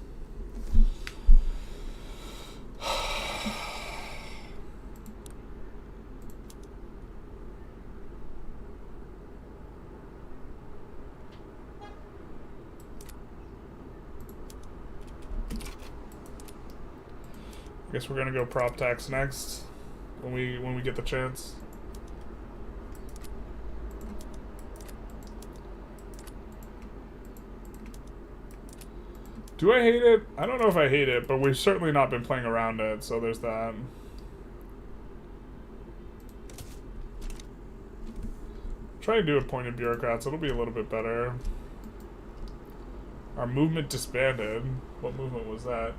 Guess we're gonna go prop tax next when we get the chance. Do I hate it? I don't know if I hate it, but we've certainly not been playing around it, so there's that. Try to do appointed bureaucrats, it'll be a little bit better. Our movement disbanded. What movement was that?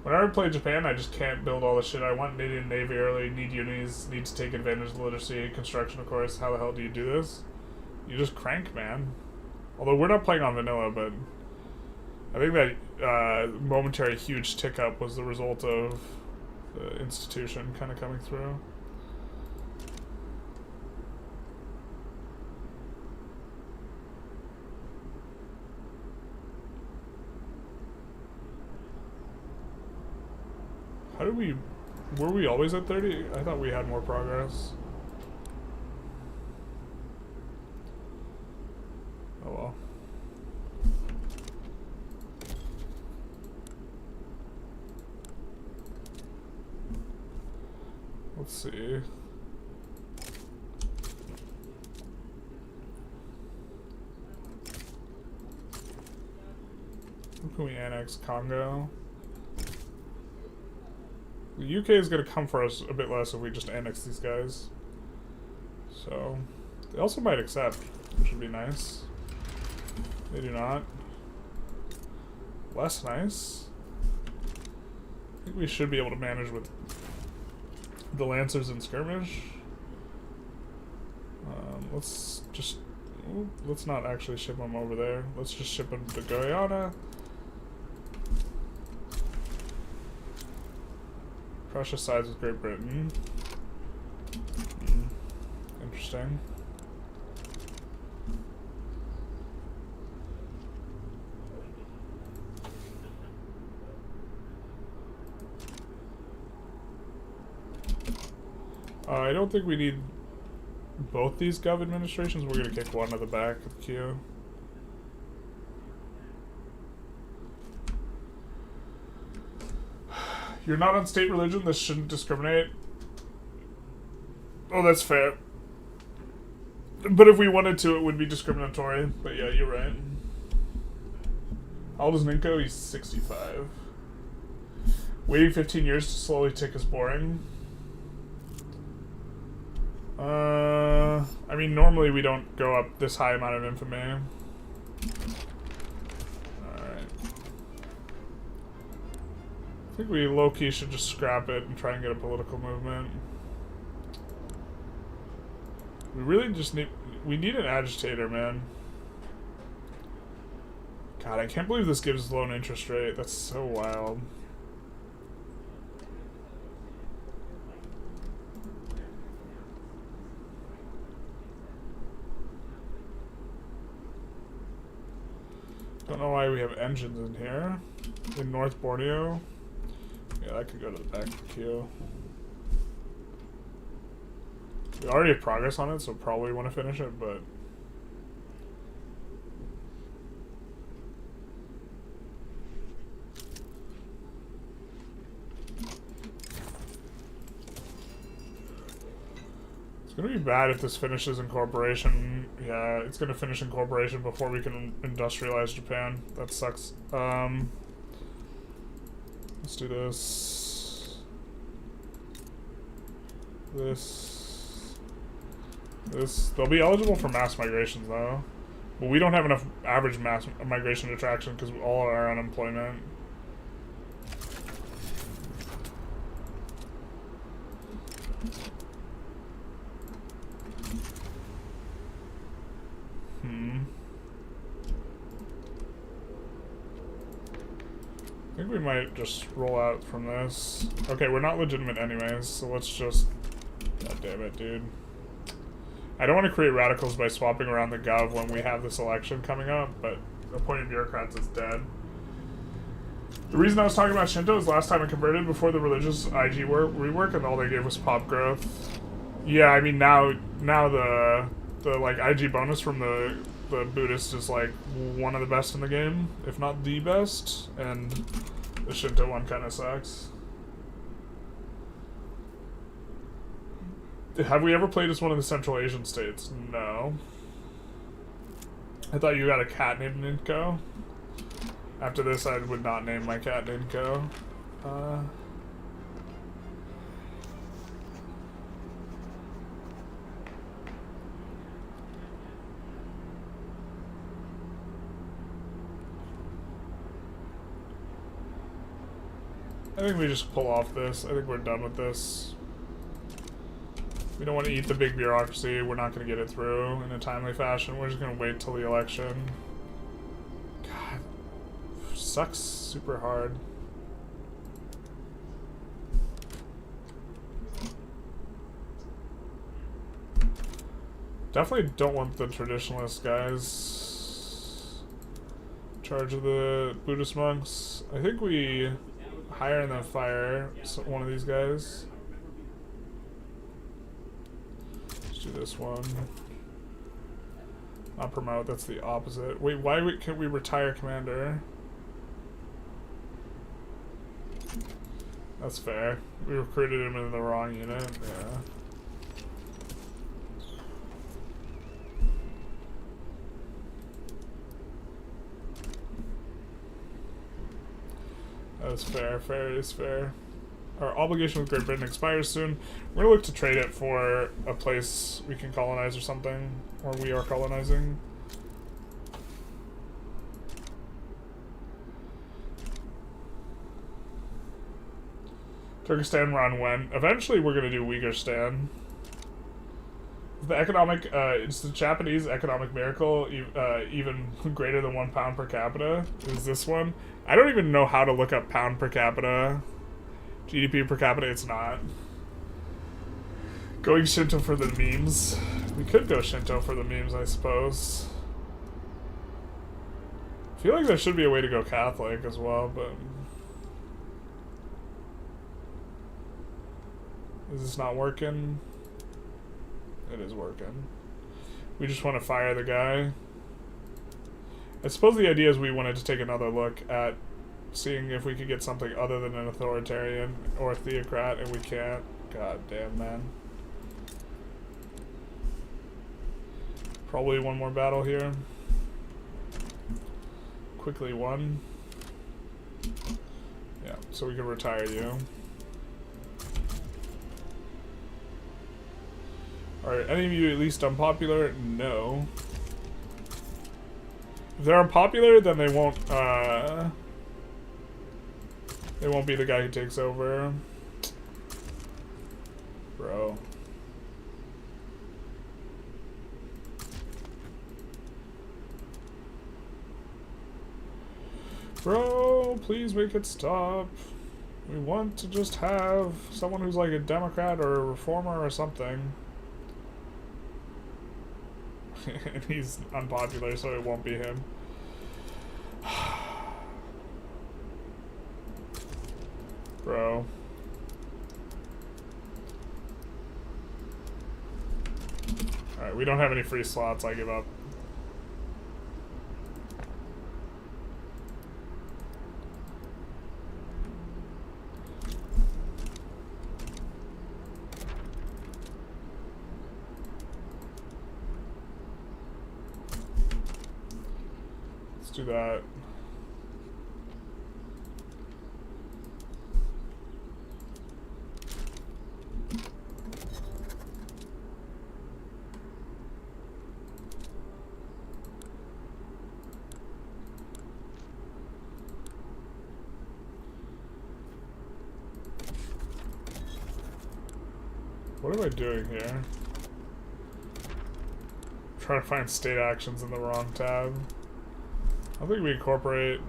Whenever I play Japan, I just can't build all the shit I want. Need a navy early, need unis, need to take advantage of the literacy, construction, of course. How the hell do you do this? You just crank, man. Although we're not playing on vanilla, but I think that momentary huge tick up was the result of the institution kind of coming through. How did we... Were we always at 30? I thought we had more progress. Oh well. Let's see. How can we annex Congo? The UK is going to come for us a bit less if we just annex these guys. So, they also might accept, which would be nice. They do not. Less nice. I think we should be able to manage with the Lancers and Skirmish. Let's just... let's not actually ship them over there. Let's just ship them to Guyana. Prussia sides with Great Britain. Interesting. I don't think we need both these gov administrations. We're going to kick one to the back of the queue. You're not on state religion, this shouldn't discriminate. Oh, that's fair. But if we wanted to, it would be discriminatory. But yeah, you're right. How old is Ninko? He's 65. Waiting 15 years to slowly tick is boring. I mean, normally we don't go up this high amount of infamy. Alright. I think we low-key should just scrap it and try and get a political movement. We really just need... We need an agitator, man. God, I can't believe this gives loan interest rate. That's so wild. Don't know why we have engines in here. In North Borneo. Yeah, that could go to the back of the queue. We already have progress on it, so probably want to finish it, but... It's gonna be bad if this finishes incorporation. Yeah, it's gonna finish incorporation before we can industrialize Japan. That sucks. Let's do this. This. They'll be eligible for mass migrations though. But we don't have enough average mass migration attraction because all our unemployment. I think we might just roll out from this. Okay, we're not legitimate anyways, so let's just... God damn it, dude. I don't want to create radicals by swapping around the gov when we have this election coming up, but appointing bureaucrats is dead. The reason I was talking about Shinto is last time I converted before the religious IG rework, and all they gave was pop growth. Yeah, I mean now the like IG bonus from the Buddhist is like one of the best in the game, if not the best, and the Shinto one kind of sucks. Have we ever played as one of the Central Asian states? No. I thought you got a cat named Ninko. After this, I would not name my cat Ninko. I think we just pull off this. I think we're done with this. We don't want to eat the big bureaucracy. We're not going to get it through in a timely fashion. We're just going to wait till the election. God. Sucks super hard. Definitely don't want the traditionalist guys in charge of the Buddhist monks. I think we hire and then fire one of these guys. Let's do this one. Not promote, that's the opposite. Wait, why can't we retire commander? That's fair. We recruited him in the wrong unit, yeah. That's fair. Fair is fair. Our obligation with Great Britain expires soon. We're gonna look to trade it for a place we can colonize or something. Or we are colonizing. Turkestan run when? Eventually we're gonna do Uyghurstan. The economic, it's the Japanese economic miracle, even greater than £1 per capita, is this one. I don't even know how to look up pound per capita. GDP per capita, it's not. Going Shinto for the memes. We could go Shinto for the memes, I suppose. I feel like there should be a way to go Catholic as well, but... Is this not working? It is working. We just want to fire the guy. I suppose the idea is we wanted to take another look at seeing if we could get something other than an authoritarian or theocrat, and we can't. God damn, man. Probably one more battle here. Quickly one. Yeah, so we can retire you. Are any of you at least unpopular? No. If they're unpopular, then they won't be the guy who takes over. Bro. Bro, please make it stop. We want to just have someone who's like a Democrat or a reformer or something. And he's unpopular, so it won't be him. Bro. Alright, we don't have any free slots, I give up. Do that. What am I doing here? Trying to find state actions in the wrong tab. I think we incorporate.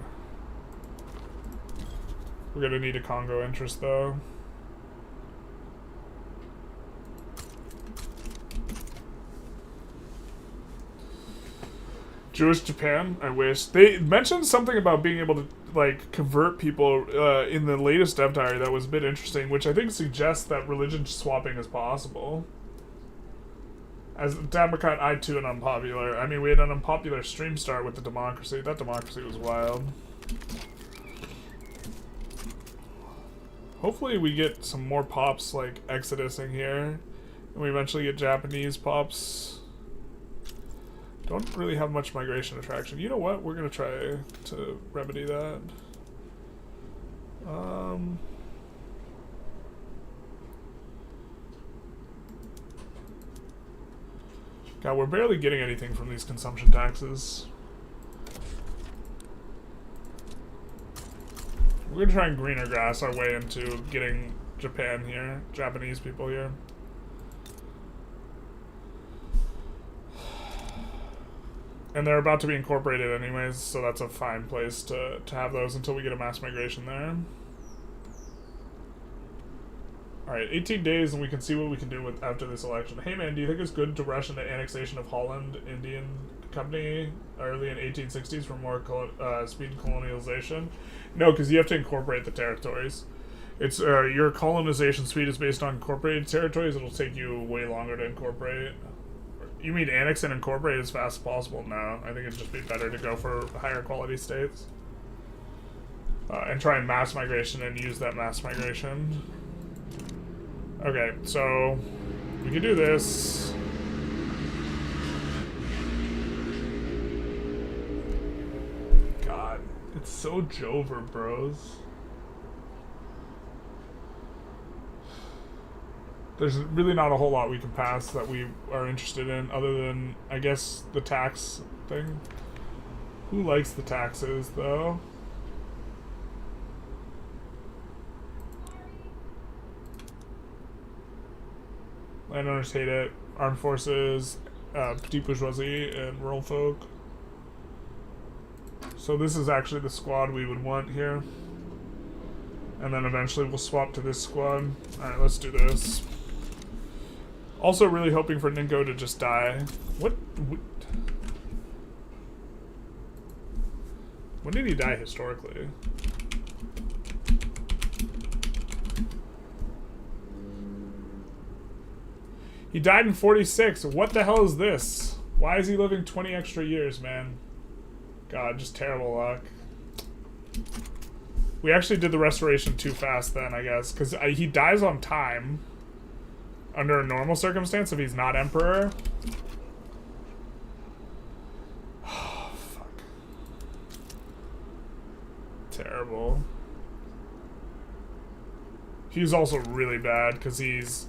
We're gonna need a Congo interest though. Jewish Japan, I wish. They mentioned something about being able to, like, convert people in the latest dev diary that was a bit interesting, which I think suggests that religion swapping is possible. As Democrat, I too an unpopular. I mean, we had an unpopular stream start with the democracy. That democracy was wild. Hopefully we get some more pops, like, exodusing here. And we eventually get Japanese pops. Don't really have much migration attraction. You know what? We're gonna try to remedy that. God, we're barely getting anything from these consumption taxes. We're gonna try and greener grass our way into getting Japan here, Japanese people here. And they're about to be incorporated anyways, so that's a fine place to have those until we get a mass migration there. Alright, 18 days and we can see what we can do with after this election. Hey man, do you think it's good to rush into annexation of Holland Indian Company early in 1860s for more speed colonialization? No, because you have to incorporate the territories. It's your colonization speed is based on incorporated territories. It'll take you way longer to incorporate. You mean annex and incorporate as fast as possible? No, I think it'd just be better to go for higher quality states. And try and mass migration and use that mass migration. Okay, so we can do this. God, it's so Jover, bros. There's really not a whole lot we can pass that we are interested in, other than, I guess, the tax thing. Who likes the taxes, though? Landowners hate it. Armed forces, petite bourgeoisie, and rural folk. So this is actually the squad we would want here. And then eventually we'll swap to this squad. Alright, let's do this. Also really hoping for Ninko to just die. What? When did he die historically? He died in 46. What the hell is this? Why is he living 20 extra years, man? God, just terrible luck. We actually did the restoration too fast then, I guess. Because he dies on time. Under a normal circumstance, if he's not emperor. Oh, fuck. Terrible. He's also really bad because he's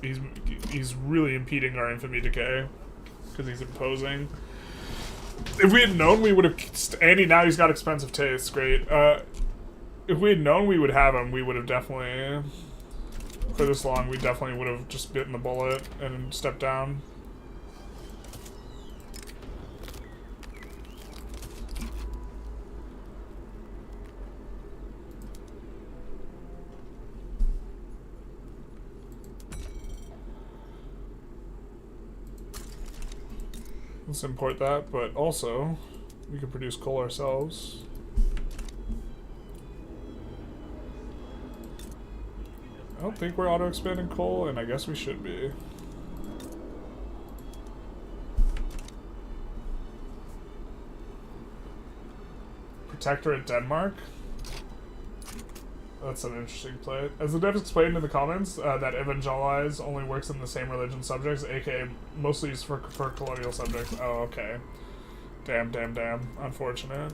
really impeding our infamy decay because he's imposing. If we had known, we would have. Andy, now he's got expensive tastes. Great. If we had known we would have him, we would have definitely. For this long, we definitely would have just bitten the bullet and stepped down. Let's import that, but also we can produce coal ourselves. I don't think we're auto-expanding coal, and I guess we should be. Protectorate Denmark? That's an interesting play. As the devs explained in the comments, that evangelize only works in the same religion subjects, aka mostly used for colonial subjects. Oh, okay. Damn, damn, damn. Unfortunate.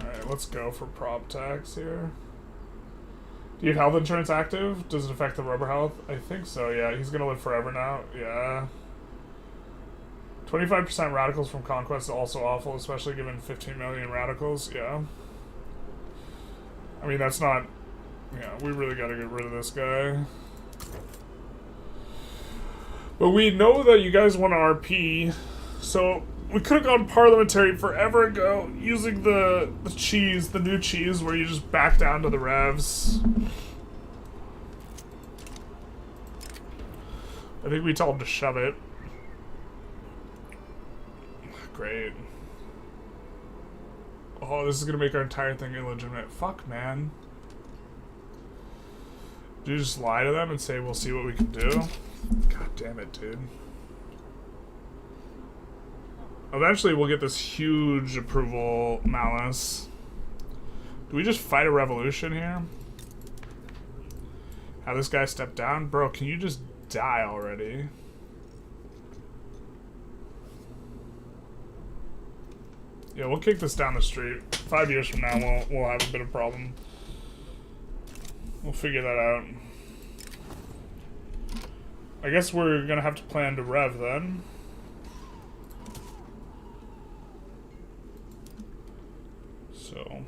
Alright, let's go for prop tax here. Do you have health insurance active? Does it affect the rubber health? I think so, yeah. He's gonna live forever now. Yeah. 25% radicals from conquest is also awful, especially given 15 million radicals. Yeah. I mean, that's not Yeah, we really gotta get rid of this guy. But we know that you guys want to RP, so we could have gone parliamentary forever ago using the cheese, the new cheese, where you just back down to the revs. I think we told him to shove it. Great. Oh, this is gonna make our entire thing illegitimate. Fuck, man. Do you just lie to them and say, we'll see what we can do? God damn it, dude. Eventually, we'll get this huge approval malice. Do we just fight a revolution here? Have this guy step down? Bro, can you just die already? Yeah, we'll kick this down the street. 5 years from now, we'll have a bit of problem. We'll figure that out. I guess we're gonna have to plan to rev then. So.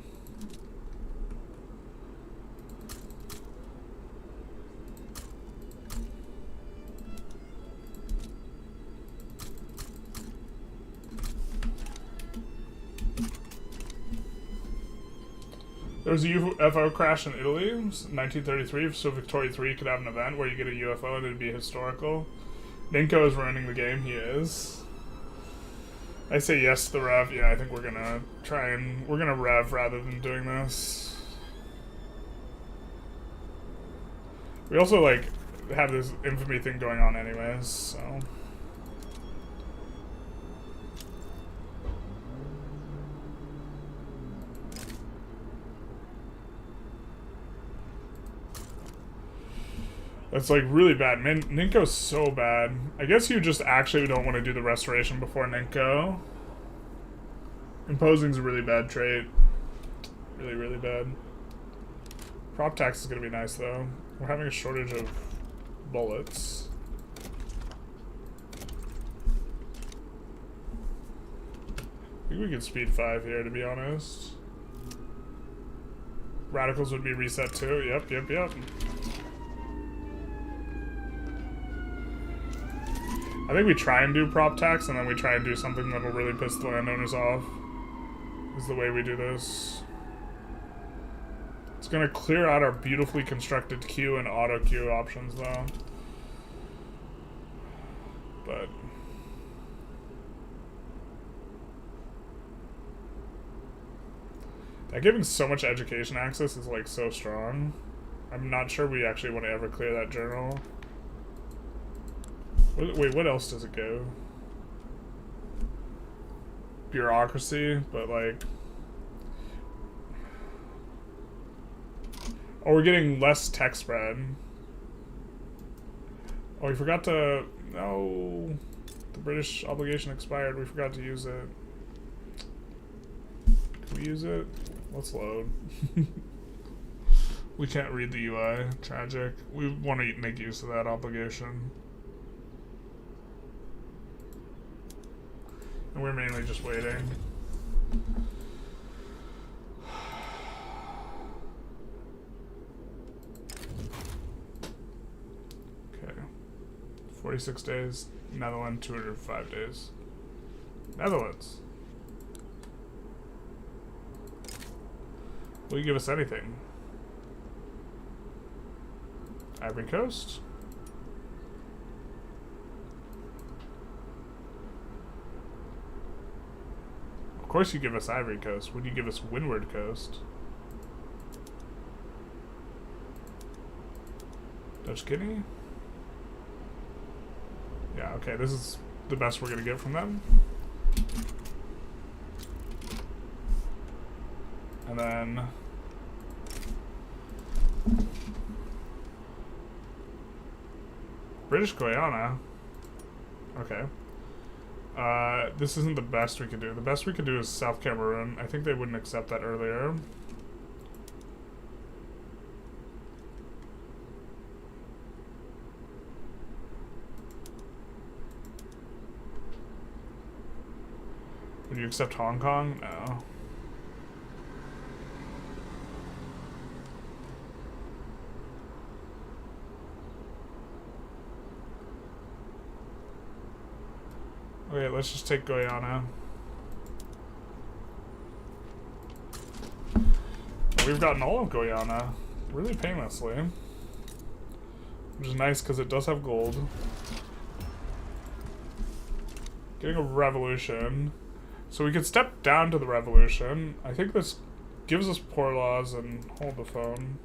There was a UFO crash in Italy, 1933, so Victoria 3 could have an event where you get a UFO and it'd be historical. Ninko is ruining the game, he is. I say yes to the rev. Yeah, I think we're gonna we're gonna rev rather than doing this. We also, like, have this infamy thing going on anyways, so. That's like really bad. Ninko's so bad. I guess you just actually don't want to do the restoration before Ninko. Imposing's a really bad trait. Really, really bad. Prop tax is going to be nice though. We're having a shortage of bullets. I think we could speed 5 here, to be honest. Radicals would be reset too. Yep, yep, yep. I think we try and do prop tax, and then we try and do something that'll really piss the landowners off. Is the way we do this. It's gonna clear out our beautifully constructed queue and auto queue options, though. But that giving so much education access is like so strong. I'm not sure we actually want to ever clear that journal. Wait, what else does it go? Bureaucracy, but like... Oh, we're getting less tech spread. Oh, we forgot to... No. The British obligation expired. We forgot to use it. Can we use it? Let's load. We can't read the UI. Tragic. We want to make use of that obligation. And we're mainly just waiting. Okay. 46 days. Netherlands, 205 days. Netherlands. Will you give us anything? Ivory Coast? Of course you give us Ivory Coast. Would you give us Windward Coast? Dutch Guinea? Yeah, okay, this is the best we're gonna get from them. And then... British Guiana? Okay. This isn't the best we could do. The best we could do is South Cameroon. I think they wouldn't accept that earlier. Would you accept Hong Kong? No. Okay, let's just take Guyana. We've gotten all of Guyana really painlessly, which is nice because it does have gold. Getting a revolution. So we could step down to the revolution. I think this gives us poor laws and hold the phone.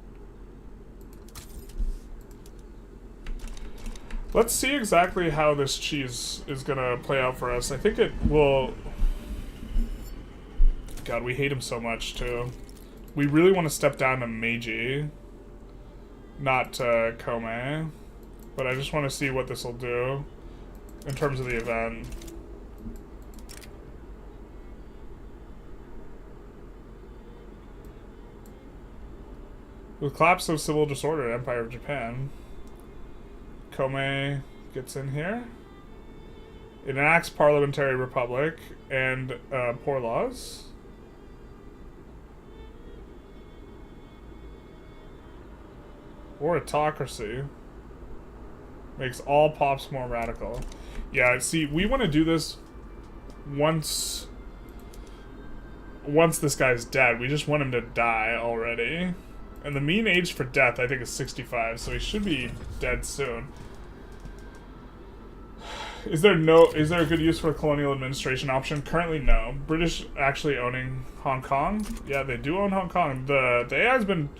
Let's see exactly how this cheese is gonna play out for us. I think it will... God, we hate him so much too. We really want to step down to Meiji, not to Kome. But I just want to see what this will do in terms of the event. With collapse of civil disorder, Empire of Japan, Kome gets in here. It enacts parliamentary republic and poor laws. Or autocracy. Makes all pops more radical. Yeah, see, we want to do this once this guy's dead. We just want him to die already. And the mean age for death, I think, is 65, so he should be dead soon. Is there a good use for a colonial administration option? Currently, no. British actually owning Hong Kong? Yeah, they do own Hong Kong. The AI's been...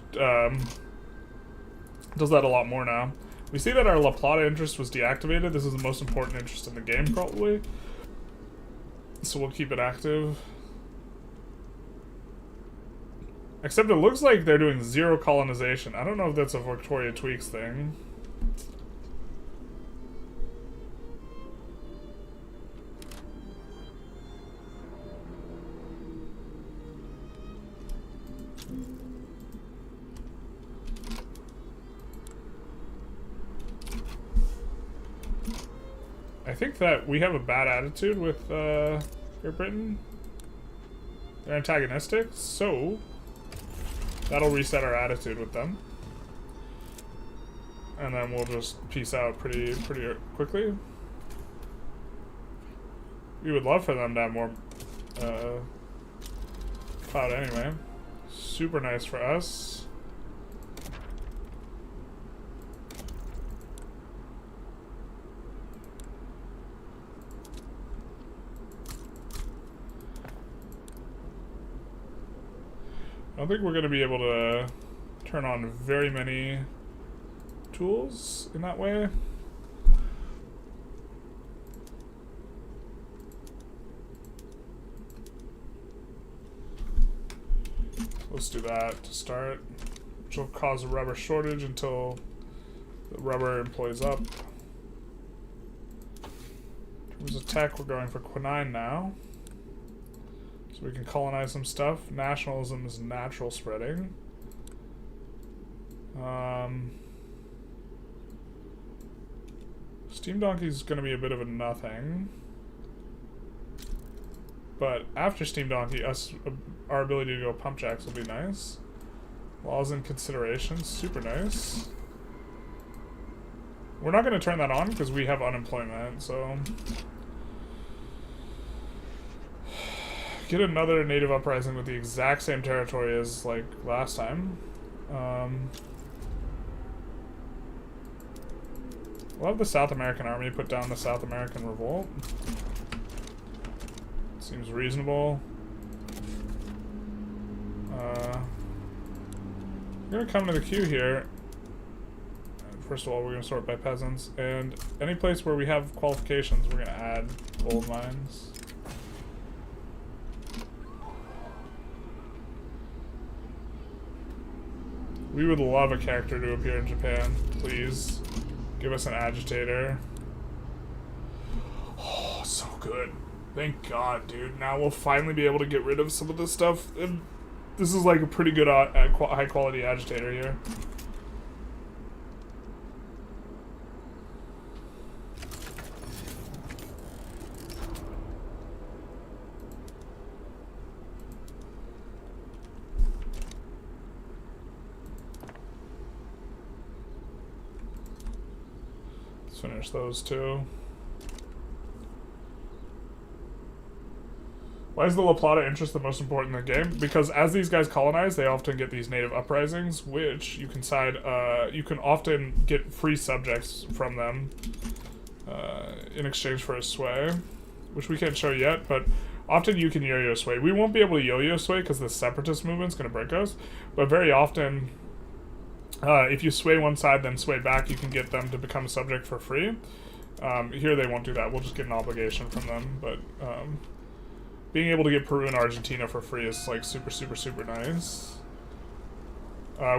does that a lot more now. We see that our La Plata interest was deactivated. This is the most important interest in the game, probably. So we'll keep it active. Except it looks like they're doing zero colonization. I don't know if that's a Victoria Tweaks thing. I think that we have a bad attitude with Great Britain. They're antagonistic, so that'll reset our attitude with them. And then we'll just peace out pretty quickly. We would love for them to have more clout anyway. Super nice for us. I don't think we're going to be able to turn on very many tools in that way. Let's do that to start, which will cause a rubber shortage until the rubber employs up. In terms of tech, we're going for quinine now. So we can colonize some stuff. Nationalism is natural spreading. Steam Donkey's going to be a bit of a nothing. But after Steam Donkey, our ability to go pump jacks will be nice. Laws in consideration, super nice. We're not going to turn that on because we have unemployment, so... Get another native uprising with the exact same territory as, like, last time. We'll have the South American army put down the South American revolt. Seems reasonable. We're gonna come to the queue here. First of all, we're gonna sort by peasants, and any place where we have qualifications, we're gonna add gold mines. We would love a character to appear in Japan. Please give us an agitator. Oh, so good. Thank God, dude. Now we'll finally be able to get rid of some of this stuff. And this is like a pretty good high quality agitator here. Finish those two. Why is the La Plata interest the most important in the game? Because as these guys colonize, they often get these native uprisings, which you can you can often get free subjects from them in exchange for a sway, which we can't show yet, but often you can yo-yo sway. We won't be able to yo-yo sway because the separatist movement's going to break us, but very often, if you sway one side then sway back, you can get them to become a subject for free. Here they won't do that. We'll just get an obligation from them, but being able to get Peru and Argentina for free is like super, super, super nice.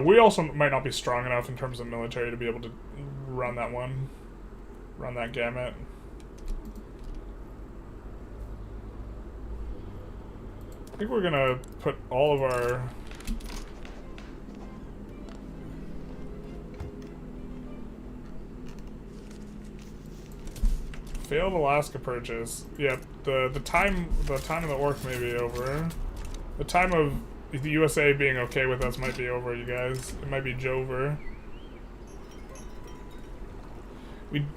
We also might not be strong enough in terms of military to be able to run that gamut. I think we're gonna put all of our failed Alaska purchase. Yep, the time of the orc may be over. The time of the USA being okay with us might be over, you guys. It might be Jover.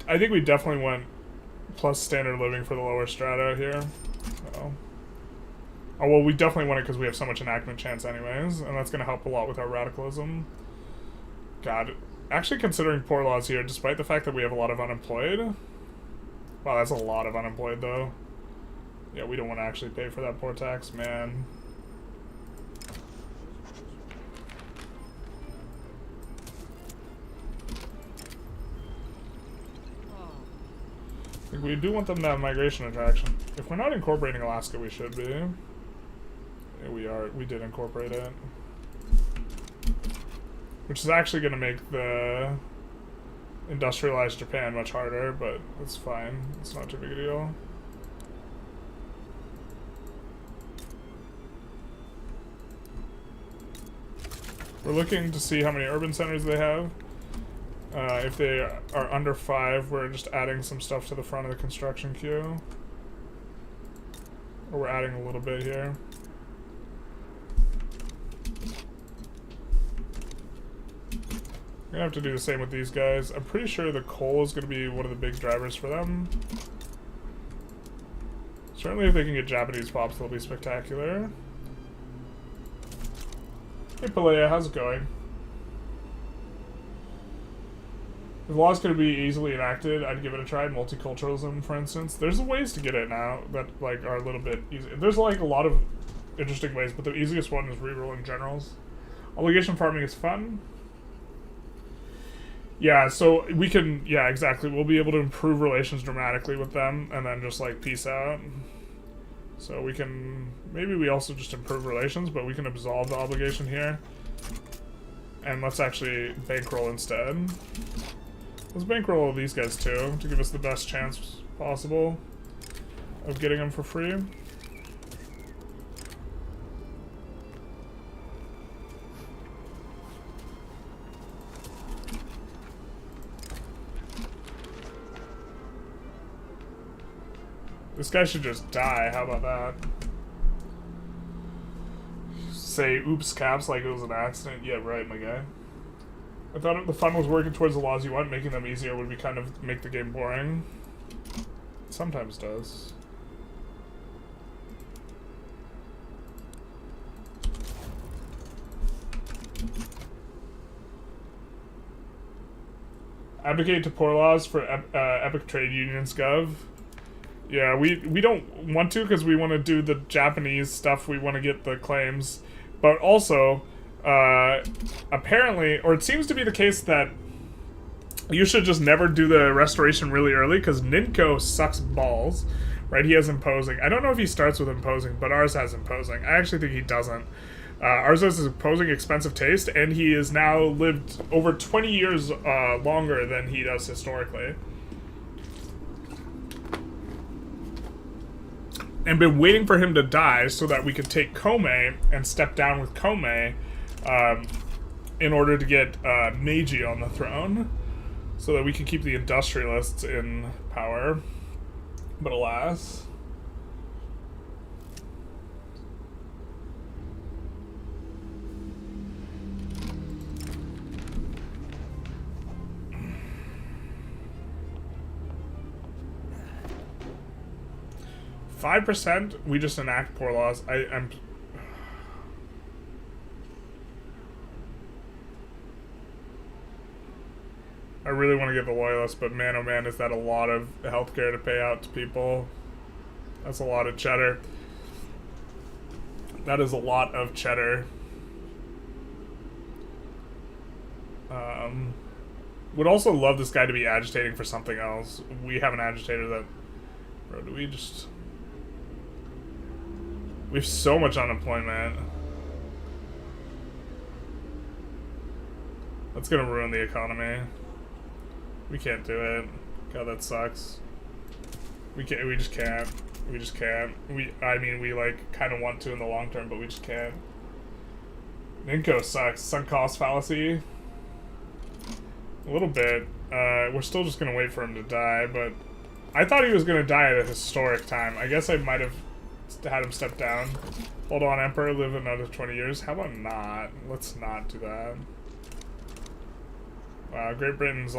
I think we definitely went plus standard living for the lower strata here. Oh well, we definitely want it because we have so much enactment chance anyways, and that's going to help a lot with our radicalism. God, actually considering poor laws here, despite the fact that we have a lot of unemployed. Wow, that's a lot of unemployed though. Yeah, we don't want to actually pay for that poor tax, man. We do want them to have migration attraction. If we're not incorporating Alaska, we should be. Yeah, we are. We did incorporate it. Which is actually going to make the industrialized Japan much harder, but it's fine. It's not too big a deal. We're looking to see how many urban centers they have. If they are under 5, we're just adding some stuff to the front of the construction queue. Or we're adding a little bit here. We're gonna have to do the same with these guys. I'm pretty sure the coal is gonna be one of the big drivers for them. Certainly if they can get Japanese pops, they'll be spectacular. Hey Palea, how's it going? If the law's going to be easily enacted, I'd give it a try. Multiculturalism, for instance. There's ways to get it now that like are a little bit easy. There's like a lot of interesting ways, but the easiest one is rerolling generals. Obligation farming is fun. Yeah, so we can, yeah, exactly. We'll be able to improve relations dramatically with them and then just like peace out. So we can, maybe we also just improve relations, but we can absolve the obligation here. And let's actually bankroll instead. Let's bankroll these guys too, to give us the best chance possible of getting them for free. This guy should just die, how about that? Say oops caps like it was an accident. Yeah, right, my guy. I thought the fun was working towards the laws you want, making them easier would be kind of make the game boring. It sometimes does. Advocate to poor laws for epic trade unions, gov. Yeah, we don't want to because we want to do the Japanese stuff. We want to get the claims, but also apparently, or it seems to be the case that you should just never do the restoration really early because Ninko sucks balls, right? He has imposing. I don't know if he starts with imposing, but ours has imposing. I actually think he doesn't. Ours has imposing expensive taste, and he has now lived over 20 years longer than he does historically. And been waiting for him to die so that we could take Kome and step down with Kome in order to get Meiji on the throne so that we can keep the Industrialists in power. But alas. 5%, we just enact poor laws. I really want to give the loyalists, but man, oh man, is that a lot of healthcare to pay out to people. That's a lot of cheddar. That is a lot of cheddar. Would also love this guy to be agitating for something else. We have an agitator that... Bro, do we just... We have so much unemployment. That's gonna ruin the economy. We can't do it. God, that sucks. We can't. We just can't. We just can't. I mean, we like kind of want to in the long term, but we just can't. Ninko sucks. Sunk cost fallacy. A little bit. We're still just gonna wait for him to die, but I thought he was gonna die at a historic time. I guess I might have had him step down. Hold on, Emperor, live another 20 years. How about not? Let's not do that. Wow, Great Britain's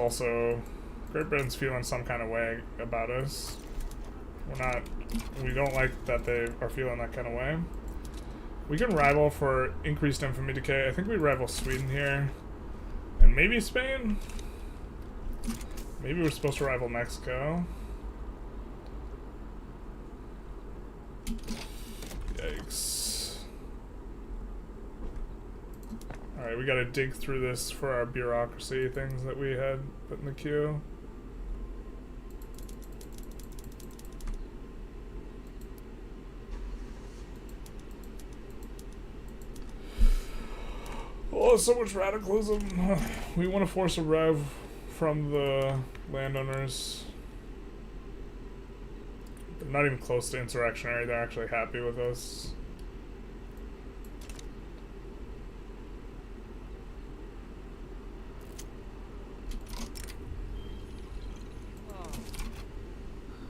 feeling some kind of way about us. We don't like that they are feeling that kind of way. We can rival for increased infamy decay. I think we rival Sweden here. And maybe Spain? Maybe we're supposed to rival Mexico. Yikes. Alright, we gotta dig through this for our bureaucracy things that we had put in the queue. Oh, so much radicalism. We want to force a rev from the landowners. They're not even close to insurrectionary. They're actually happy with us.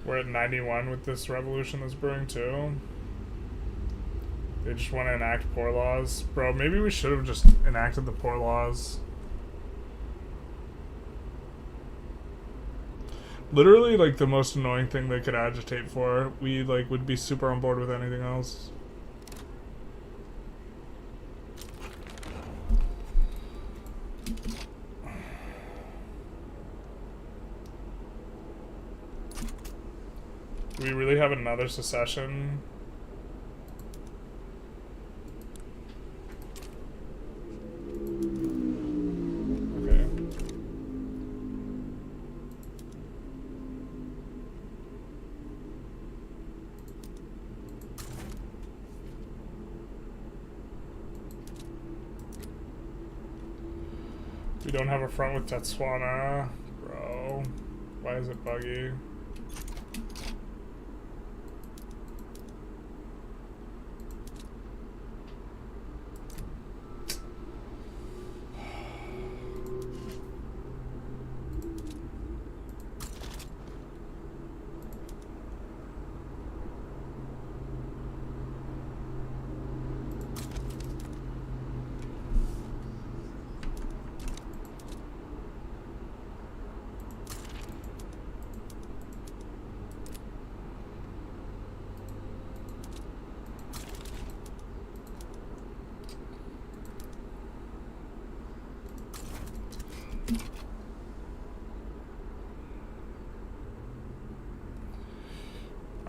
We're at 91 with this revolution that's brewing too. They just want to enact poor laws. Bro, maybe we should have just enacted the poor laws. Literally, like, the most annoying thing they could agitate for. We, like, would be super on board with anything else. Do we really have another secession? We don't have a front with Botswana, bro. Why is it buggy?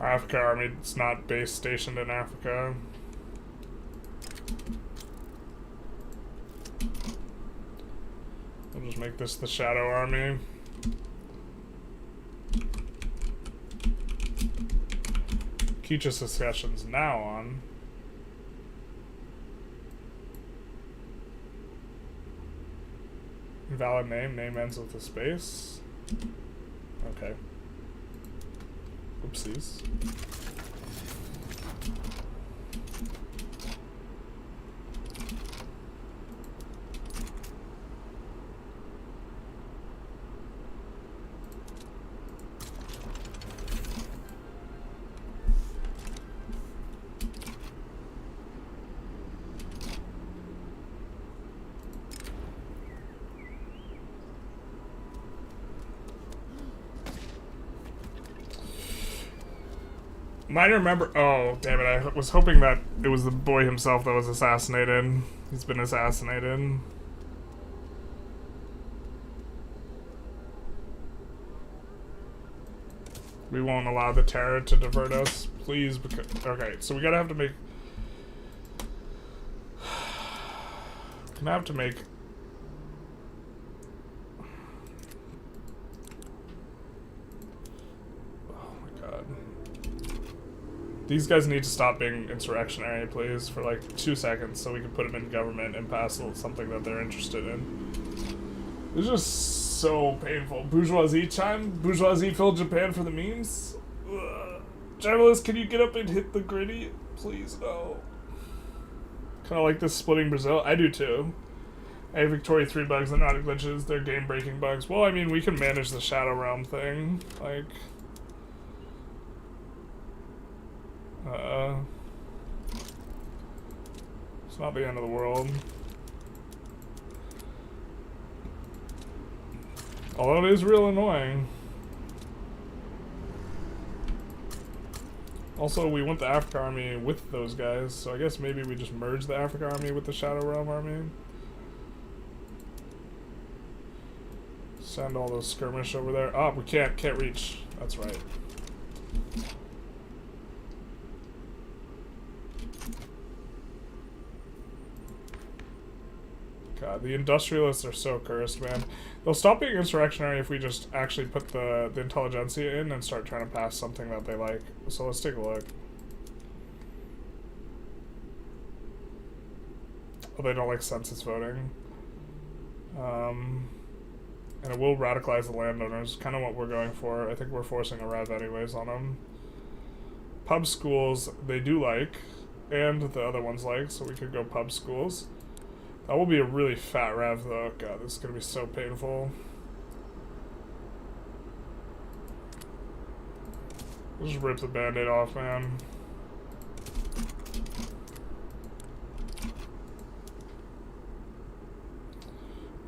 Africa army, it's not base stationed in Africa. We'll just make this the shadow army. Keisha secession's now on. Invalid name ends with a space. Okay. Oopsies. Minor member. Oh, damn it. I was hoping that it was the boy himself that was assassinated. He's been assassinated. We won't allow the terror to divert us, please. Because, okay, so we gotta have to make. Gonna have to make. Oh my god. These guys need to stop being insurrectionary, please, for like 2 seconds, so we can put them in government and pass something that they're interested in. It's just so painful. Bourgeoisie chime? Bourgeoisie filled Japan for the memes? Ugh. Generalist, can you get up and hit the gritty? Please, no. Kind of like this splitting Brazil. I do too. Hey, Victoria 3 bugs, they're not glitches, they're game-breaking bugs. Well, I mean, we can manage the Shadow Realm thing. Like... it's not the end of the world. Although it is real annoying. Also, we want the Africa army with those guys, so I guess maybe we just merge the Africa army with the Shadow Realm army. Send all those skirmish over there. Oh, we can't reach. That's right. God, the Industrialists are so cursed, man. They'll stop being insurrectionary if we just actually put the Intelligentsia in and start trying to pass something that they like. So let's take a look. Oh, they don't like census voting. And it will radicalize the landowners, kind of what we're going for. I think we're forcing a rev anyways on them. Pub schools, they do like, and the other ones like, so we could go pub schools. That will be a really fat rev, though. God, this is going to be so painful. Let's just rip the band-aid off, man.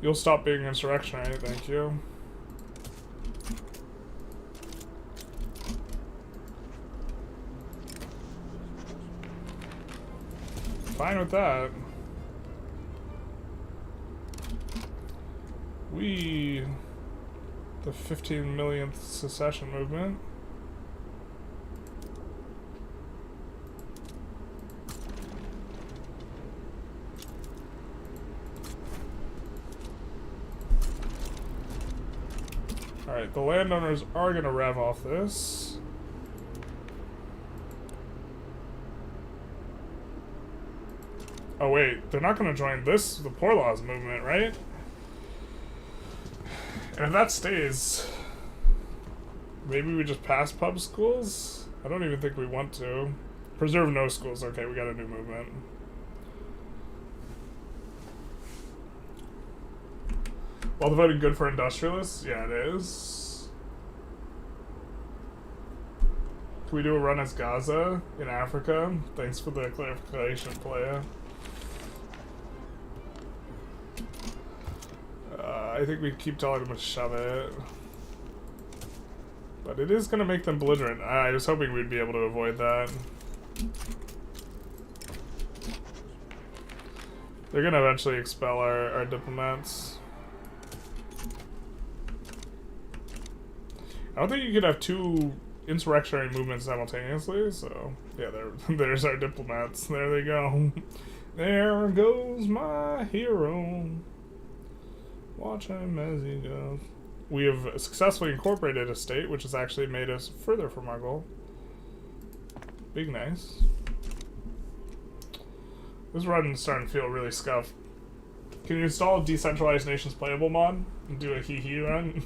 You'll stop being insurrectionary, thank you. Fine with that. The 15 millionth secession movement. Alright, the landowners are gonna rev off this. Oh wait, they're not gonna join this, the Poor Laws movement, right? And if that stays, maybe we just pass pub schools? I don't even think we want to. Preserve no schools. Okay, we got a new movement. Well, the voting good for industrialists? Yeah, it is. Can we do a run as Gaza in Africa? Thanks for the clarification, playa. I think we keep telling them to shove it. But it is going to make them belligerent. I was hoping we'd be able to avoid that. They're going to eventually expel our diplomats. I don't think you could have two insurrectionary movements simultaneously, so... yeah, there's our diplomats. There they go. There goes my hero. Watch him as he goes. We have successfully incorporated a state, which has actually made us further from our goal. Big nice. This run is starting to feel really scuffed. Can you install Decentralized Nations Playable mod and do a hee-hee run?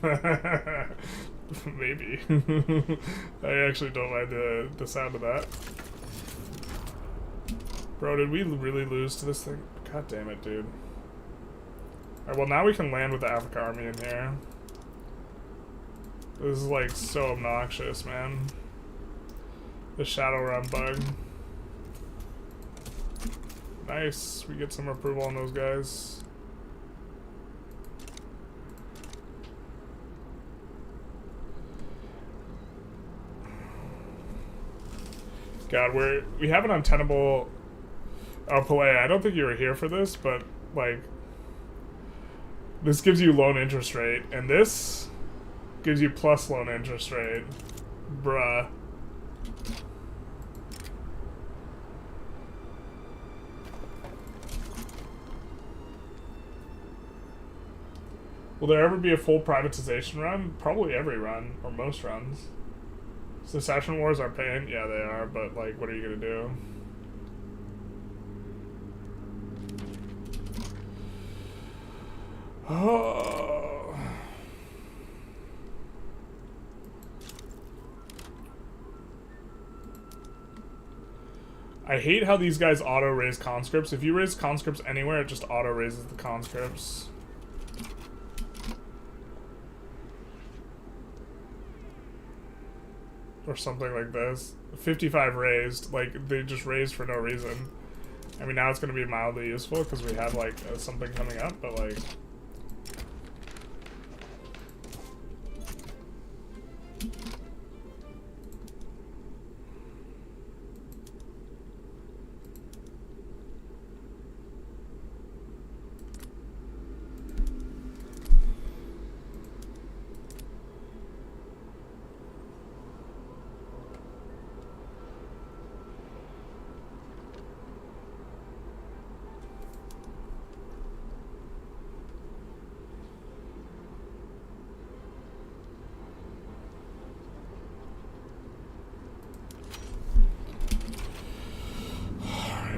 Maybe. I actually don't mind the sound of that. Bro, did we really lose to this thing? God damn it, dude. Alright, well now we can land with the Africa army in here. This is like so obnoxious, man. The Shadow Realm bug. Nice, we get some approval on those guys. God, we have an untenable... Oh, Pelea, I don't think you were here for this, but, like... This gives you loan interest rate, and this gives you plus loan interest rate. Bruh. Will there ever be a full privatization run? Probably every run, or most runs. Secession wars are pain? Yeah, they are, but, like, what are you gonna do? Oh. I hate how these guys auto-raise conscripts. If you raise conscripts anywhere, it just auto-raises the conscripts. Or something like this. 55 raised. Like, they just raised for no reason. I mean, now it's going to be mildly useful because we have, like, something coming up, but, like...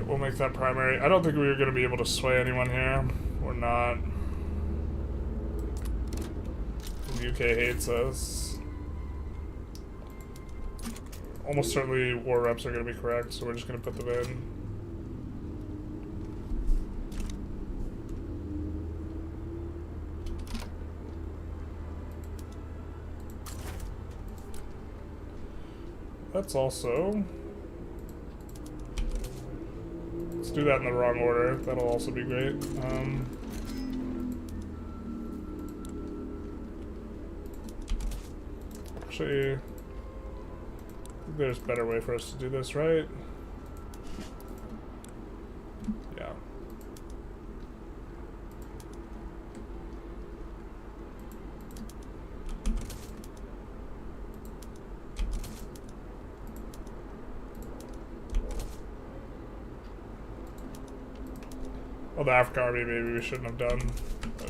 We'll make that primary. I don't think we were going to be able to sway anyone here. We're not. The UK hates us. Almost certainly war reps are going to be correct, so we're just going to put them in. That's also... do that in the wrong order. That'll also be great. Actually, I think there's a better way for us to do this, right? Yeah. Well, the African army maybe we shouldn't have done. But.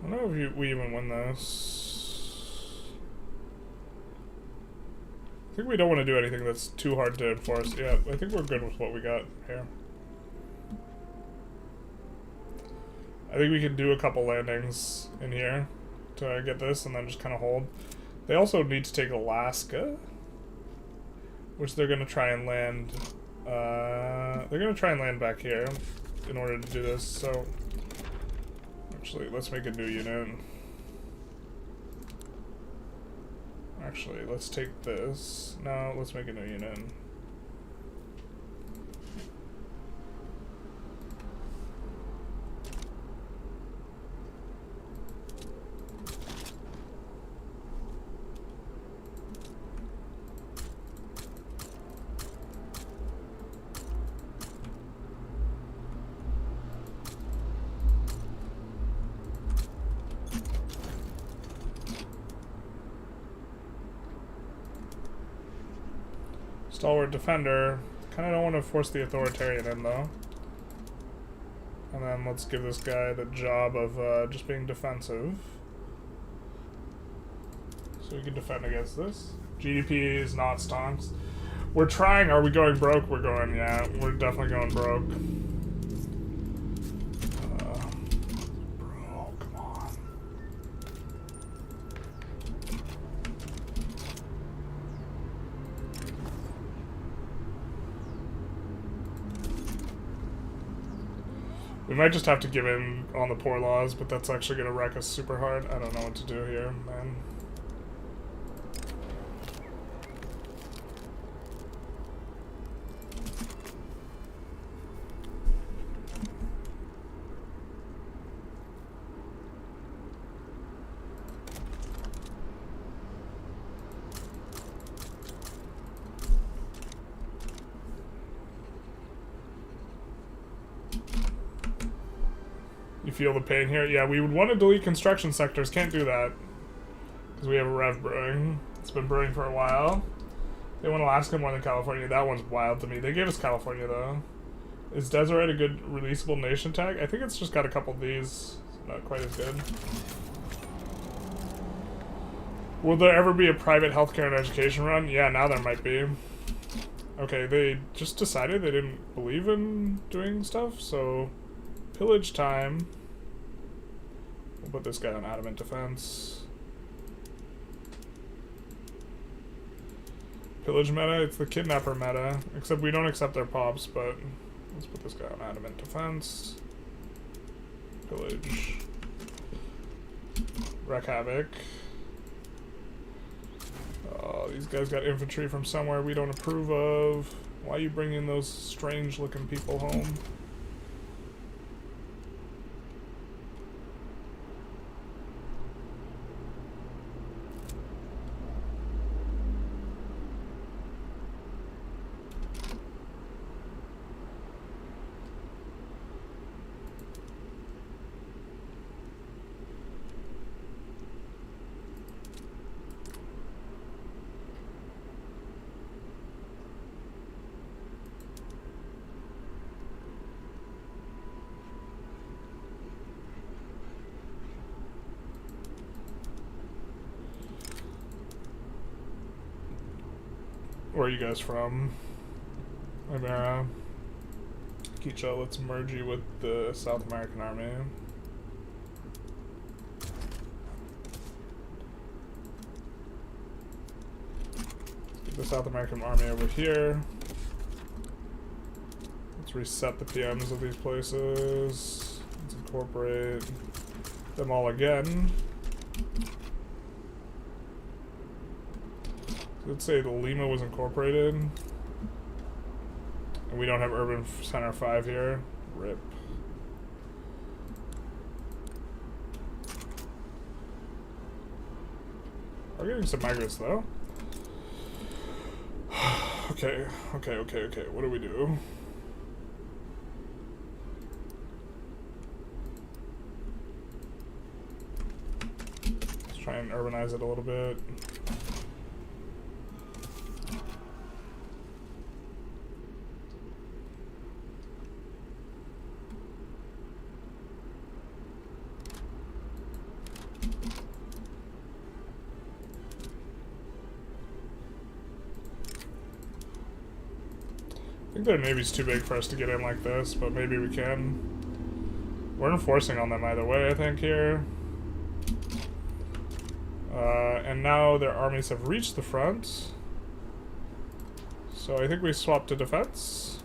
I don't know if we even win this. I think we don't want to do anything that's too hard to enforce. Yeah, I think we're good with what we got here. I think we can do a couple landings in here to get this and then just kind of hold. They also need to take Alaska, which they're going to try and land. They're going to try and land back here in order to do this. So, actually, let's make a new unit. Actually, let's take this. No, let's make a new unit. Stalwart defender. Kind of don't want to force the authoritarian in though. And then let's give this guy the job of just being defensive. So we can defend against this. GDP is not stonks. We're trying. Are we going broke? We're going, yeah. We're definitely going broke. Bro, come on. We might just have to give in on the poor laws, but that's actually going to wreck us super hard. I don't know what to do here, man. feel the pain here? Yeah, we would want to delete construction sectors. Can't do that. Because we have a rev brewing. It's been brewing for a while. They want Alaska more than California. That one's wild to me. They gave us California, though. Is Deseret a good releasable nation tag? I think it's just got a couple of these. Not quite as good. Will there ever be a private healthcare and education run? Yeah, now there might be. Okay, they just decided they didn't believe in doing stuff, so... Pillage time. We'll put this guy on adamant defense. Pillage meta, it's the kidnapper meta. Except we don't accept their pops, but let's put this guy on adamant defense. Pillage. Wreak havoc. Oh, these guys got infantry from somewhere we don't approve of. Why are you bringing those strange looking people home? Where are you guys from? Chimera. Kicha, let's merge you with the South American army. Get the South American army over here. Let's reset the PMs of these places. Let's incorporate them all again. Let's say the Lima was incorporated. And we don't have Urban Center 5 here. RIP. We're getting some migrants though. Okay. What do we do? Let's try and urbanize it a little bit. I think their navy's too big for us to get in like this, but maybe we can. We're enforcing on them either way, I think, here. And now their armies have reached the front. So I think we swap to defense.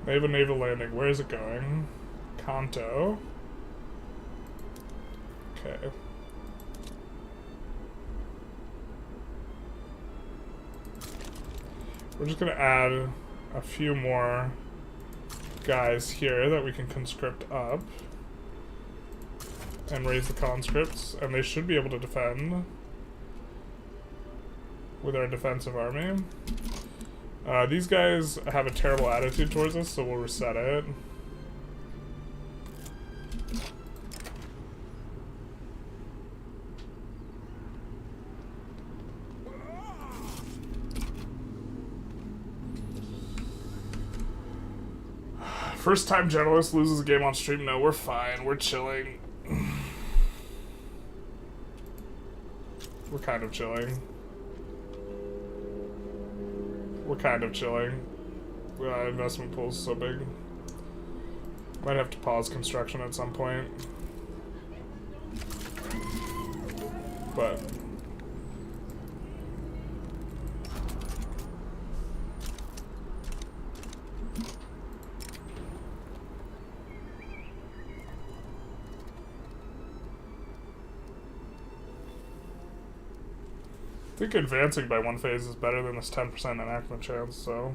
They have a naval landing. Where is it going? Kanto. Okay. We're just gonna add a few more guys here that we can conscript up and raise the conscripts, and they should be able to defend with our defensive army. These guys have a terrible attitude towards us, so we'll reset it. First time Generalist loses a game on stream? No, we're fine. We're chilling. We're kind of chilling. Investment pool's so big. Might have to pause construction at some point. But... I think advancing by one phase is better than this 10% enactment chance, so...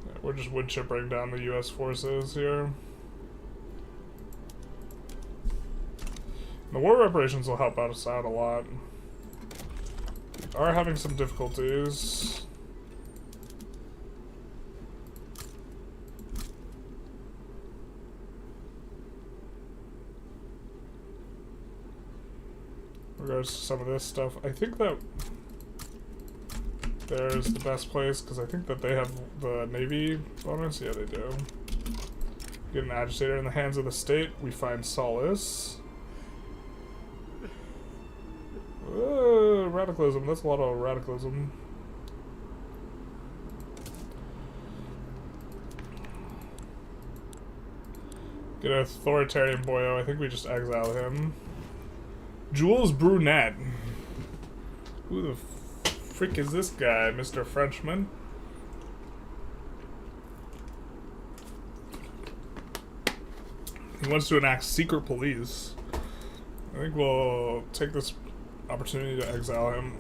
Yeah, we're just wood chipping down the US forces here. The war reparations will help us out a lot. We are having some difficulties. In regards to some of this stuff, I think that there's the best place, because I think that they have the Navy bonus. Yeah, they do. Get an agitator in the hands of the state, we find solace. Radicalism, that's a lot of radicalism. Get an authoritarian boyo, I think we just exile him. Jules Brunet. Who the frick is this guy, Mr. Frenchman? He wants to enact secret police. I think we'll take this opportunity to exile him.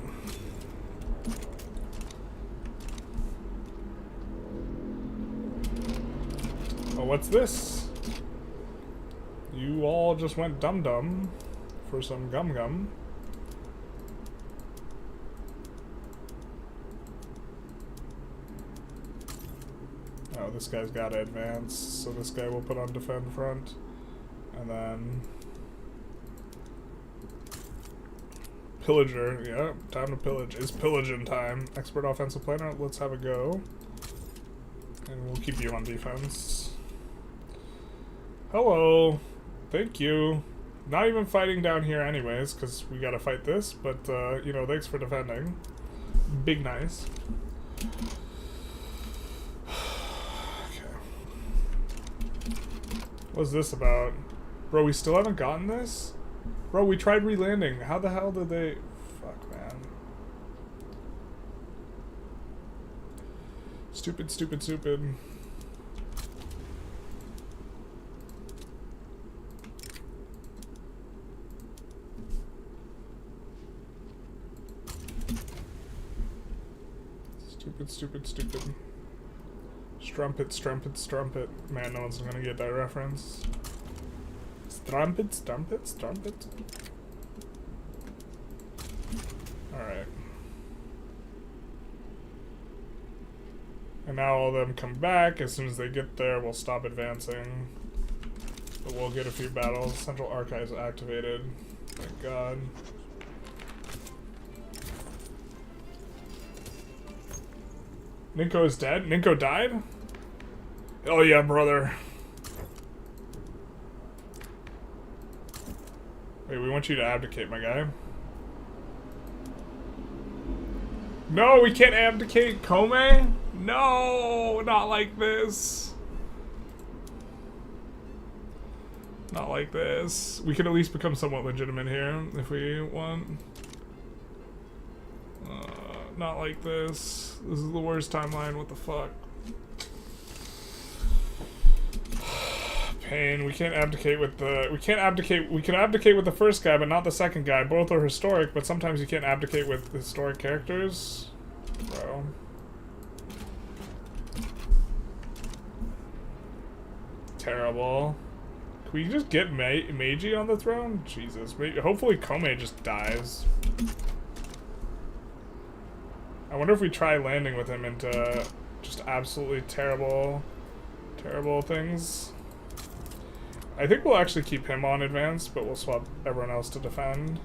Oh, what's this? You all just went dum-dum for some gum-gum. Oh, this guy's gotta advance, so this guy will put on defend front. And then... Pillager, yeah, time to pillage. It's pillaging time. Expert offensive planner, let's have a go. And we'll keep you on defense. Hello. Thank you. Not even fighting down here anyways, because we gotta fight this, but, you know, thanks for defending. Big nice. Okay. What's this about? Bro, we still haven't gotten this? Bro, we tried re-landing. How the hell did they... Fuck, man. Stupid, stupid, stupid. Stupid, stupid, stupid. Strumpet, strumpet, strumpet. Man, no one's gonna get that reference. Strumpet, strumpet, strumpet. Alright. And now all of them come back. As soon as they get there, we'll stop advancing. But we'll get a few battles. Central Archives activated. Thank God. Ninko is dead? Ninko died? Oh yeah, brother. Wait, we want you to abdicate, my guy. No, we can't abdicate Kome? No, not like this. Not like this. We can at least become somewhat legitimate here if we want. Not like this. This is the worst timeline. What the fuck? Pain. We can't abdicate with the... We can't abdicate... We can abdicate with the first guy, but not the second guy. Both are historic, but sometimes you can't abdicate with historic characters. Bro. Terrible. Can we just get Meiji on the throne? Jesus. Hopefully Kome just dies. I wonder if we try landing with him into just absolutely terrible, terrible things. I think we'll actually keep him on advance, but we'll swap everyone else to defend.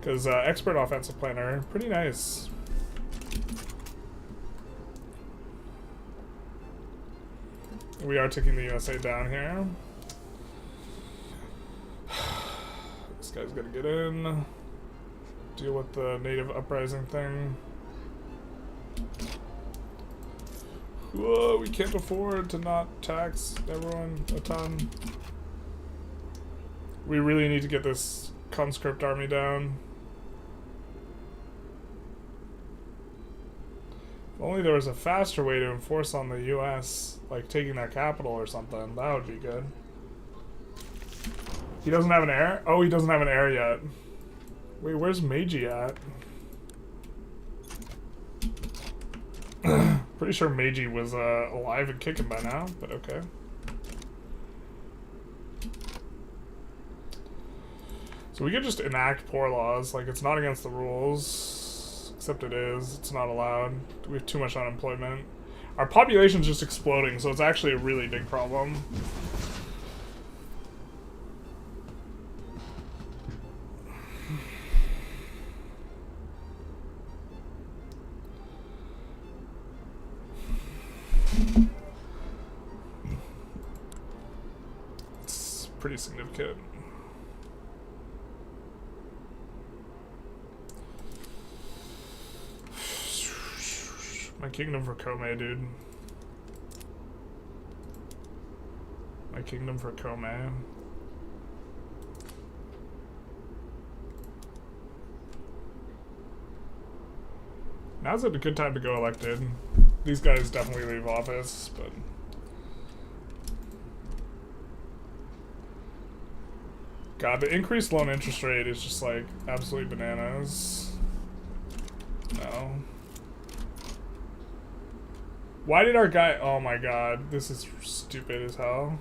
Because expert offensive planner, pretty nice. We are taking the USA down here. This guy's gonna get in. Deal with the native uprising thing. Whoa, we can't afford to not tax everyone a ton. We really need to get this conscript army down. If only there was a faster way to enforce on the US, like taking that capital or something. That would be good. He doesn't have an heir? Oh, he doesn't have an heir yet. Wait, where's Meiji at? Pretty sure Meiji was alive and kicking by now, but okay. So we could just enact poor laws, like it's not against the rules, except it is, it's not allowed. We have too much unemployment. Our population's just exploding, so it's actually a really big problem. It's pretty significant. My kingdom for Kome, dude. My kingdom for Kome. Now's a good time to go elected. These guys definitely leave office, but... God, the increased loan interest rate is just like absolutely bananas. No. Why did our guy... Oh my god, this is stupid as hell.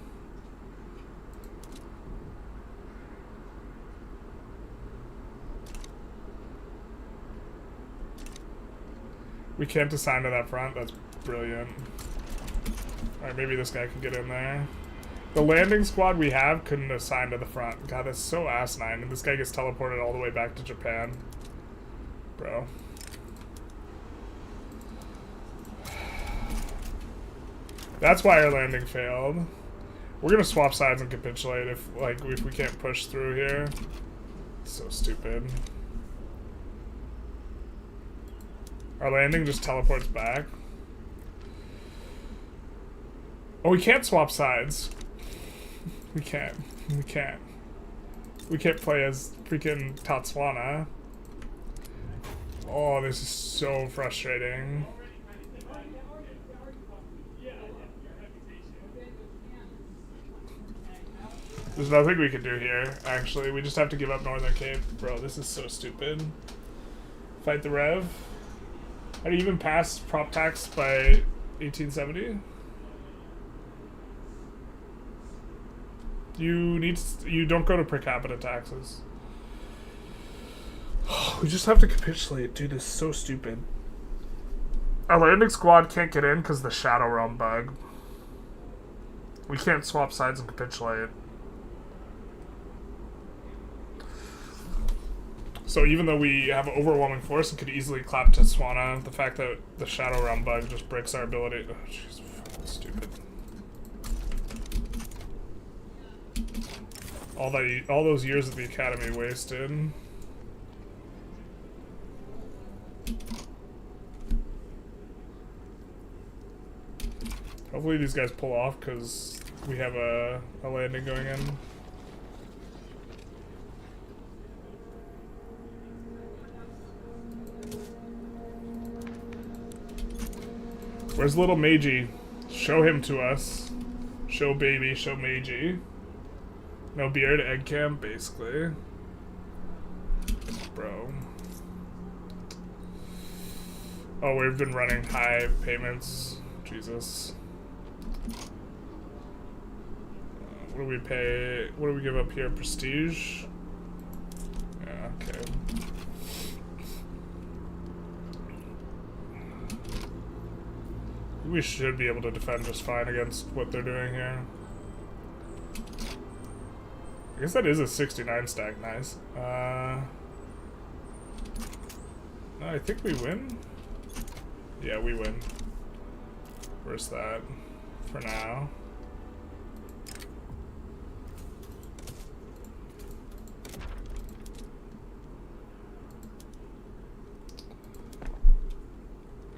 We can't assign to that front? That's brilliant. Alright, maybe this guy can get in there. The landing squad we have couldn't assign to the front. God, that's so asinine. And this guy gets teleported all the way back to Japan. Bro. That's why our landing failed. We're gonna swap sides and capitulate if we can't push through here. So stupid. Our landing just teleports back. Oh, we can't swap sides. We can't. We can't. We can't play as freaking Tatswana. Oh, this is so frustrating. There's nothing we can do here, actually. We just have to give up Northern Cape. Bro, this is so stupid. Fight the Rev. How do you even pass prop tax by 1870? You don't go to per capita taxes. We just have to capitulate. Dude, this is so stupid. Our landing squad can't get in because the Shadow Realm bug. We can't swap sides and capitulate. So even though we have an overwhelming force and could easily clap to Swana, the fact that the Shadow Realm bug just breaks our ability... Oh, jeez, fucking stupid. All those years at the Academy wasted. Hopefully these guys pull off, because we have a landing going in. Where's little Meiji? Show him to us. Show baby, show Meiji. No beard, egg cam, basically. Bro. Oh, we've been running high payments. Jesus. What do we pay? What do we give up here? Prestige? Yeah, okay. We should be able to defend just fine against what they're doing here. I guess that is a 69 stack, nice. No, I think we win. Yeah, we win. Where's that? For now.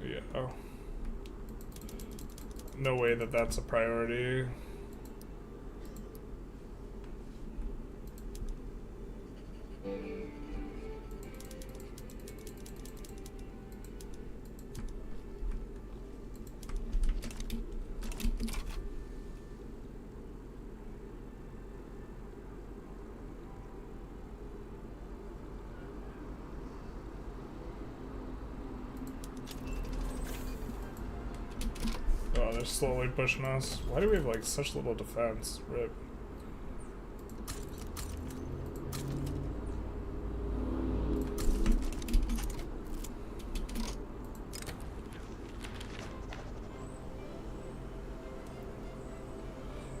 Yeah. Oh. No way that that's a priority. Oh, they're slowly pushing us. Why do we have like such little defense? Rip.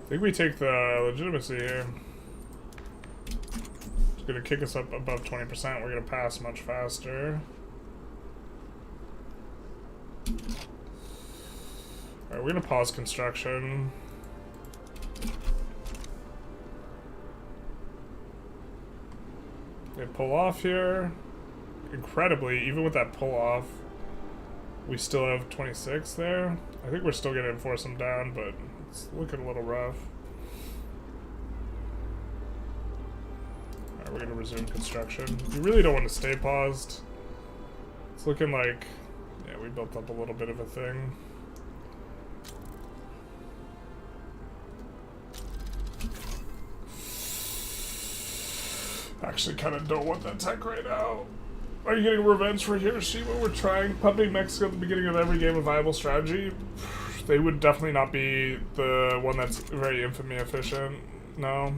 I think we take the legitimacy here. It's gonna kick us up above 20%. We're gonna pass much faster. Alright, we're gonna pause construction. They pull off here. Incredibly, even with that pull off, we still have 26 there. I think we're still gonna enforce them down, but it's looking a little rough. Alright, we're gonna resume construction. You really don't want to stay paused. It's looking like, yeah, we built up a little bit of a thing. Actually kind of don't want that tech right now. Are you getting revenge for Hiroshima? We're trying. Pumping Mexico at the beginning of every game a viable strategy. They would definitely not be the one that's very infamy efficient. No.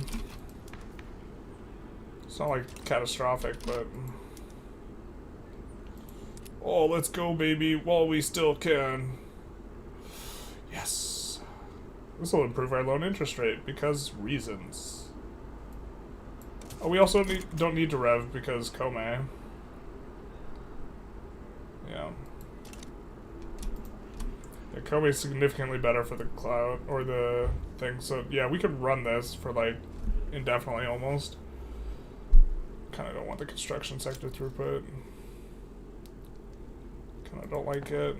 It's not like catastrophic, but... Oh, let's go, baby, while we still can. Yes. This will improve our loan interest rate because reasons. Oh, we also don't need to rev because Kome. Yeah. Yeah, Kome is significantly better for the cloud, or the thing, so yeah, we could run this for like indefinitely almost. Kinda don't want the construction sector throughput. Kinda don't like it.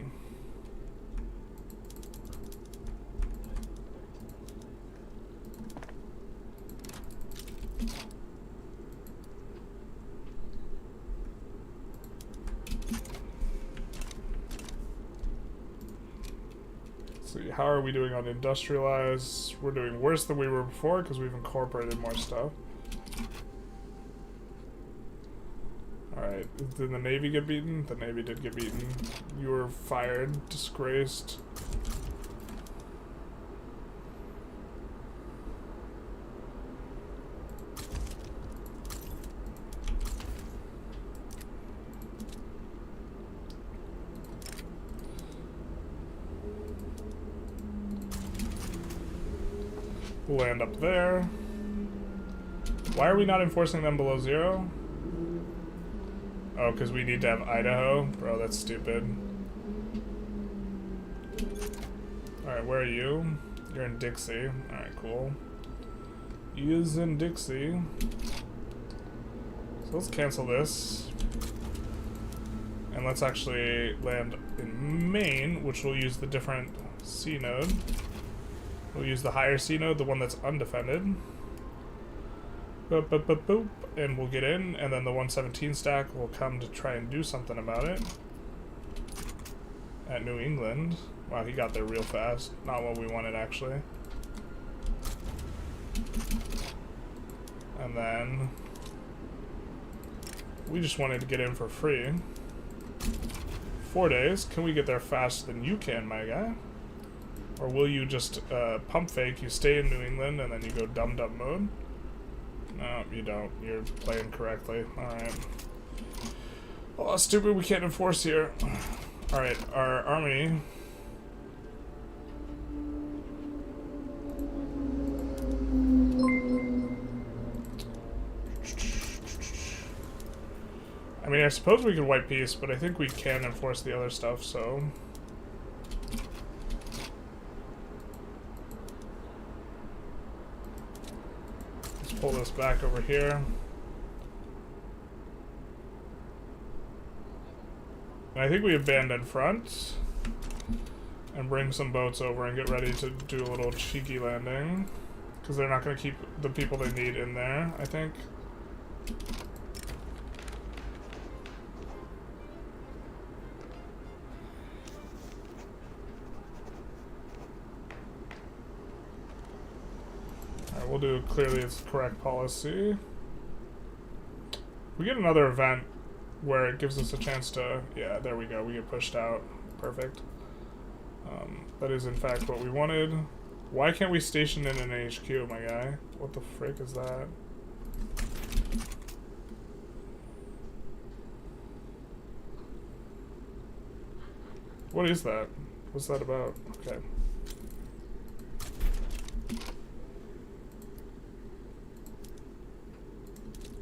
See, how are we doing on Industrialize? We're doing worse than we were before because we've incorporated more stuff. Alright, did the Navy get beaten? The Navy did get beaten. You were fired, disgraced. Land up there. Why are we not enforcing them below 0? Oh, because we need to have Idaho? Bro, that's stupid. Alright, where are you? You're in Dixie. Alright, cool. He is in Dixie. So let's cancel this. And let's actually land in Maine, which will use the different C node. We'll use the higher C node, the one that's undefended. Boop, boop, boop, boop. And we'll get in, and then the 117 stack will come to try and do something about it. At New England. Wow, he got there real fast. Not what we wanted, actually. And then... we just wanted to get in for free. 4 days. Can we get there faster than you can, my guy? Or will you just pump fake, you stay in New England, and then you go dum-dum mode? No, you don't. You're playing correctly. Alright. Oh, stupid, we can't enforce here. Alright, our army... I mean, I suppose we could wipe peace, but I think we can enforce the other stuff, so... pull this back over here. And I think we abandon front and bring some boats over and get ready to do a little cheeky landing because they're not going to keep the people they need in there, I think. We'll do clearly it's correct policy. We get another event where it gives us a chance to... yeah, there we go. We get pushed out. Perfect. That is, in fact, what we wanted. Why can't we station in an HQ, my guy? What the frick is that? What is that? What's that about? Okay.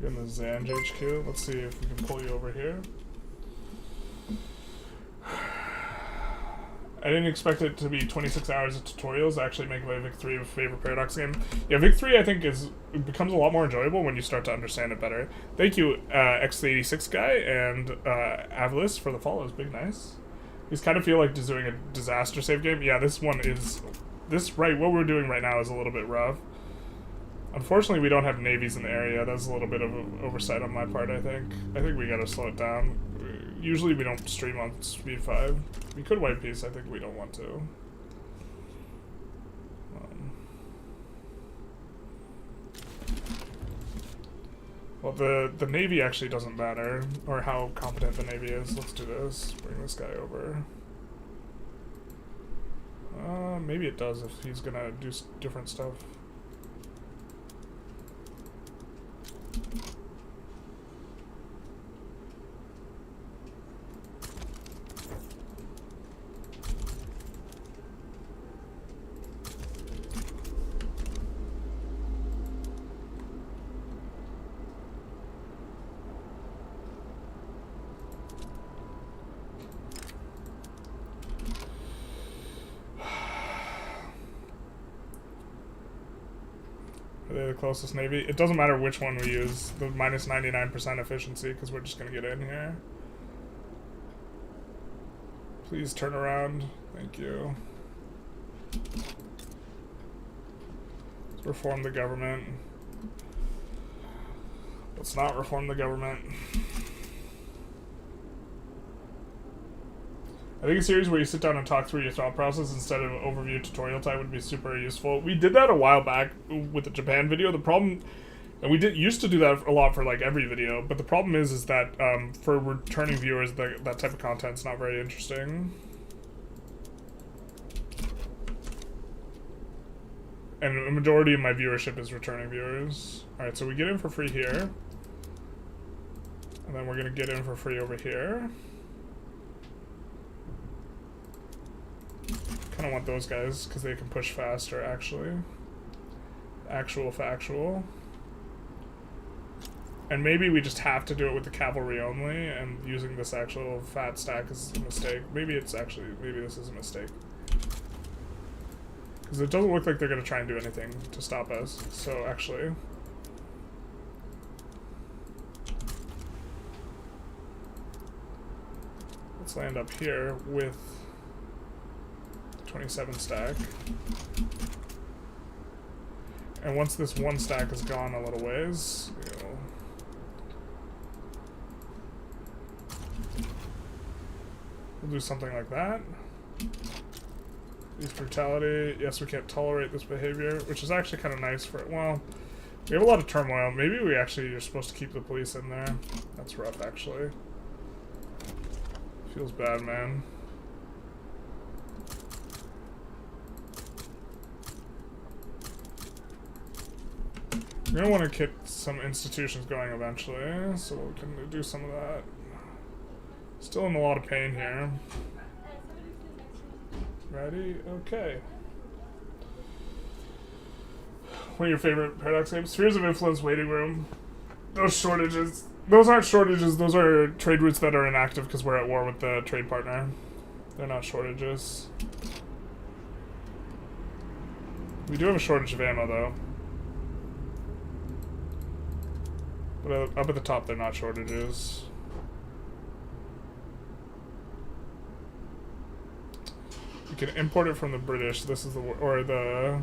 You're in the Zanj HQ. Let's see if we can pull you over here. I didn't expect it to be 26 hours of tutorials. Actually make my Vic 3 a favorite Paradox game. Yeah, Vic 3 I think becomes a lot more enjoyable when you start to understand it better. Thank you, X86 guy and Avalis for the follows. Big nice. These kind of feel like just doing a disaster save game. Yeah, this one is... what we're doing right now is a little bit rough. Unfortunately, we don't have navies in the area. That's a little bit of an oversight on my part, I think. I think we gotta slow it down. Usually we don't stream on speed 5. We could white piece, I think we don't want to. Well, the Navy actually doesn't matter, or how competent the Navy is. Let's do this. Bring this guy over. Maybe it does if he's gonna do different stuff. The closest navy. It doesn't matter which one we use. The minus 99% efficiency, because we're just gonna get in here. Please turn around. Thank you. Let's reform the government. Let's not reform the government. I think a series where you sit down and talk through your thought process instead of overview tutorial type would be super useful. We did that a while back with the Japan video. The problem, and we used to do that a lot for like every video, but the problem is that for returning viewers, that type of content's not very interesting. And a majority of my viewership is returning viewers. Alright, so we get in for free here. And then we're gonna get in for free over here. I don't want those guys because they can push faster, actually. Actual factual. And maybe we just have to do it with the cavalry only, and using this actual fat stack is a mistake. Maybe this is a mistake. Because it doesn't look like they're going to try and do anything to stop us. So, actually... let's land up here with... 27 stack. And once this one stack is gone a little ways, we'll do something like that. Use brutality. Yes, we can't tolerate this behavior, which is actually kind of nice for it. Well, we have a lot of turmoil. Maybe you're supposed to keep the police in there. That's rough, actually. Feels bad, man. We're gonna want to get some institutions going eventually, so we can do some of that. Still in a lot of pain here. Ready? Okay. What are your favorite Paradox games? Spheres of Influence, Waiting Room. Those shortages. Those aren't shortages, those are trade routes that are inactive because we're at war with the trade partner. They're not shortages. We do have a shortage of ammo, though. But up at the top, they're not shortages. We can import it from the British. This is from the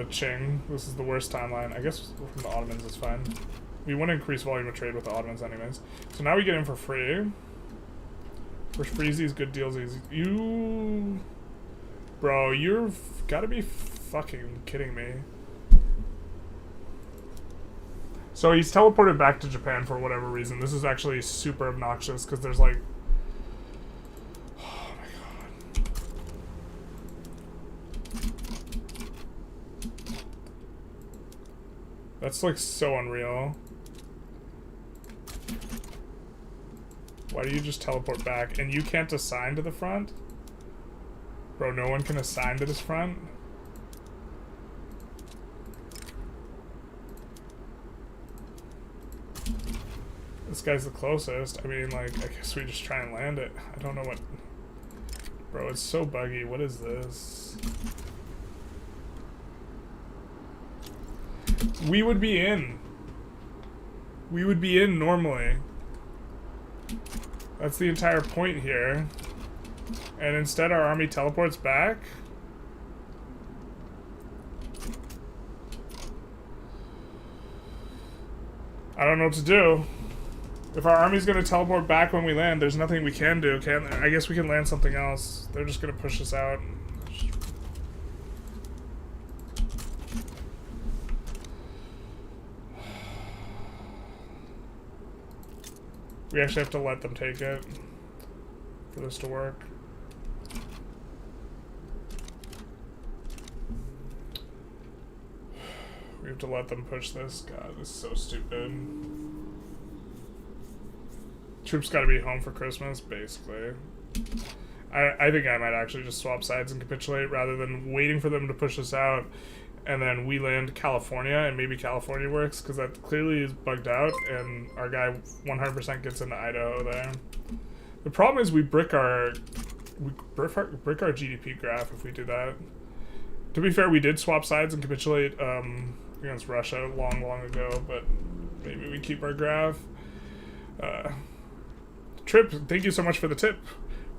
Qing. This is the worst timeline. I guess from the Ottomans is fine. We want to increase volume of trade with the Ottomans anyways. So now we get in for free. For freezies, good deals, easy. Bro, you've gotta be fucking kidding me. So he's teleported back to Japan for whatever reason. This is actually super obnoxious because there's like... oh my god. That's like so unreal. Why do you just teleport back? And you can't assign to the front? Bro, no one can assign to this front? This guy's the closest. I mean, like, I guess we just try and land it. I don't know what... Bro, it's so buggy. What is this? We would be in. We would be in normally. That's the entire point here. And instead our army teleports back. I don't know what to do. If our army's gonna teleport back when we land, there's nothing we can do, can there? I guess we can land something else. They're just gonna push us out. We actually have to let them take it for this to work. We have to let them push this. God, this is so stupid. Troops gotta be home for Christmas, basically. I think I might actually just swap sides and capitulate rather than waiting for them to push us out and then we land California and maybe California works, because that clearly is bugged out and our guy 100% gets into Idaho there. The problem is we brick our GDP graph if we do that. To be fair, we did swap sides and capitulate against Russia long ago, but maybe we keep our graph. Trip, thank you so much for the tip.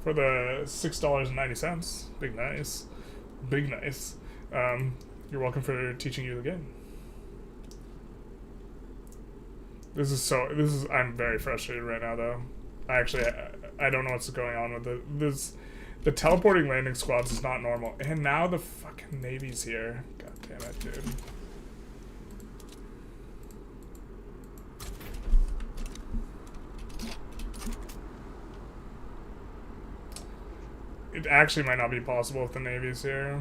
For the $6.90. Big nice. Big nice. You're welcome for teaching you the game. I'm very frustrated right now though. I don't know what's going on with the teleporting landing squads is not normal. And now the fucking Navy's here. God damn it, dude. It actually might not be possible if the Navy's here.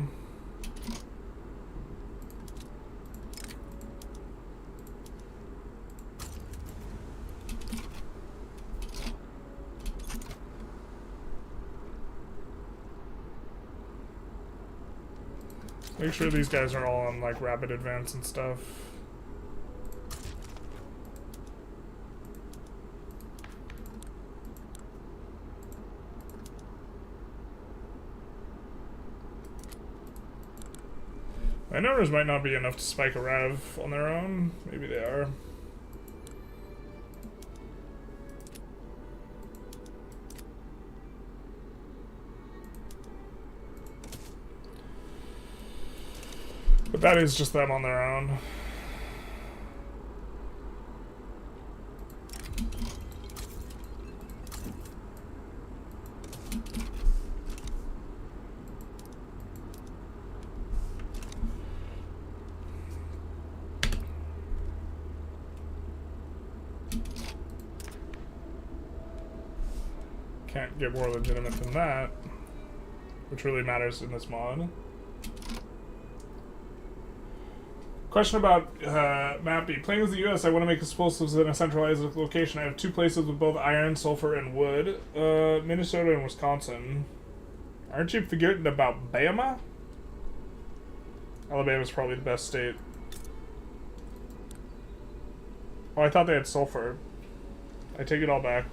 Make sure these guys are all on like rapid advance and stuff. Landowners might not be enough to spike a rev on their own. Maybe they are. But that is just them on their own. Can't get more legitimate than that, which really matters in this mod. Question about Mappy. Playing as the US, I want to make explosives in a centralized location. I have 2 places with both iron, sulfur, and wood. Minnesota and Wisconsin. Aren't you forgetting about Bama? Alabama's probably the best state. Oh, I thought they had sulfur. I take it all back.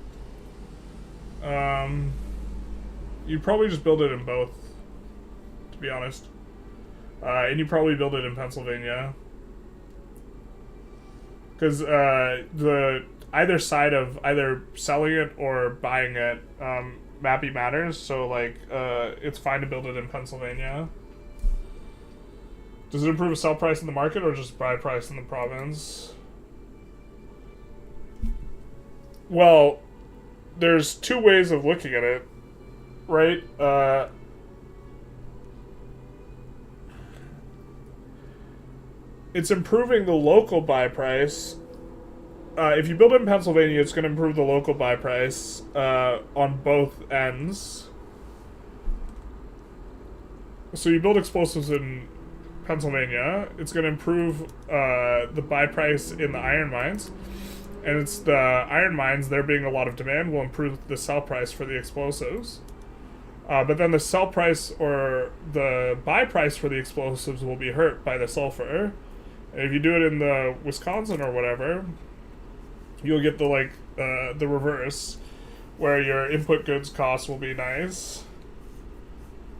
You'd probably just build it in both, to be honest. And you probably build it in Pennsylvania. Because the either side of either selling it or buying it, Mappy matters. So like, it's fine to build it in Pennsylvania. Does it improve sell price in the market or just buy price in the province? Well, there's 2 ways of looking at it, right? It's improving the local buy price. If you build it in Pennsylvania, it's going to improve the local buy price on both ends. So you build explosives in Pennsylvania, it's going to improve the buy price in the iron mines. And it's the iron mines, there being a lot of demand, will improve the sell price for the explosives. But then the sell price or the buy price for the explosives will be hurt by the sulfur. And if you do it in the Wisconsin or whatever, you'll get the like the reverse, where your input goods costs will be nice,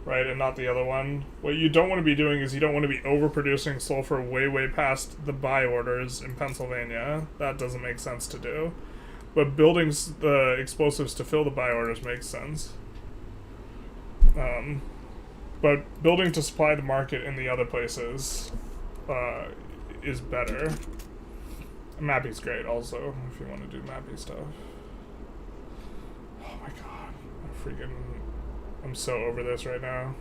right, and not the other one. What you don't want to be doing is you don't want to be overproducing sulfur way past the buy orders in Pennsylvania. That doesn't make sense to do. But building the explosives to fill the buy orders makes sense. But building to supply the market in the other places is better. Mappy's great also, if you want to do Mappy stuff. Oh my god. I'm so over this right now.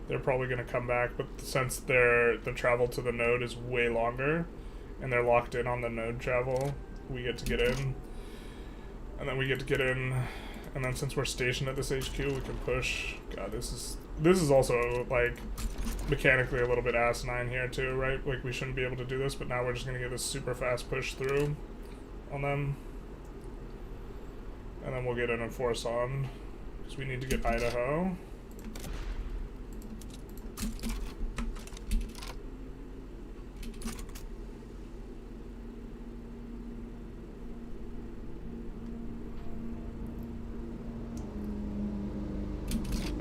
They're probably going to come back, but since the travel to the node is way longer, and they're locked in on the node travel, we get to get in. And then we get to get in, and then since we're stationed at this HQ, we can push. God, this is also, like, mechanically a little bit asinine here, too, right? Like, we shouldn't be able to do this, but now we're just going to get this super fast push through on them. And then we'll get in and force on, because we need to get Idaho.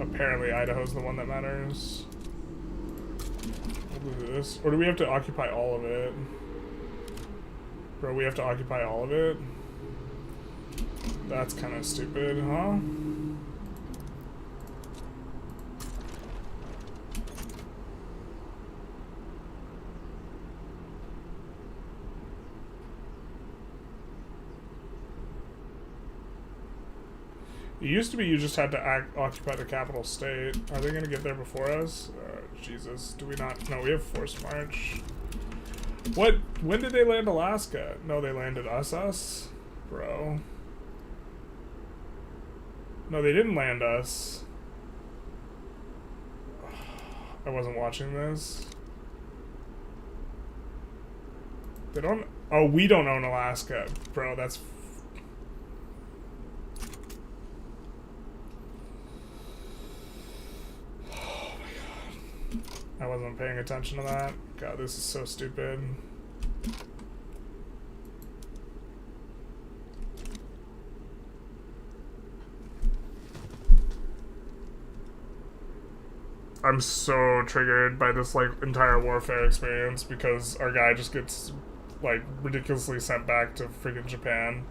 Apparently Idaho's the one that matters. We'll do this. Or do we have to occupy all of it? Bro, we have to occupy all of it? That's kind of stupid, huh? It used to be you just had to occupy the capital state. Are they going to get there before us? Jesus. Do we not? No, we have forced march. What? When did they land Alaska? No, they landed us? Bro. No, they didn't land us. I wasn't watching this. They don't... Oh, we don't own Alaska. Bro, that's... I wasn't paying attention to that. God, this is so stupid. I'm so triggered by this, like, entire warfare experience because our guy just gets, like, ridiculously sent back to freaking Japan.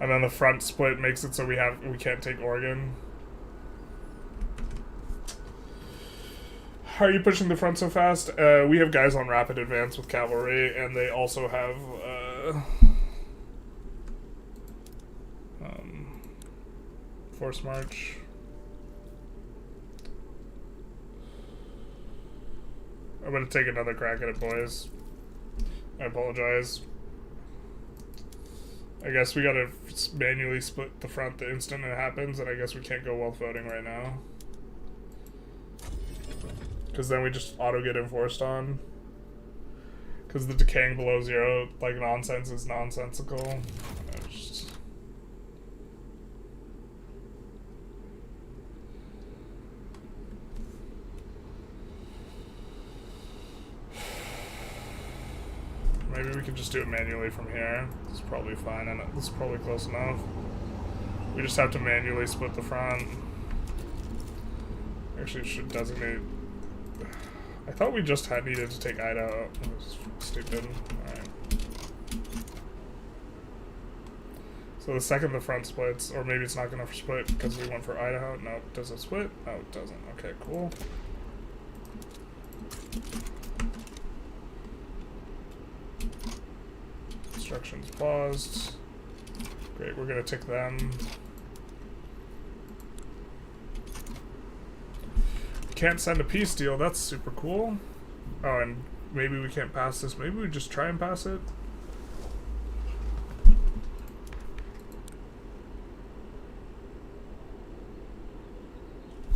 And then the front split makes it so we can't take Oregon. How are you pushing the front so fast? We have guys on rapid advance with cavalry, and they also have force march. I'm gonna take another crack at it, boys. I apologize. I guess we gotta manually split the front the instant it happens, and I guess we can't go wealth voting right now. Because then we just auto get enforced on. Because the decaying below zero, like, nonsense is nonsensical. Just... Maybe we can just do it manually from here. This is probably fine, and this is probably close enough. We just have to manually split the front. Actually, it should designate... I thought we just needed to take Idaho. That was stupid. Alright. So the second the front splits, or maybe it's not going to split because we went for Idaho. No, does it split? No, it doesn't. Okay, cool. Instructions paused. Great, we're going to tick them. Can't send a peace deal. That's super cool. Oh, and maybe we can't pass this. Maybe we just try and pass it.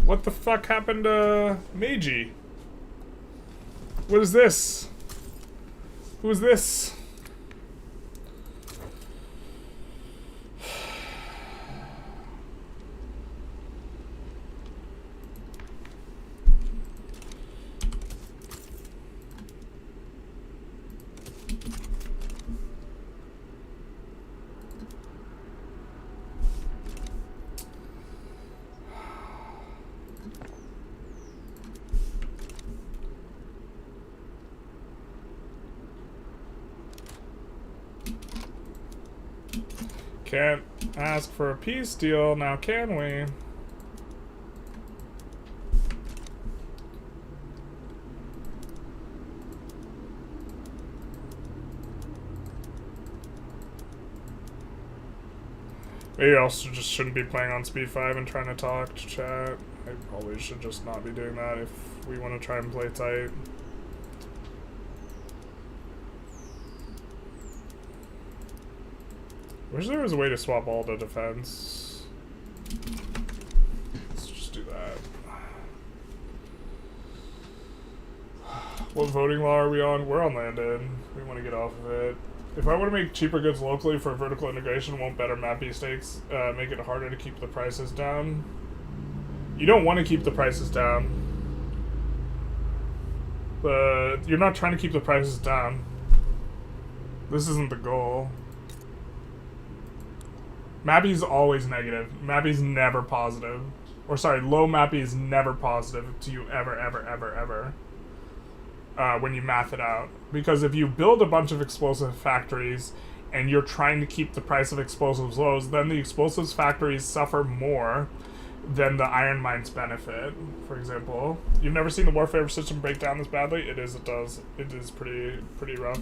What the fuck happened to Meiji? What is this? Who is this? Can't ask for a peace deal now, can we? Maybe I also just shouldn't be playing on speed 5 and trying to talk to chat. I probably should just not be doing that if we want to try and play tight. Wish there was a way to swap all to defense. Let's just do that. What voting law are we on? We're on landed. We want to get off of it. If I want to make cheaper goods locally for vertical integration, won't better MAPI stakes make it harder to keep the prices down? You don't want to keep the prices down. But you're not trying to keep the prices down. This isn't the goal. MAPI is always negative. MAPI is never positive. Or sorry, low MAPI is never positive to you ever, when you math it out. Because if you build a bunch of explosive factories and you're trying to keep the price of explosives low, then the explosives factories suffer more than the iron mines benefit, for example. You've never seen the warfare system break down this badly? It is, it does. It is pretty rough.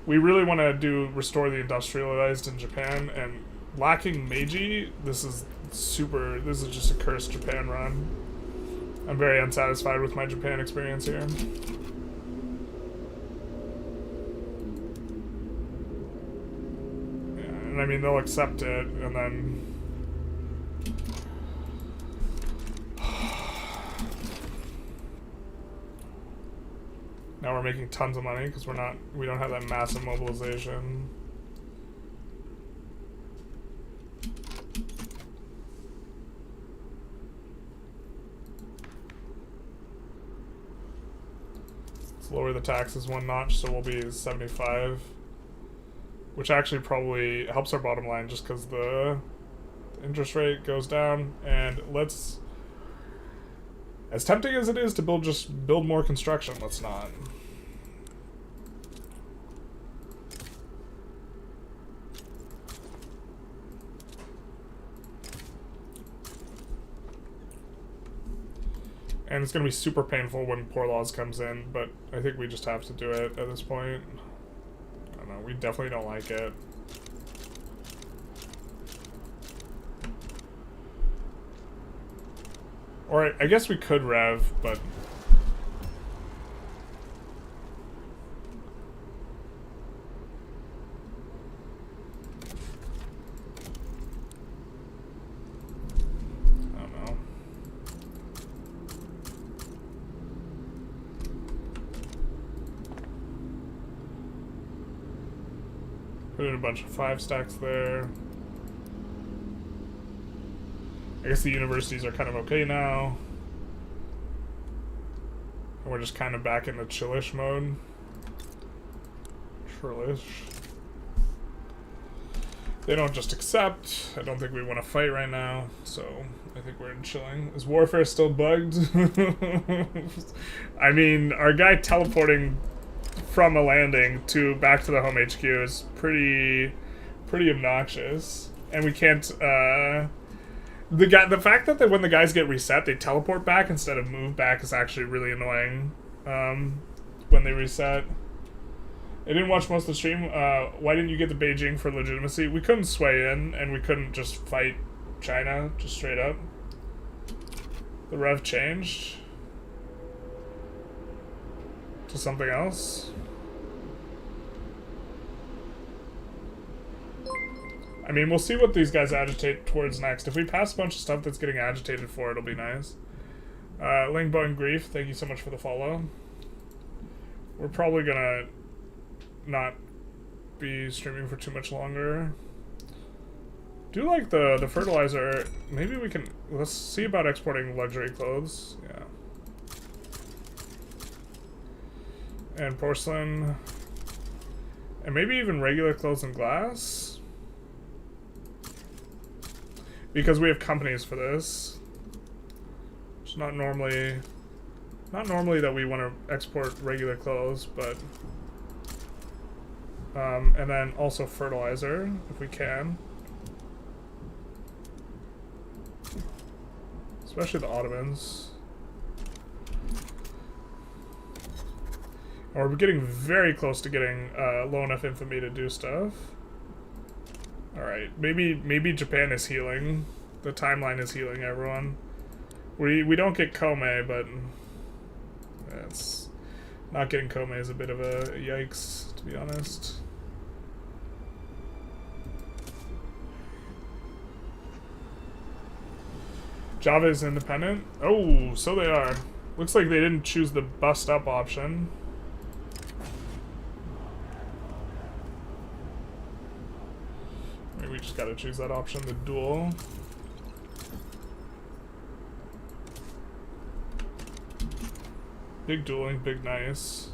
We really want to restore the industrialized in Japan, and lacking Meiji, this is just a cursed Japan run. I'm very unsatisfied with my Japan experience here. Yeah, and I mean, they'll accept it, and then... Now we're making tons of money because we don't have that massive mobilization. Let's lower the taxes one notch, so we'll be 75, which actually probably helps our bottom line just because the interest rate goes down. And let's, as tempting as it is to build more construction, let's not. And it's going to be super painful when Poor Laws comes in, but I think we just have to do it at this point. I don't know, we definitely don't like it. Or I guess we could rev, but... Put in a bunch of 5 stacks there. I guess the universities are kind of okay now. And we're just kind of back in the chillish mode. Chillish. They don't just accept. I don't think we want to fight right now, so I think we're in chilling. Is warfare still bugged? I mean, our guy teleporting from a landing to back to the home HQ is pretty obnoxious, and we can't. The fact that when the guys get reset, they teleport back instead of move back is actually really annoying. When they reset, I didn't watch most of the stream. Why didn't you get the Beijing for legitimacy? We couldn't sway in, and we couldn't just fight China just straight up. The rev changed to something else. I mean, we'll see what these guys agitate towards next. If we pass a bunch of stuff that's getting agitated for, it'll be nice. Ling Bone Grief, thank you so much for the follow. We're probably gonna not be streaming for too much longer. Do you like the fertilizer? Maybe we can, let's see about exporting luxury clothes. Yeah. And porcelain. And maybe even regular clothes and glass. Because we have companies for this. It's not normally that we want to export regular clothes, but and then also fertilizer if we can. Especially the Ottomans. Or we're getting very close to getting low enough infamy to do stuff. Alright, maybe Japan is healing. The timeline is healing everyone. We don't get Kome, but it's not getting Kome is a bit of a yikes, to be honest. Java is independent? Oh, so they are. Looks like they didn't choose the bust up option. Maybe we just gotta choose that option, the dual. Big dueling, big nice.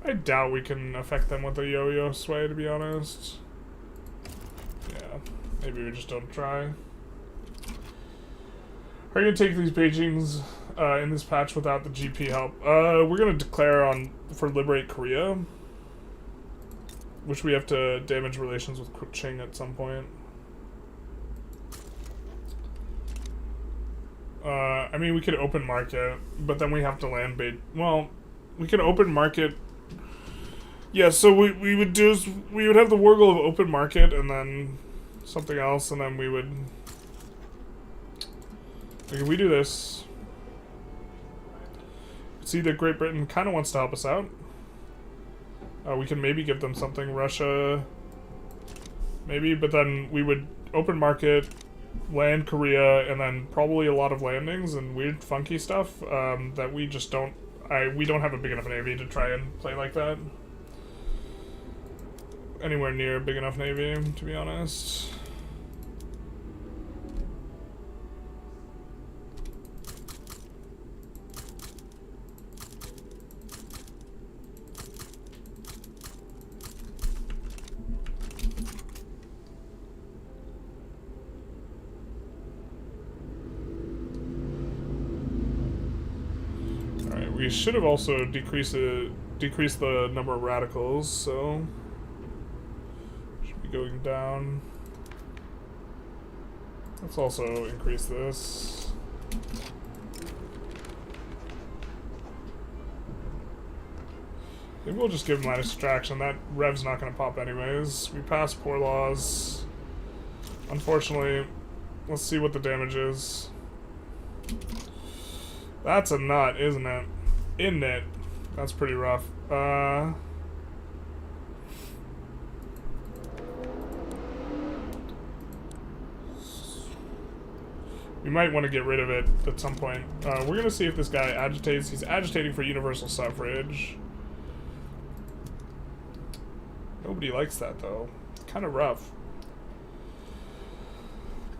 I doubt we can affect them with a yo-yo sway, to be honest. Yeah, maybe we just don't try. Are you gonna take these Beijings in this patch without the GP help? We're gonna declare for Liberate Korea, which we have to damage relations with Qing at some point. I mean, we could open market, but then we have to land well, we could open market. Yeah, so we would have the war goal of open market and then something else, and then we would. Like if we do this, see that Great Britain kind of wants to help us out. We can maybe give them something. Russia, maybe, but then we would open market, land Korea, and then probably a lot of landings and weird funky stuff that we just don't. We don't have a big enough navy to try and play like that. Anywhere near a big enough navy, to be honest. Alright, we should have also decreased the number of radicals, so going down. Let's also increase this. Maybe we'll just give minus extraction. That rev's not going to pop anyways. We passed poor laws. Unfortunately, let's see what the damage is. That's a nut, isn't it? Isn't it? That's pretty rough. We might want to get rid of it at some point. We're going to see if this guy agitates. He's agitating for universal suffrage. Nobody likes that, though. Kind of rough.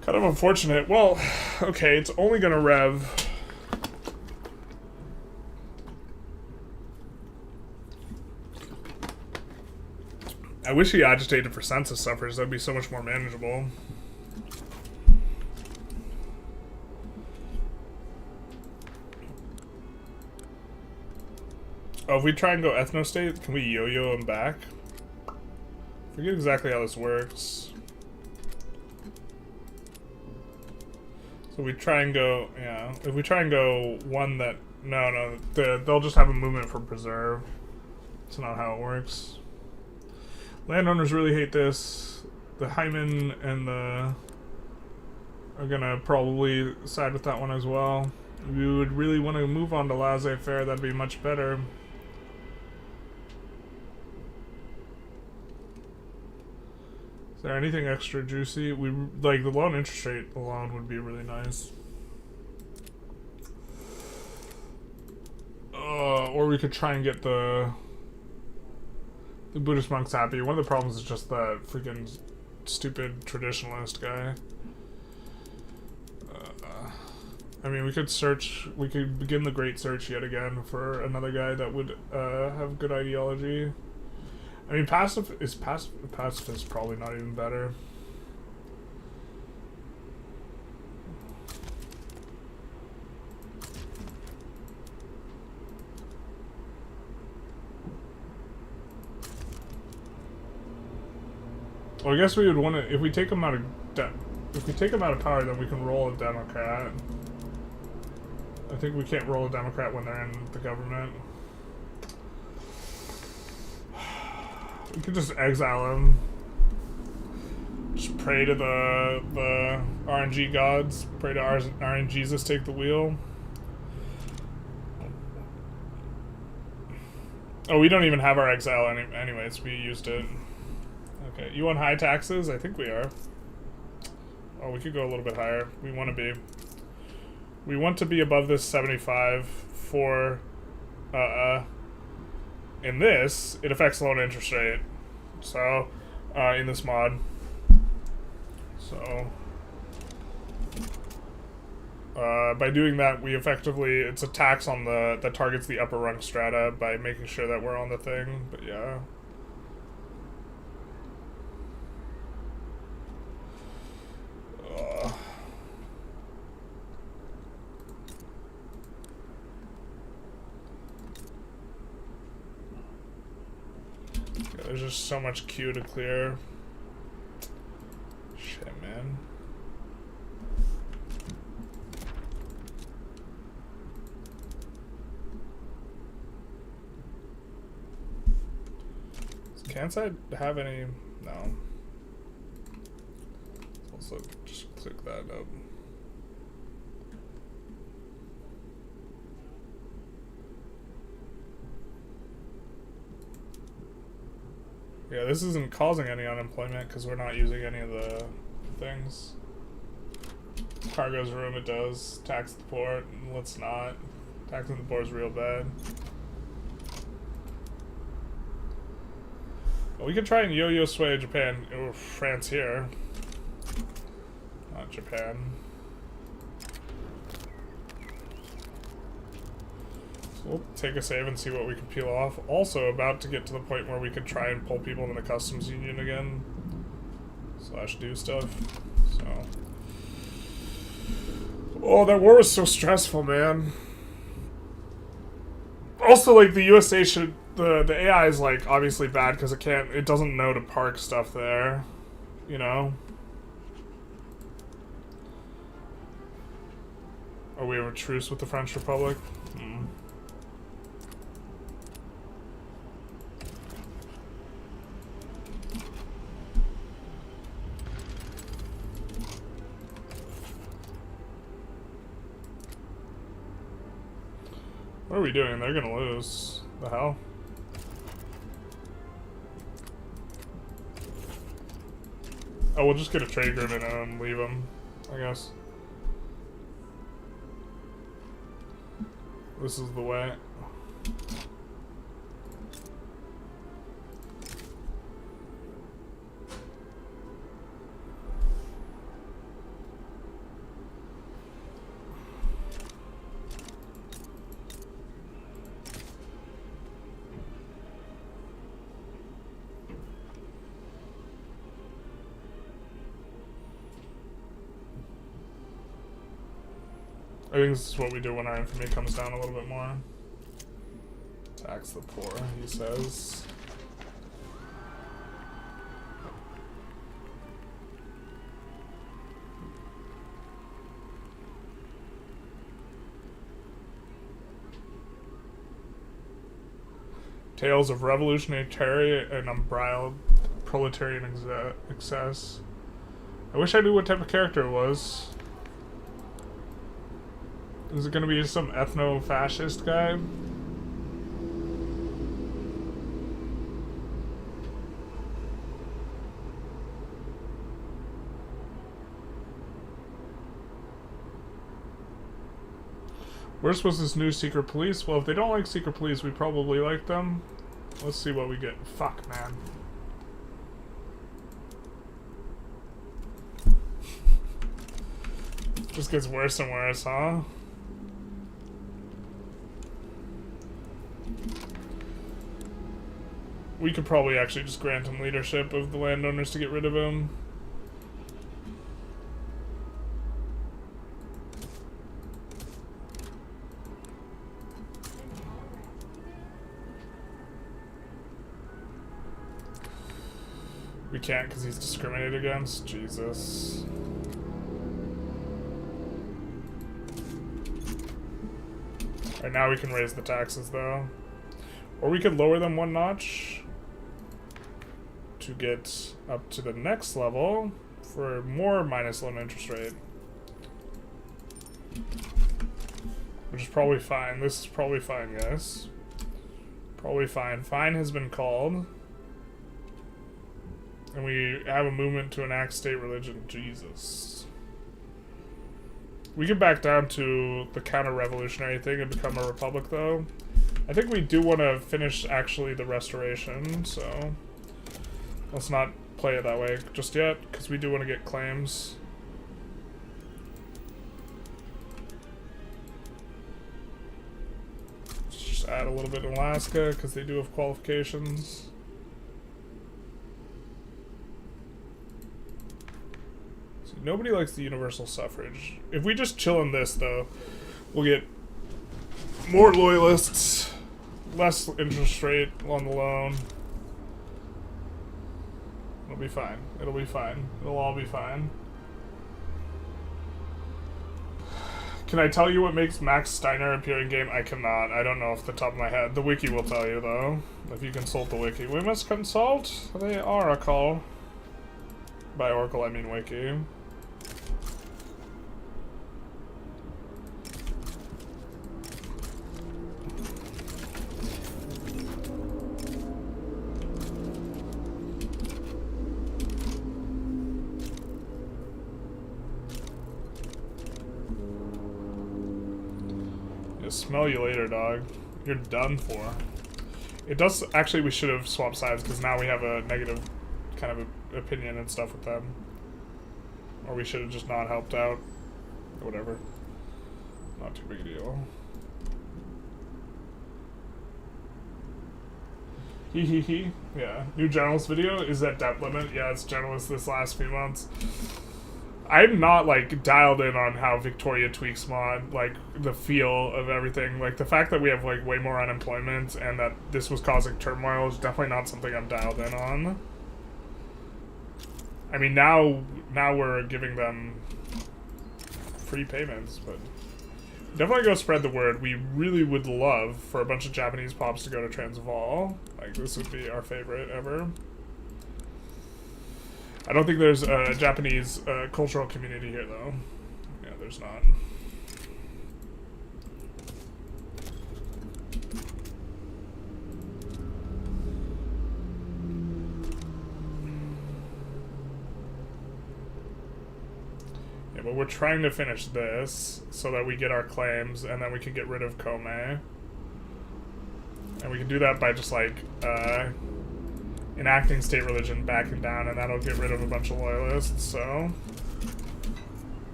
Kind of unfortunate. Well, okay, it's only going to rev. I wish he agitated for census suffrage. That'd be so much more manageable. Oh, if we try and go ethno-state, can we yo-yo him back? Forget exactly how this works. So we try and go, yeah. If we try and go one that, no, they'll just have a movement for preserve. That's not how it works. Landowners really hate this. The Hyman and the are gonna probably side with that one as well. We would really want to move on to laissez-faire. That'd be much better. Is there anything extra juicy? We like the loan interest rate alone would be really nice. Or we could try and get the Buddhist monks happy. One of the problems is just that freaking stupid traditionalist guy. I mean, we could begin the great search yet again for another guy that would have good ideology. I mean, pacifist is probably not even better. Well, I guess we would want to, if we take him out of power, then we can roll a Democrat. I think we can't roll a Democrat when they're in the government. We could just exile him. Just pray to the RNG gods. Pray to RNG Jesus take the wheel. Oh, we don't even have our exile anyways. We used it. Okay, you want high taxes? I think we are. Oh, we could go a little bit higher. We want to be above this 75 for, in this, it affects loan interest rate. So, in this mod. So, by doing that, we effectively, it's a tax on that targets the upper rung strata by making sure that we're on the thing, but yeah. There's just so much queue to clear. Shit, man. Can't I have any? No. Also, just click that up. Yeah, this isn't causing any unemployment because we're not using any of the things. Cargo's room, it does. Tax the port, let's not. Taxing the port is real bad. Well, we could try and yo-yo sway Japan, or France here. Not Japan. We'll take a save and see what we can peel off. Also about to get to the point where we could try and pull people into the customs union again. / do stuff. So. Oh, that war was so stressful, man. Also, like, the USA should... The AI is, like, obviously bad because it doesn't know to park stuff there. You know? Oh, we have a truce with the French Republic? Hmm. What are we doing? They're gonna lose. The hell? Oh, we'll just get a trade agreement and leave them, I guess. This is the way. I think this is what we do when our infamy comes down a little bit more. Tax the poor, he says. Tales of revolutionary terror and unbridled proletarian excess. I wish I knew what type of character it was. Is it gonna be some ethno-fascist guy? Where's supposed this new secret police? Well, if they don't like secret police, we probably like them. Let's see what we get. Fuck, man. Just gets worse and worse, huh? We could probably actually just grant him leadership of the landowners to get rid of him. We can't because he's discriminated against. Jesus. Right now we can raise the taxes though. Or we could lower them one notch to get up to the next level for more minus loan interest rate. Which is probably fine. This is probably fine, guys. Probably fine. Fine has been called. And we have a movement to enact state religion. Jesus. We can back down to the counter-revolutionary thing and become a republic, though. I think we do want to finish, actually, the restoration, so... let's not play it that way just yet, because we do want to get claims. Let's just add a little bit in Alaska, because they do have qualifications. Nobody likes the universal suffrage. If we just chill in this, though, we'll get more loyalists, less interest rate on the loan. It'll be fine. It'll be fine. It'll all be fine. Can I tell you what makes Max Steiner appear in game? I cannot. I don't know off the top of my head. The wiki will tell you, though. If you consult the wiki. We must consult the Oracle. By Oracle, I mean wiki. Smell you later, dog. You're done for. It does... actually, we should have swapped sides, because now we have a negative kind of opinion and stuff with them. Or we should have just not helped out. Whatever. Not too big a deal. Hee hee hee. Yeah. New Generalist video? Is that debt limit? Yeah, it's Generalist this last few months. I'm not, like, dialed in on how Victoria tweaks mod, like, the feel of everything. Like, the fact that we have, like, way more unemployment and that this was causing turmoil is definitely not something I'm dialed in on. I mean, now we're giving them free payments, but definitely go spread the word. We really would love for a bunch of Japanese pops to go to Transvaal. Like, this would be our favorite ever. I don't think there's a Japanese cultural community here, though. Yeah, there's not. Yeah, but we're trying to finish this so that we get our claims, and then we can get rid of Kome. And we can do that by just, like, enacting state religion, backing down, and that'll get rid of a bunch of loyalists, so...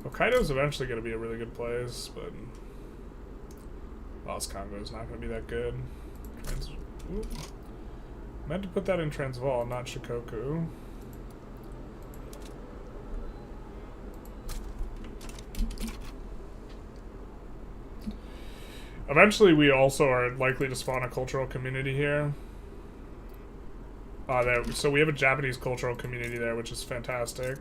Hokkaido's eventually going to be a really good place, but... Lost Congo's not going to be that good. Meant to put that in Transvaal, not Shikoku. Eventually, we also are likely to spawn a cultural community here. So we have a Japanese cultural community there, which is fantastic.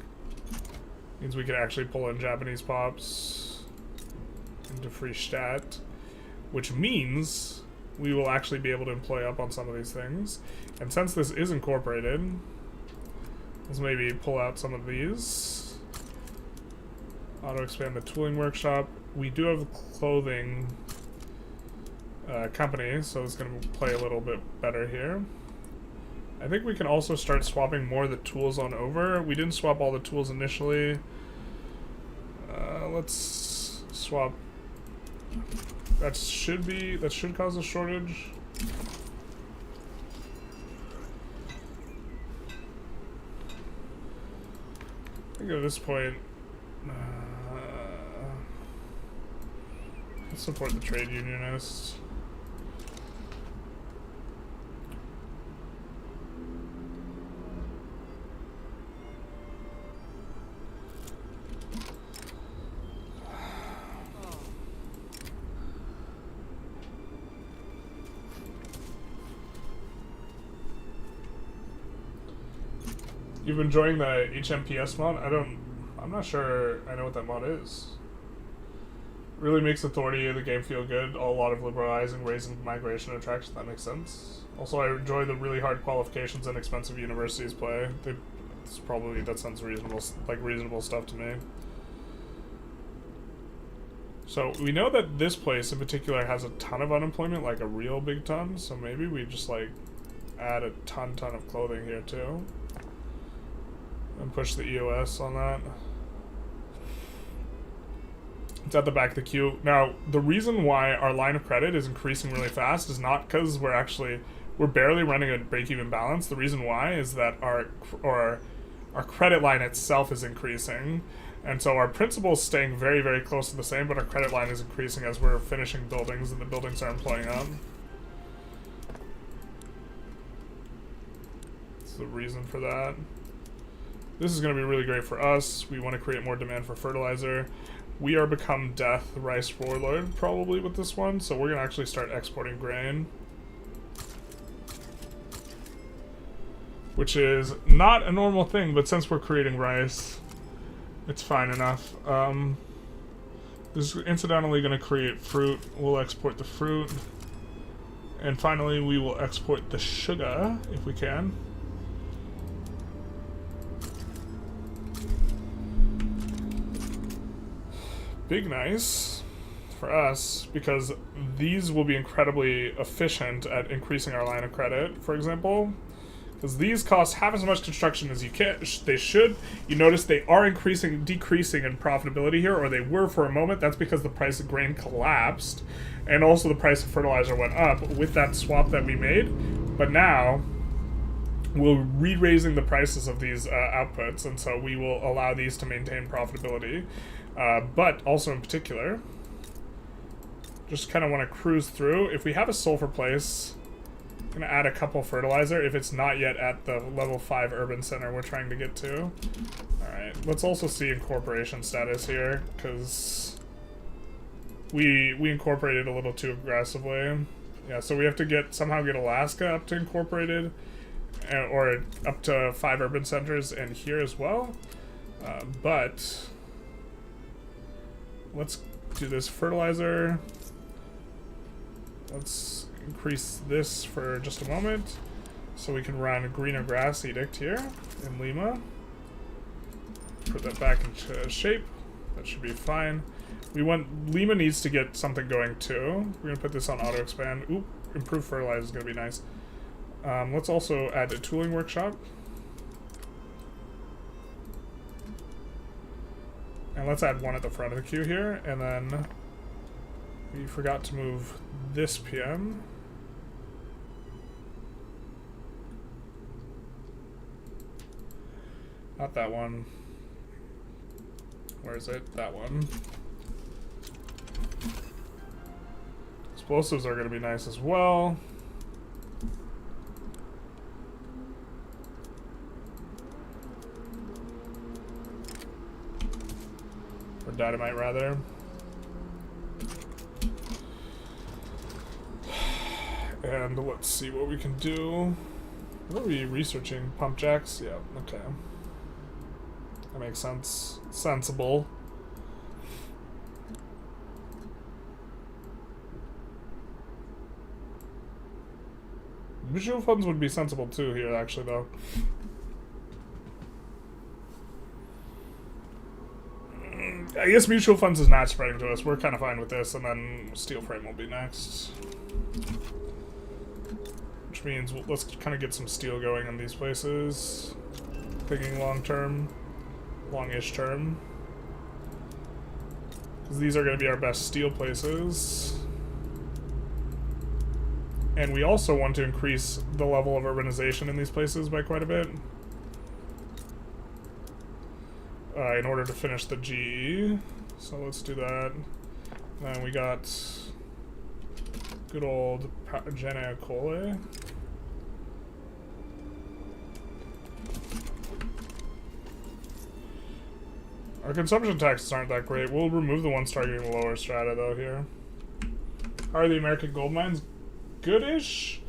Means we can actually pull in Japanese pops into Freistadt, which means we will actually be able to employ up on some of these things. And since this is incorporated, let's maybe pull out some of these. Auto expand the tooling workshop. We do have clothing company, so it's going to play a little bit better here. I think we can also start swapping more of the tools on over. We didn't swap all the tools initially. Let's swap. That should cause a shortage. I think at this point, let's support the trade unionists. You've been enjoying the HMPS mod? I'm not sure I know what that mod is. Really makes authority of the game feel good. A lot of liberalizing, raising migration attraction. That makes sense. Also, I enjoy the really hard qualifications and expensive universities play. That sounds reasonable, like reasonable stuff to me. So we know that this place in particular has a ton of unemployment, like a real big ton. So maybe we just like add a ton of clothing here too. And push the EOS on that. It's at the back of the queue. Now, the reason why our line of credit is increasing really fast is not because we're barely running a break-even balance. The reason why is that our credit line itself is increasing. And so our principal is staying very, very close to the same, but our credit line is increasing as we're finishing buildings and the buildings are employing up. That's the reason for that. This is going to be really great for us. We want to create more demand for fertilizer. We are become death rice warlord probably with this one, so we're going to actually start exporting grain. Which is not a normal thing, but since we're creating rice, it's fine enough. This is incidentally going to create fruit. We'll export the fruit. And finally, we will export the sugar if we can. Big nice for us, because these will be incredibly efficient at increasing our line of credit, for example. Because these cost half as much construction as they should. You notice they are decreasing in profitability here, or they were for a moment. That's because the price of grain collapsed, and also the price of fertilizer went up with that swap that we made. But now, we're re-raising the prices of these outputs, and so we will allow these to maintain profitability. But also in particular, just kind of want to cruise through. If we have a sulfur place, I'm going to add a couple fertilizer if it's not yet at the level 5 urban center we're trying to get to. Alright, let's also see incorporation status here, because we incorporated a little too aggressively. Yeah, so we have to somehow get Alaska up to incorporated, or up to 5 urban centers, and here as well. But let's do this fertilizer. Let's increase this for just a moment so we can run a greener grass edict here in Lima. Put that back into shape. That should be fine. Lima needs to get something going too. We're gonna put this on auto expand. Oop, improved fertilizer is gonna be nice. Let's also add a tooling workshop. And let's add one at the front of the queue here, and then we forgot to move this PM. Not that one. Where is it? That one. Explosives are going to be nice as well. Or dynamite, rather. And let's see what we can do. What are we researching? Pump jacks? Yeah, okay. That makes sense. Sensible. Mutual funds would be sensible too here, actually, though. I guess mutual funds is not spreading to us. We're kind of fine with this, and then steel frame will be next. which means let's kind of get some steel going in these places. Thinking long term, longish term. Because these are going to be our best steel places. And we also want to increase the level of urbanization in these places by quite a bit. In order to finish the GE. So let's do that. Then we got good old Generalist. Our consumption taxes aren't that great. We'll remove the ones targeting the lower strata though here. How are the American gold mines? Goodish.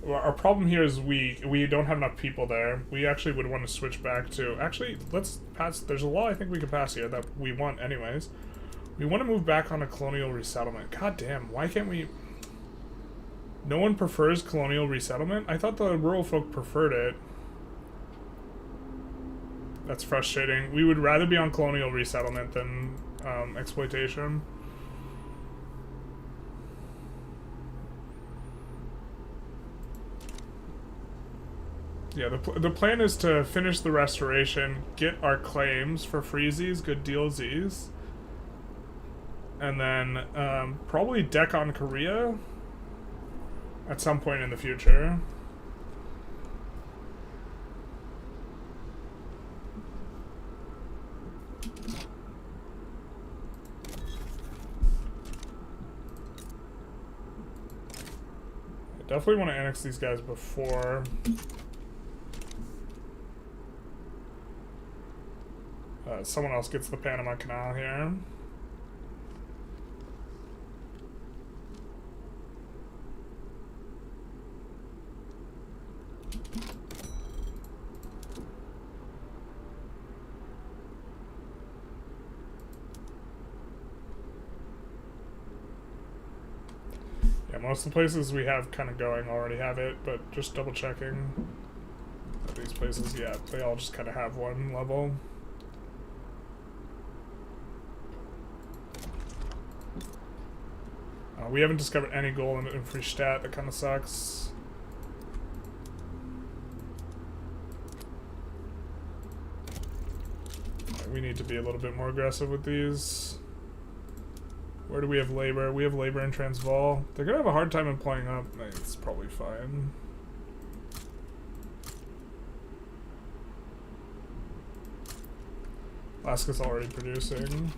Our problem here is we don't have enough people there. We actually would want to switch back to... Actually, let's pass... There's a law I think we could pass here that we want anyways. We want to move back on a colonial resettlement. God damn, why can't we... No one prefers colonial resettlement? I thought the rural folk preferred it. That's frustrating. We would rather be on colonial resettlement than exploitation. Yeah, the plan is to finish the restoration, get our claims for freezies, good dealsies, and then probably deck on Korea at some point in the future. I definitely want to annex these guys before... someone else gets the Panama Canal here. Yeah, most of the places we have kind of going already have it, but just double checking. These places, yeah, they all just kind of have one level. We haven't discovered any gold in Freistadt. That kind of sucks. Right, we need to be a little bit more aggressive with these. Where do we have labor? We have labor in Transvaal. They're gonna have a hard time employing up. It's probably fine. Alaska's already producing.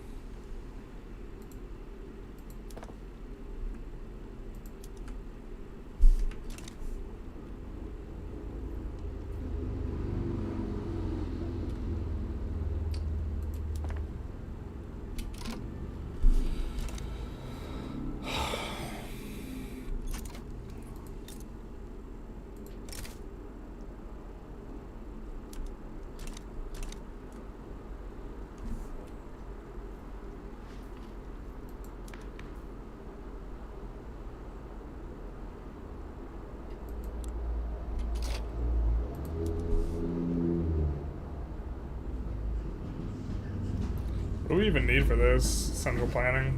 What do we even need for this? Central planning?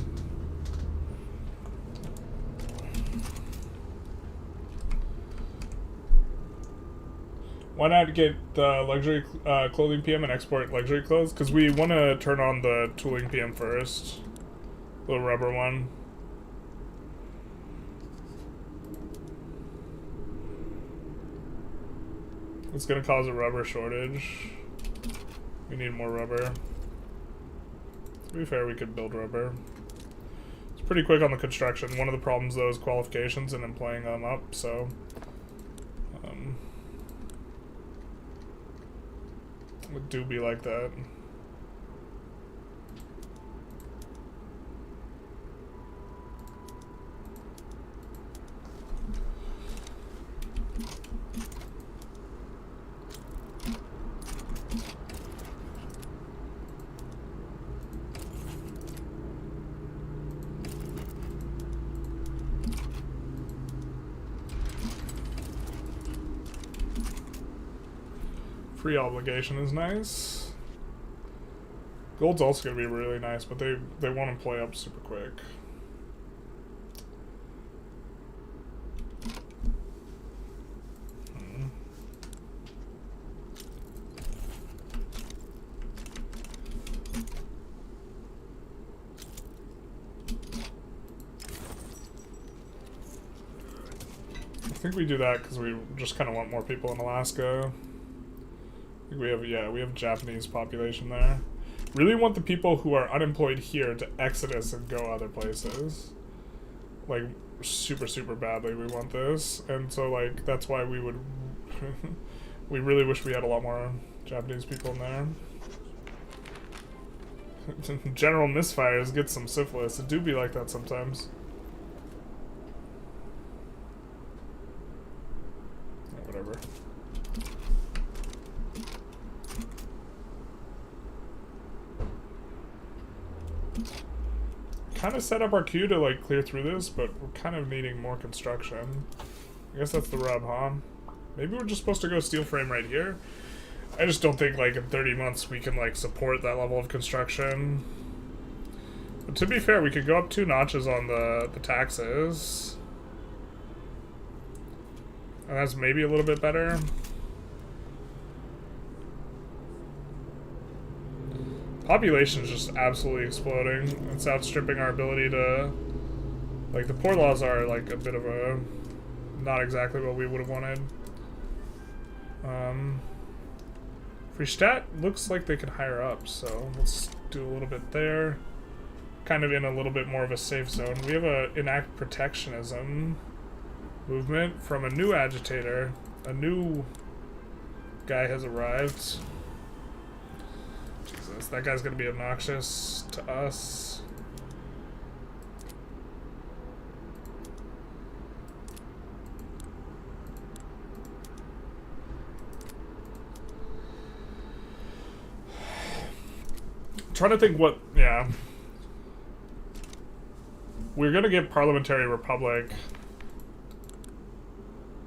Why not get the luxury clothing PM and export luxury clothes? Because we want to turn on the tooling PM first. The rubber one. It's going to cause a rubber shortage. We need more rubber. To be fair, we could build rubber. It's pretty quick on the construction. One of the problems, though, is qualifications and employing them up, so... it do be like that. Free obligation is nice. Gold's also gonna be really nice, but they won't employ up super quick. think we do that because we just kind of want more people in Alaska. I think we have, yeah, we have Japanese population there. Really want the people who are unemployed here to exodus and go other places. Like, super, super badly we want this. And so, like, that's why we would... we really wish we had a lot more Japanese people in there. General misfires get some syphilis. It do be like that sometimes. Whatever. Kind of set up our queue to like clear through this, but we're kind of needing more construction. I guess that's the rub, huh? Maybe we're just supposed to go steel frame right here. I just don't think like in 30 months we can like support that level of construction. But to be fair, we could go up 2 notches on the taxes. And that's maybe a little bit better. Population is just absolutely exploding. It's outstripping our ability to... Like, the poor laws are, like, a bit of a... Not exactly what we would have wanted. Freestadt looks like they could hire up, so let's do a little bit there. Kind of in a little bit more of a safe zone. We have a enact protectionism movement from a new agitator. A new guy has arrived. Jesus, that guy's gonna be obnoxious to us. Trying to think what, yeah. We're gonna get parliamentary republic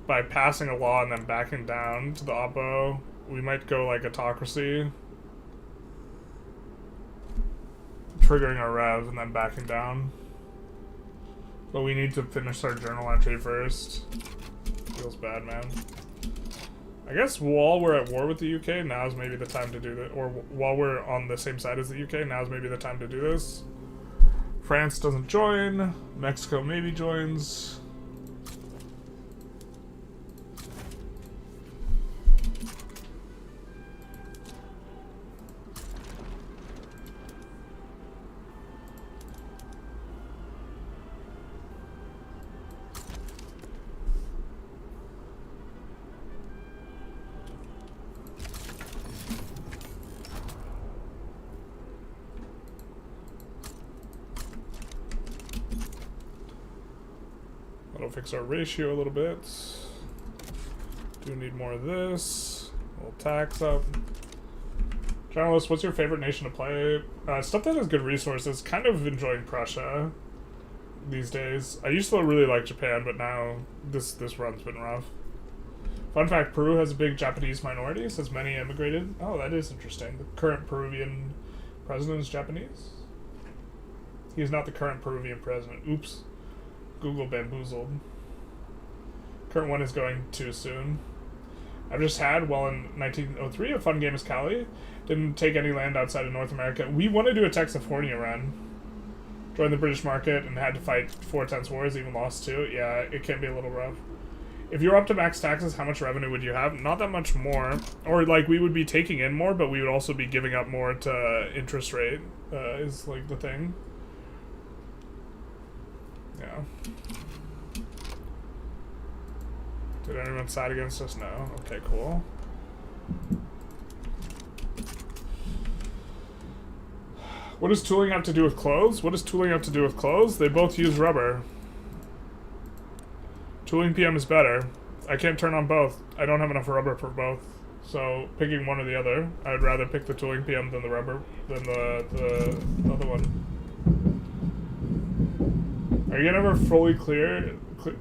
by passing a law and then backing down to the oppo. We might go like autocracy, triggering our rev and then backing down. But we need to finish our journal entry first. Feels bad, man. I guess while we're at war with the UK, now's maybe the time to do that. Or while we're on the same side as the UK, now's maybe the time to do this. France doesn't join. Mexico maybe joins. That'll fix our ratio a little bit. Do need more of this. A little tax up. Generalist, what's your favorite nation to play? Stuff that has good resources. Kind of enjoying Prussia these days. I used to really like Japan, but now this run's been rough. Fun fact, Peru has a big Japanese minority, since many immigrated. Oh, that is interesting. The current Peruvian president is Japanese? He is not the current Peruvian president. Oops. Google bamboozled. Current one is going too soon. I've just had, well, in 1903, a fun game is Cali. Didn't take any land outside of North America. We want to do a Texafornia run. Joined the British market and had to fight 4 tense wars, even lost 2. Yeah, it can be a little rough. If you're up to max taxes, how much revenue would you have? Not that much more. Or, like, we would be taking in more, but we would also be giving up more to interest rate, is, like, the thing. Yeah. Did anyone side against us? No. Okay, cool. What does tooling have to do with clothes? What does tooling have to do with clothes? They both use rubber. Tooling PM is better. I can't turn on both. I don't have enough rubber for both. So picking one or the other. I would rather pick the tooling PM than the rubber, than the other one. Are you ever fully clear?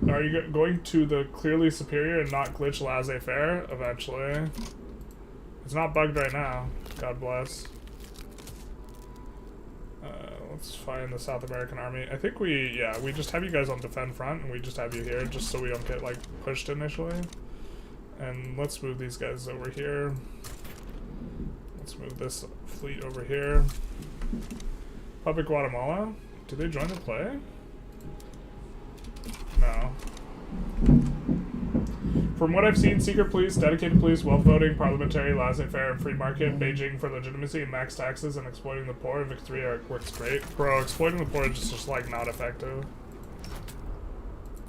Are you going to the clearly superior and not glitch laissez-faire eventually? It's not bugged right now. God bless. Let's find the South American army. I think we just have you guys on defend front and we just have you here just so we don't get like pushed initially. And let's move these guys over here. Let's move this fleet over here. Public Guatemala. Did they join the play? No. From what I've seen, secret police, dedicated police, wealth voting, parliamentary, laissez-faire, and free market, Beijing for legitimacy, and max taxes, and exploiting the poor, Victoria works great. Bro, exploiting the poor is just like, not effective.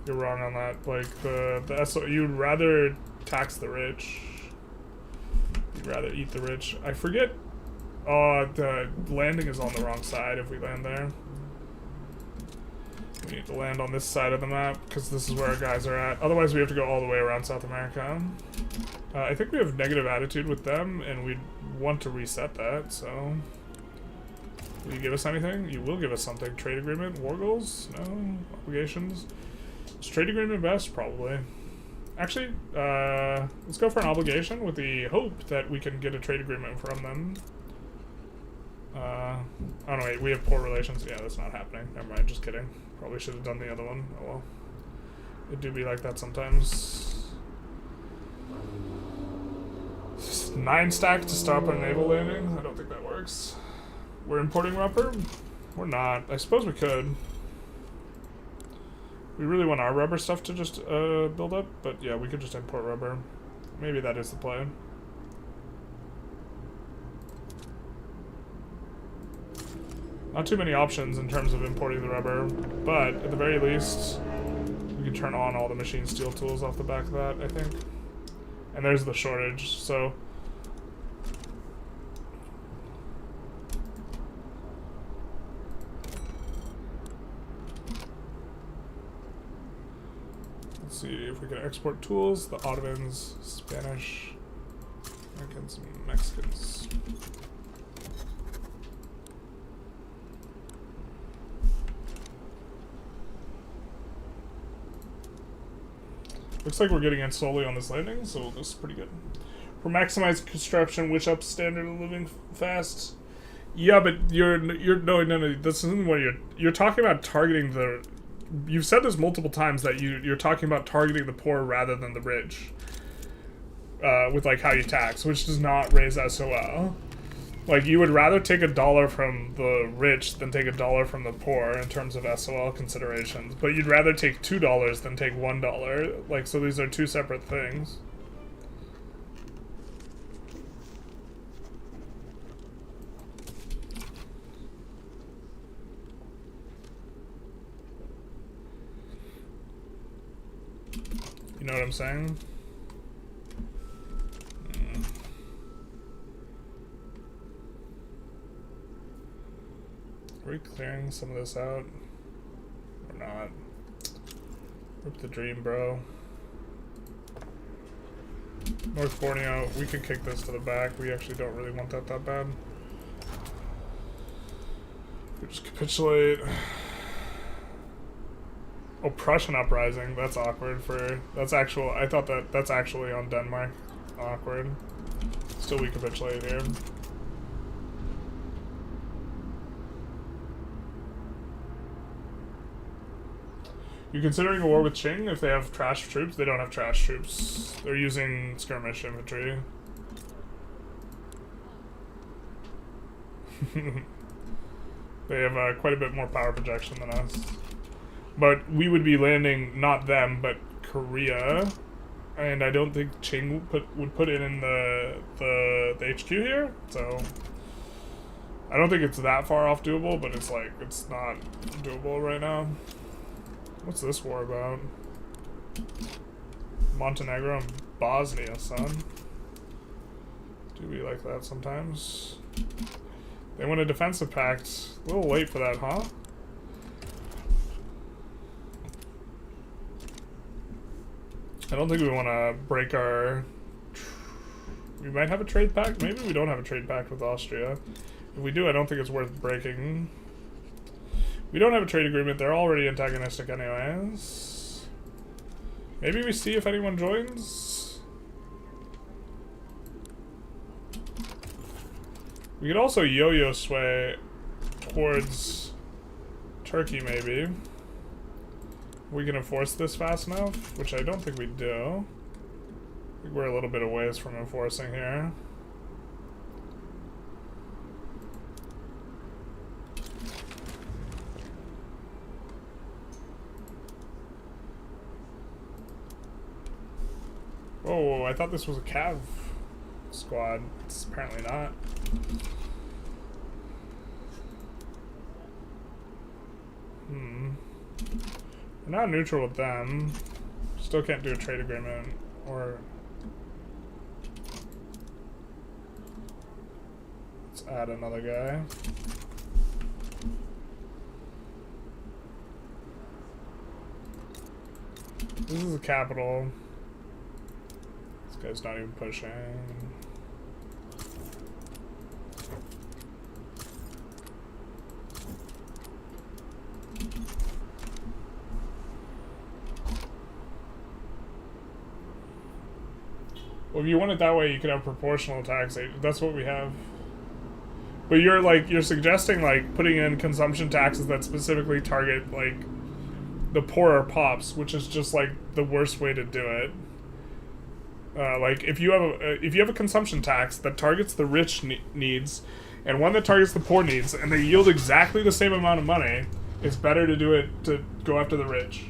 You're wrong on that. Like, the SO, you'd rather tax the rich. You'd rather eat the rich. I forget, the landing is on the wrong side if we land there. We need to land on this side of the map, because this is where our guys are at. Otherwise, we have to go all the way around South America. I think we have negative attitude with them, and we want to reset that, so... Will you give us anything? You will give us something. Trade agreement? War goals? No? Obligations? Is trade agreement best? Probably. Actually, let's go for an obligation with the hope that we can get a trade agreement from them. Oh no, wait, we have poor relations. Yeah, that's not happening. Never mind, just kidding. Probably should have done the other one. Oh well. It do be like that sometimes. 9 stack to stop a naval landing? I don't think that works. We're importing rubber? We're not. I suppose we could. We really want our rubber stuff to just build up, but yeah, we could just import rubber. Maybe that is the play. Not too many options in terms of importing the rubber, but at the very least, we can turn on all the machine steel tools off the back of that, I think. And there's the shortage, so... Let's see if we can export tools. The Ottomans, Spanish, Americans, and Mexicans. Looks like we're getting in slowly on this landing, so this is pretty good. For maximized construction, which up standard of living fast? Yeah, but you're no. This isn't what you're talking about. Targeting the. You've said this multiple times that you're talking about targeting the poor rather than the rich. With like how you tax, which does not raise SOL. Like, you would rather take $1 from the rich than take $1 from the poor in terms of SOL considerations. But you'd rather take $2 than take $1. Like, so these are two separate things. You know what I'm saying? Are we clearing some of this out? Or not? Rip the dream, bro. North Borneo, we could kick this to the back. We actually don't really want that bad. We just capitulate. Oh, Prussian uprising. That's awkward for... That's actual... I thought that's actually on Denmark. Awkward. Still, we capitulate here. You considering a war with Qing if they have trash troops? They don't have trash troops. They're using skirmish infantry. They have quite a bit more power projection than us. But we would be landing, not them, but Korea. And I don't think Qing would put it in the HQ here. So I don't think it's that far off doable, but it's like, it's not doable right now. What's this war about? Montenegro and Bosnia, son. Do we like that sometimes? They want a defensive pact. A little late for that, huh? I don't think we want to break our... We might have a trade pact. Maybe we don't have a trade pact with Austria. If we do, I don't think it's worth breaking. We don't have a trade agreement. They're already antagonistic anyways. Maybe we see if anyone joins. We could also yo-yo sway towards Turkey, maybe. We can enforce this fast enough, which I don't think we do. I think we're a little bit a ways from enforcing here. Oh, I thought this was a Cav squad. It's apparently not. We're not neutral with them. Still can't do a trade agreement, or... Let's add another guy. This is the capital. This guy's not even pushing. Well, if you want it that way, you could have proportional taxation. That's what we have. But you're suggesting like putting in consumption taxes that specifically target like the poorer pops, which is just like the worst way to do it. Like if you have a consumption tax that targets the rich needs, and one that targets the poor needs, and they yield exactly the same amount of money, it's better to do it to go after the rich.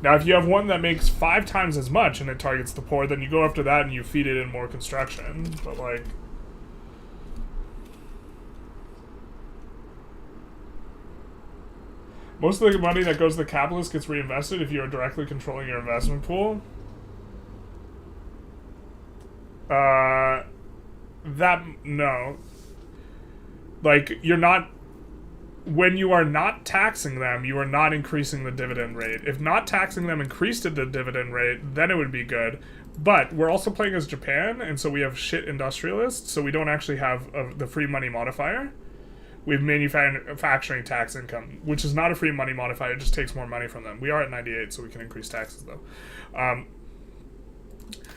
Now, if you have one that makes 5 times as much and it targets the poor, then you go after that and you feed it in more construction. But like, most of the money that goes to the capitalist gets reinvested if you are directly controlling your investment pool. No. Like, you're not... When you are not taxing them, you are not increasing the dividend rate. If not taxing them increased the dividend rate, then it would be good. But we're also playing as Japan, and so we have shit industrialists, so we don't actually have the free money modifier. We have manufacturing tax income, which is not a free money modifier, it just takes more money from them. We are at 98, so we can increase taxes, though.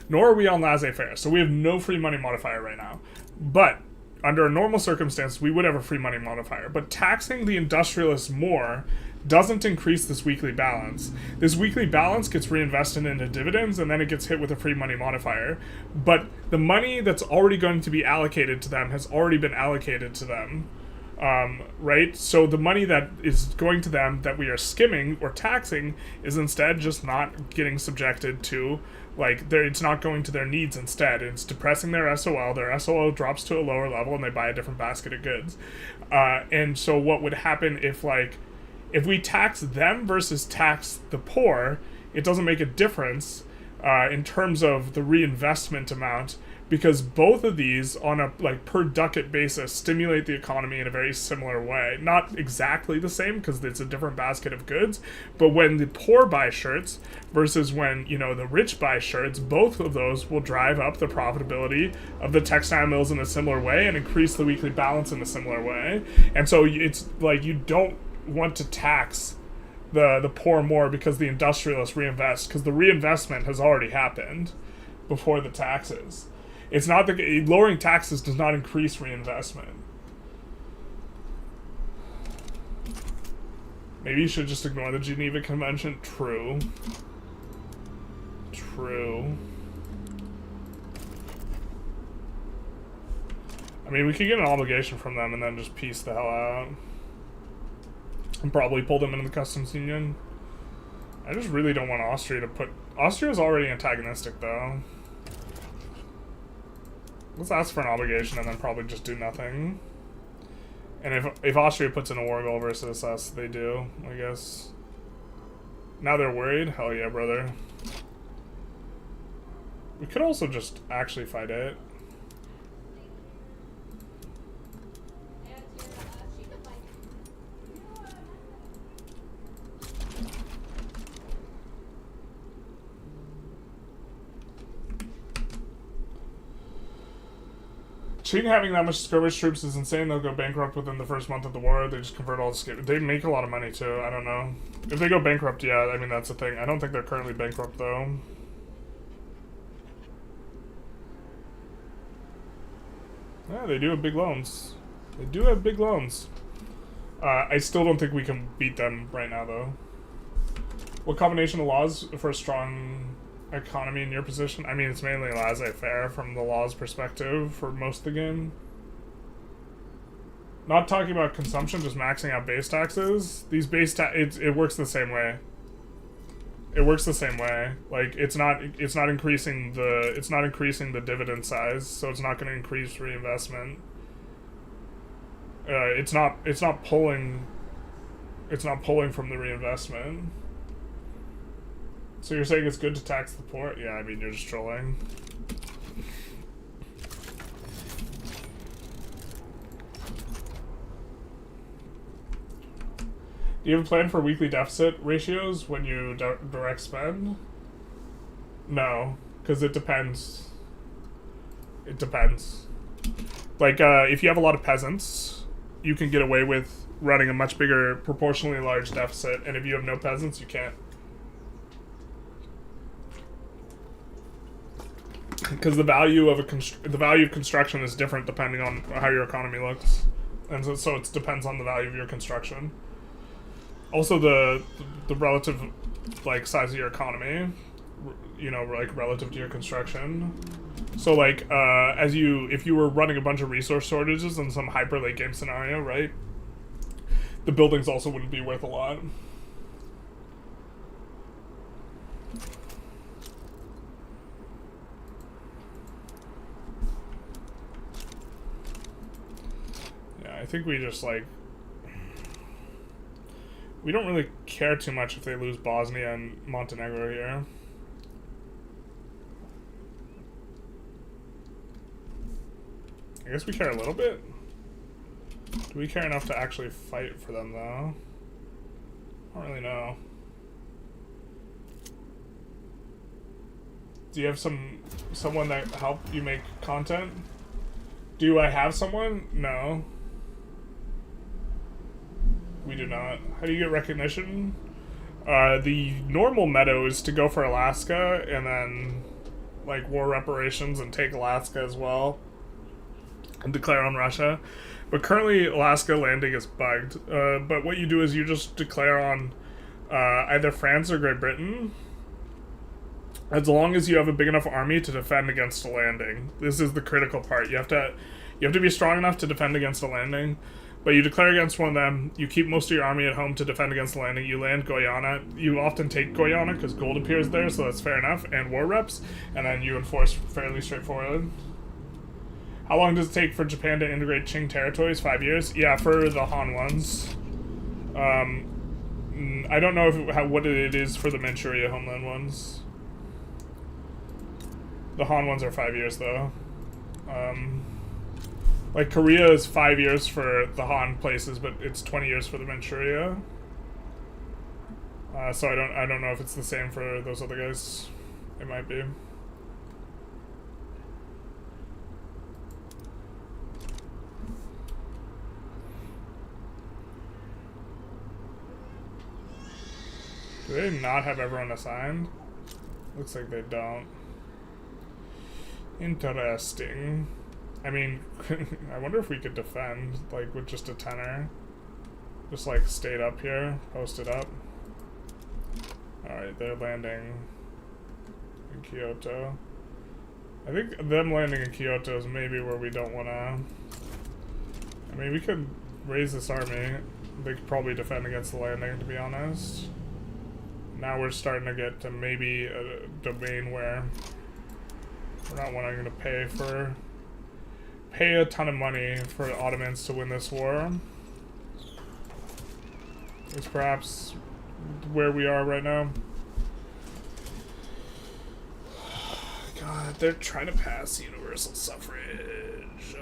Nor are we on laissez-faire, so we have no free money modifier right now. But under a normal circumstance, we would have a free money modifier. But taxing the industrialists more doesn't increase this weekly balance. This weekly balance gets reinvested into dividends, and then it gets hit with a free money modifier. But the money that's already going to be allocated to them has already been allocated to them. Right? So the money that is going to them that we are skimming or taxing is instead just not getting subjected to, like, it's not going to their needs instead. It's depressing their SOL. Their SOL drops to a lower level and they buy a different basket of goods. And so what would happen if we tax them versus tax the poor, it doesn't make a difference in terms of the reinvestment amount, because both of these on a per ducat basis stimulate the economy in a very similar way. Not exactly the same because it's a different basket of goods, but when the poor buy shirts versus when the rich buy shirts, both of those will drive up the profitability of the textile mills in a similar way and increase the weekly balance in a similar way. And so it's like you don't want to tax the poor more because the industrialists reinvest, because the reinvestment has already happened before the taxes. It's not lowering taxes does not increase reinvestment. Maybe you should just ignore the Geneva Convention. True. I mean, we could get an obligation from them and then just piece the hell out. And probably pull them into the customs union. I just really don't want Austria to put... Austria's already antagonistic, though. Let's ask for an obligation and then probably just do nothing. And if Austria puts in a war goal versus us, they do, I guess. Now they're worried? Hell yeah, brother. We could also just actually fight it. Qing having that much skirmish troops is insane. They'll go bankrupt within the first month of the war. They just convert all the skirmish. They make a lot of money too. I don't know. If they go bankrupt, yeah, I mean, that's the thing. I don't think they're currently bankrupt though. Yeah, they do have big loans. They do have big loans. I still don't think we can beat them right now though. What combination of laws for a strong economy in your position? I mean, it's mainly laissez-faire from the law's perspective for most of the game. Not talking about consumption, just maxing out base taxes. These base it works the same way. It works the same way. Like it's not increasing the dividend size, so it's not going to increase reinvestment. It's not pulling from the reinvestment. So you're saying it's good to tax the poor? Yeah, I mean, you're just trolling. Do you have a plan for weekly deficit ratios when you direct spend? No, because it depends. It depends. Like, if you have a lot of peasants, you can get away with running a much bigger, proportionally large deficit, and if you have no peasants, you can't. Because the value of construction is different depending on how your economy looks, and so it depends on the value of your construction. Also, the relative like size of your economy, you know, like relative to your construction. So like if you were running a bunch of resource shortages in some hyper late game scenario, right? The buildings also wouldn't be worth a lot. Yeah, I think we just like we don't really care too much if they lose Bosnia and Montenegro here. I guess we care a little bit. Do we care enough to actually fight for them, though? I don't really know. Do you have someone that helped you make content? Do I have someone? No. We do not. How do you get recognition? The normal meta is to go for Alaska and then like war reparations and take Alaska as well and declare on Russia. But currently Alaska landing is bugged. But what you do is you just declare on either France or Great Britain, as long as you have a big enough army to defend against a landing. This is the critical part. You have to be strong enough to defend against a landing. But you declare against one of them, you keep most of your army at home to defend against the landing, you land Guyana, you often take Guyana because gold appears there, so that's fair enough, and war reps, and then you enforce fairly straightforward. How long does it take for Japan to integrate Qing territories? 5 years? Yeah, for the Han ones. I don't know what it is for the Manchuria homeland ones. The Han ones are 5 years, though. Like, Korea is 5 years for the Han places, but it's 20 years for the Manchuria. So I don't know if it's the same for those other guys. It might be. Do they not have everyone assigned? Looks like they don't. Interesting. I mean, I wonder if we could defend, like, with just a tenor. Just, like, stayed up here, posted up. Alright, they're landing in Kyoto. I think them landing in Kyoto is maybe where we don't want to... I mean, we could raise this army. They could probably defend against the landing, to be honest. Now we're starting to get to maybe a domain where we're not wanting to pay a ton of money for the Ottomans to win this war. It's perhaps where we are right now. God, they're trying to pass universal suffrage.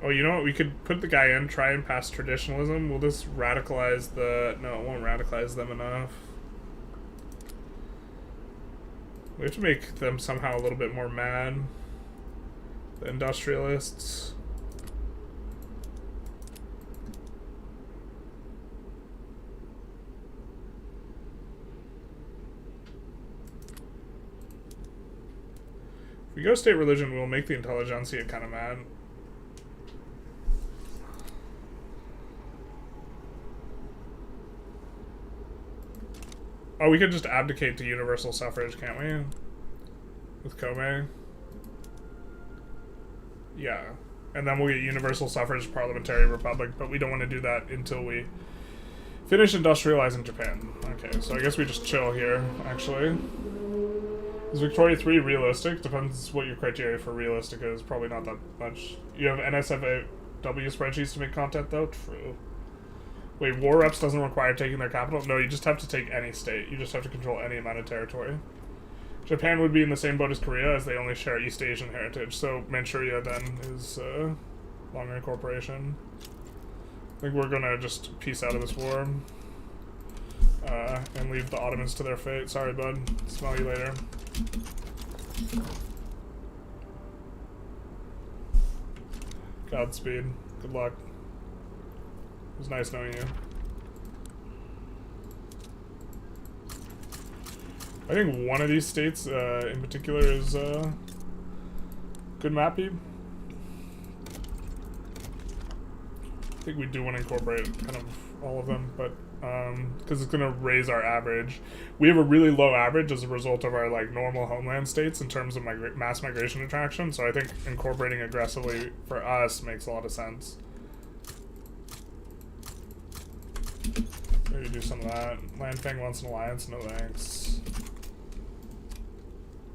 Oh, you know what? We could put the guy in, try and pass traditionalism. Will this radicalize the... No, it won't radicalize them enough. We have to make them somehow a little bit more mad. The industrialists. If we go state religion, we'll make the Intelligentsia kind of mad. Oh, we could just abdicate to universal suffrage, can't we? With Kobe. Yeah. And then we'll get universal suffrage parliamentary republic, but we don't want to do that until we finish industrializing Japan. Okay, so I guess we just chill here, actually. Is Victoria 3 realistic? Depends what your criteria for realistic is. Probably not that much. You have NSFW spreadsheets to make content, though? True. Wait, war reps doesn't require taking their capital? No, you just have to take any state. You just have to control any amount of territory. Japan would be in the same boat as Korea, as they only share East Asian heritage. So Manchuria, then, is longer incorporation. I think we're gonna just peace out of this war. And leave the Ottomans to their fate. Sorry, bud. Smell you later. Godspeed. Good luck. It was nice knowing you. I think one of these states in particular is good mappy. I think we do want to incorporate kind of all of them, but because it's going to raise our average. We have a really low average as a result of our like normal homeland states in terms of mass migration attraction, so I think incorporating aggressively for us makes a lot of sense. Maybe do some of that. Landfang wants an alliance, no thanks.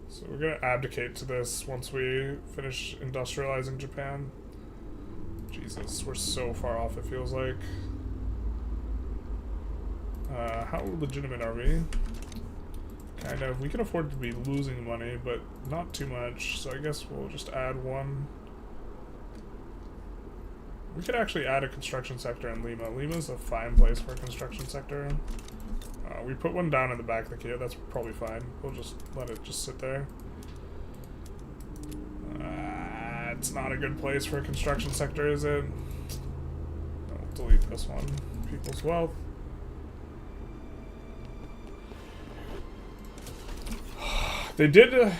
So we're going to abdicate to this once we finish industrializing Japan. Jesus, we're so far off, it feels like. How legitimate are we? Kind of. We can afford to be losing money, but not too much, so I guess we'll just add one. We could actually add a construction sector in Lima. Lima's a fine place for a construction sector. We put one down in the back of the queue. That's probably fine. We'll just let it just sit there. It's not a good place for a construction sector, is it? I'll delete this one. People's wealth. They did.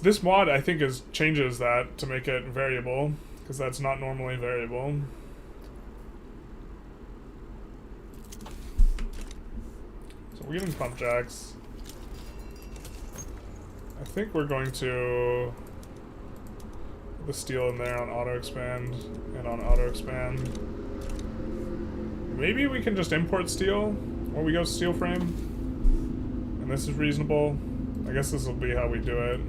This mod I think changes that to make it variable, because that's not normally variable. So we're getting pump jacks. I think we're going to put the steel in there on auto expand and on auto expand. Maybe we can just import steel when we go steel frame, and this is reasonable. I guess this will be how we do it.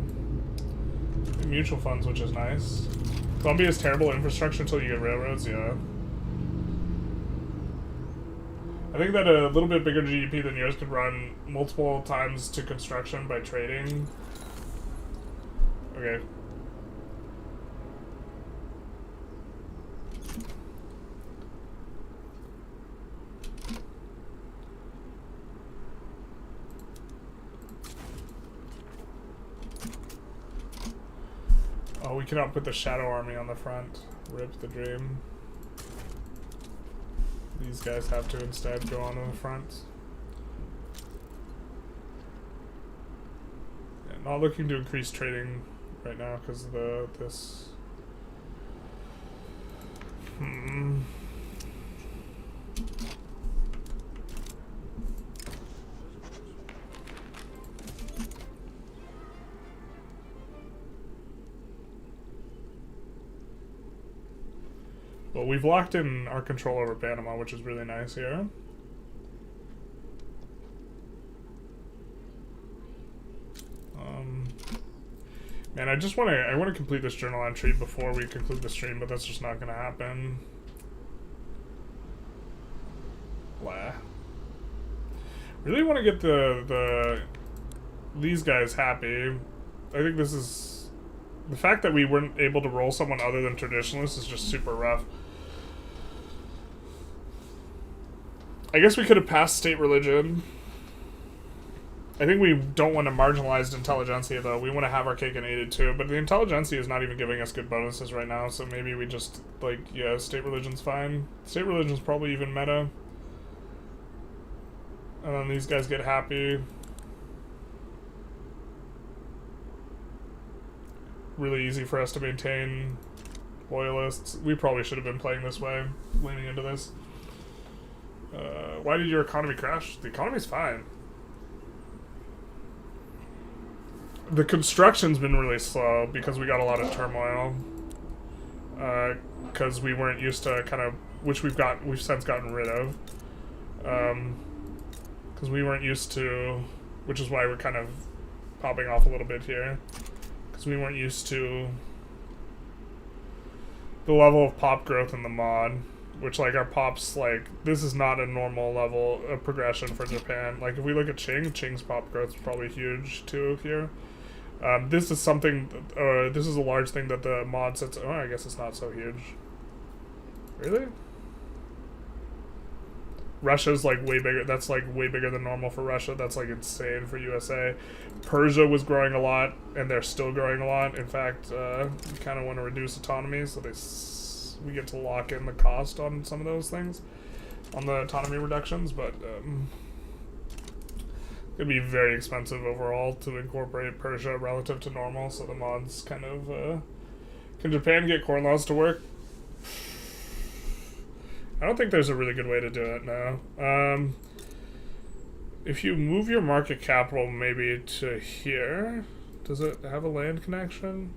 Mutual funds, which is nice. Colombia has terrible infrastructure until you get railroads, yeah. I think that a little bit bigger GDP than yours could run multiple times to construction by trading. Okay. Oh, we cannot put the Shadow Army on the front. Rip the dream. These guys have to instead go on the front. Yeah, not looking to increase trading right now because of this. Well, we've locked in our control over Panama, which is really nice here. Man, I want to complete this journal entry before we conclude the stream, but that's just not going to happen. Blah. Really want to get these guys happy. I think this is... The fact that we weren't able to roll someone other than Traditionalists is just super rough. I guess we could have passed state religion. I think we don't want a marginalized Intelligentsia, though. We want to have our cake and eat it, too. But the Intelligentsia is not even giving us good bonuses right now, so maybe we just, like, yeah, state religion's fine. State religion's probably even meta. And then these guys get happy. Really easy for us to maintain loyalists. We probably should have been playing this way, leaning into this. Why did your economy crash? The economy's fine. The construction's been really slow because we got a lot of turmoil. Because we weren't used to kind of, which we've since gotten rid of. Because we weren't used to, which is why we're kind of popping off a little bit here. Because we weren't used to the level of pop growth in the mod. Which, like, our pops, like, this is not a normal level of progression for Japan. Like, if we look at Qing's pop growth is probably huge, too, here. This is something, this is a large thing that the mod sets, oh, I guess it's not so huge. Really? Russia's, like, way bigger, that's, like, way bigger than normal for Russia. That's, like, insane for USA. Persia was growing a lot, and they're still growing a lot. In fact, we kind of want to reduce autonomy, so we get to lock in the cost on some of those things, on the autonomy reductions, but it'd be very expensive overall to incorporate Persia relative to normal, so the mods kind of, can Japan get corn laws to work? I don't think there's a really good way to do it now. If you move your market capital maybe to here, does it have a land connection?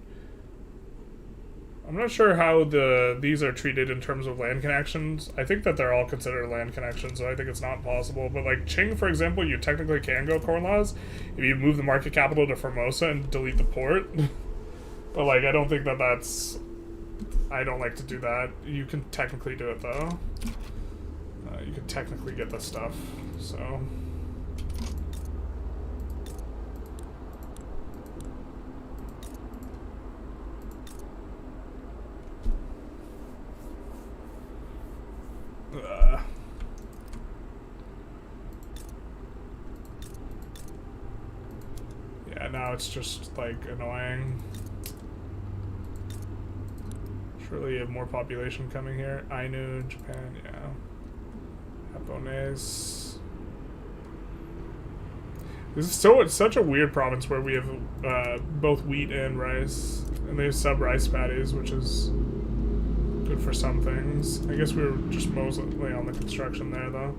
I'm not sure how these are treated in terms of land connections. I think that they're all considered land connections, so I think it's not possible. But like Qing, for example, you technically can go corn laws if you move the market capital to Formosa and delete the port. But like, I don't think that that's... I don't like to do that. You can technically do it though. You can technically get this stuff, so... yeah, now it's just like annoying. Surely you have more population coming here. Ainu, Japan, yeah. Japonese. This is such a weird province where we have both wheat and rice, and they have sub-rice paddies, which is good for some things. I guess we were just mostly on the construction there, though.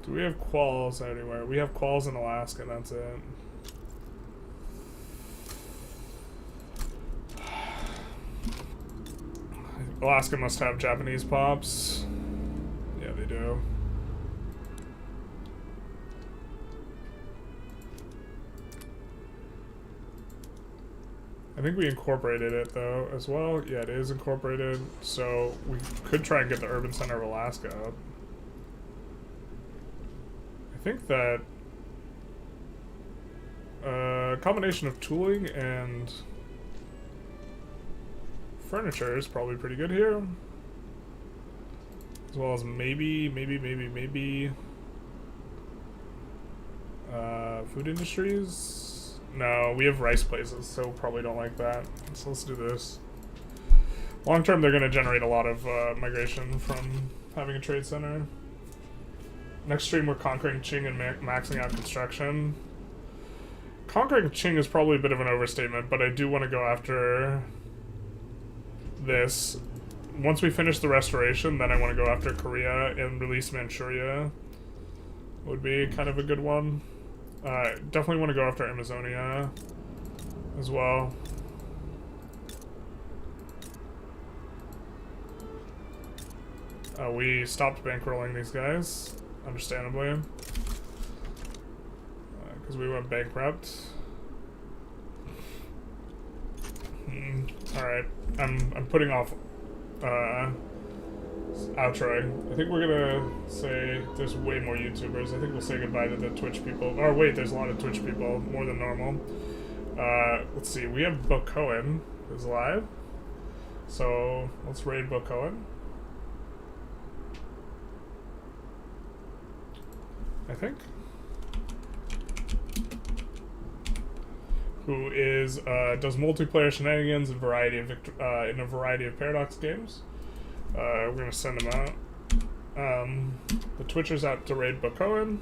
Do we have quals anywhere? We have quals in Alaska, that's it. Alaska must have Japanese pops. Yeah, they do. I think we incorporated it, though, as well. Yeah, it is incorporated, so we could try and get the urban center of Alaska up. I think that a combination of tooling and furniture is probably pretty good here. As well as maybe food industries. No, we have rice places, so probably don't like that. So let's do this. Long term, they're going to generate a lot of migration from having a trade center. Next stream, we're conquering Qing and maxing out construction. Conquering Qing is probably a bit of an overstatement, but I do want to go after this. Once we finish the restoration, then I want to go after Korea and release Manchuria. Would be kind of a good one. Definitely want to go after Amazonia as well. We stopped bankrolling these guys, understandably, because we went bankrupt. Alright, I'm putting off outroing. I think we're gonna say there's way more YouTubers. I think we'll say goodbye to the Twitch people. Oh wait, there's a lot of Twitch people, more than normal. Let's see, we have Bokoen who's live. So let's raid Bokoen. I think. Who is does multiplayer shenanigans in in a variety of Paradox games. We're gonna send him out. The Twitcher's out to raid Bokoen,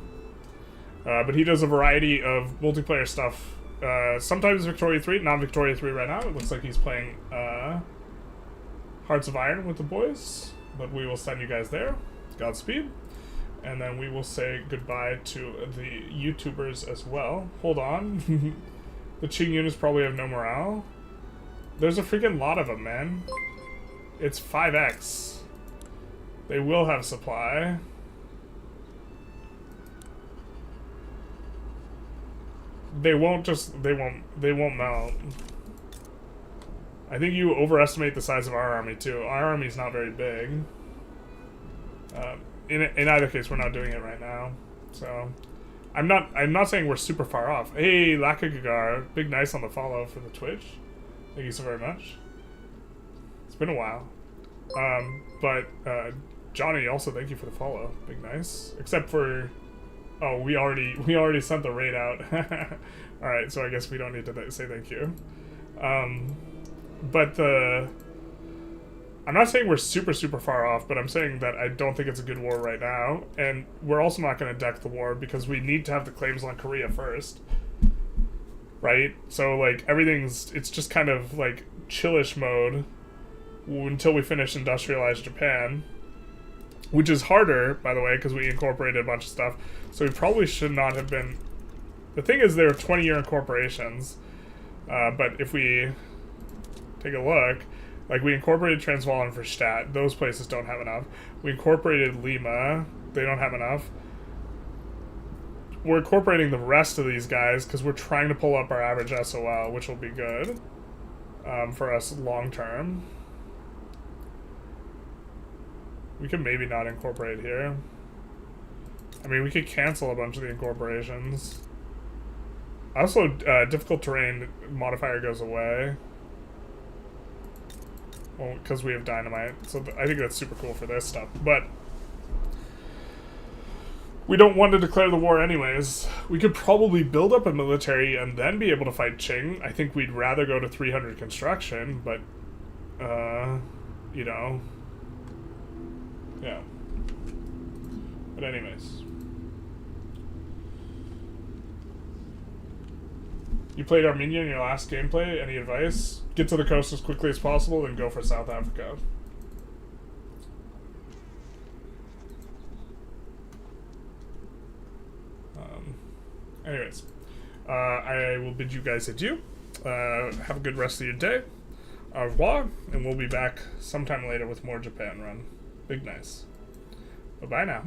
but he does a variety of multiplayer stuff. Sometimes Victoria 3, not Victoria 3 right now. It looks like he's playing Hearts of Iron with the boys, but we will send you guys there. Godspeed. And then we will say goodbye to the YouTubers as well. Hold on. The Qing units probably have no morale. There's a freaking lot of them, man. It's 5x. They will have supply. They won't melt. I think you overestimate the size of our army too. Our army's not very big. In either case, we're not doing it right now. So, I'm not saying we're super far off. Hey, Lakagagar, big nice on the follow for the Twitch. Thank you so very much. It's been a while. But Johnny, also thank you for the follow. Big nice. Except for, oh, we already sent the raid out. All right, so I guess we don't need to say thank you. But I'm not saying we're super far off, but I'm saying that I don't think it's a good war right now, and we're also not going to deck the war because we need to have the claims on Korea first, right? So like it's just kind of like chillish mode until we finish industrialized Japan, which is harder, by the way, because we incorporated a bunch of stuff. So we probably should not have been. The thing is, there are 20-year incorporations, but if we take a look. Like, we incorporated Transvaal and Verstadt. Those places don't have enough. We incorporated Lima. They don't have enough. We're incorporating the rest of these guys because we're trying to pull up our average SOL, which will be good for us long term. We could maybe not incorporate here. I mean, we could cancel a bunch of the incorporations. Also, difficult terrain modifier goes away. Well, because we have dynamite, so I think that's super cool for this stuff. But we don't want to declare the war anyways. We could probably build up a military and then be able to fight Qing. I think we'd rather go to 300 construction, but, you know, yeah. But anyways. You played Armenia in your last gameplay. Any advice? Get to the coast as quickly as possible, then go for South Africa. Anyways, I will bid you guys adieu. Have a good rest of your day. Au revoir, and we'll be back sometime later with more Japan run. Big nice. Bye-bye now.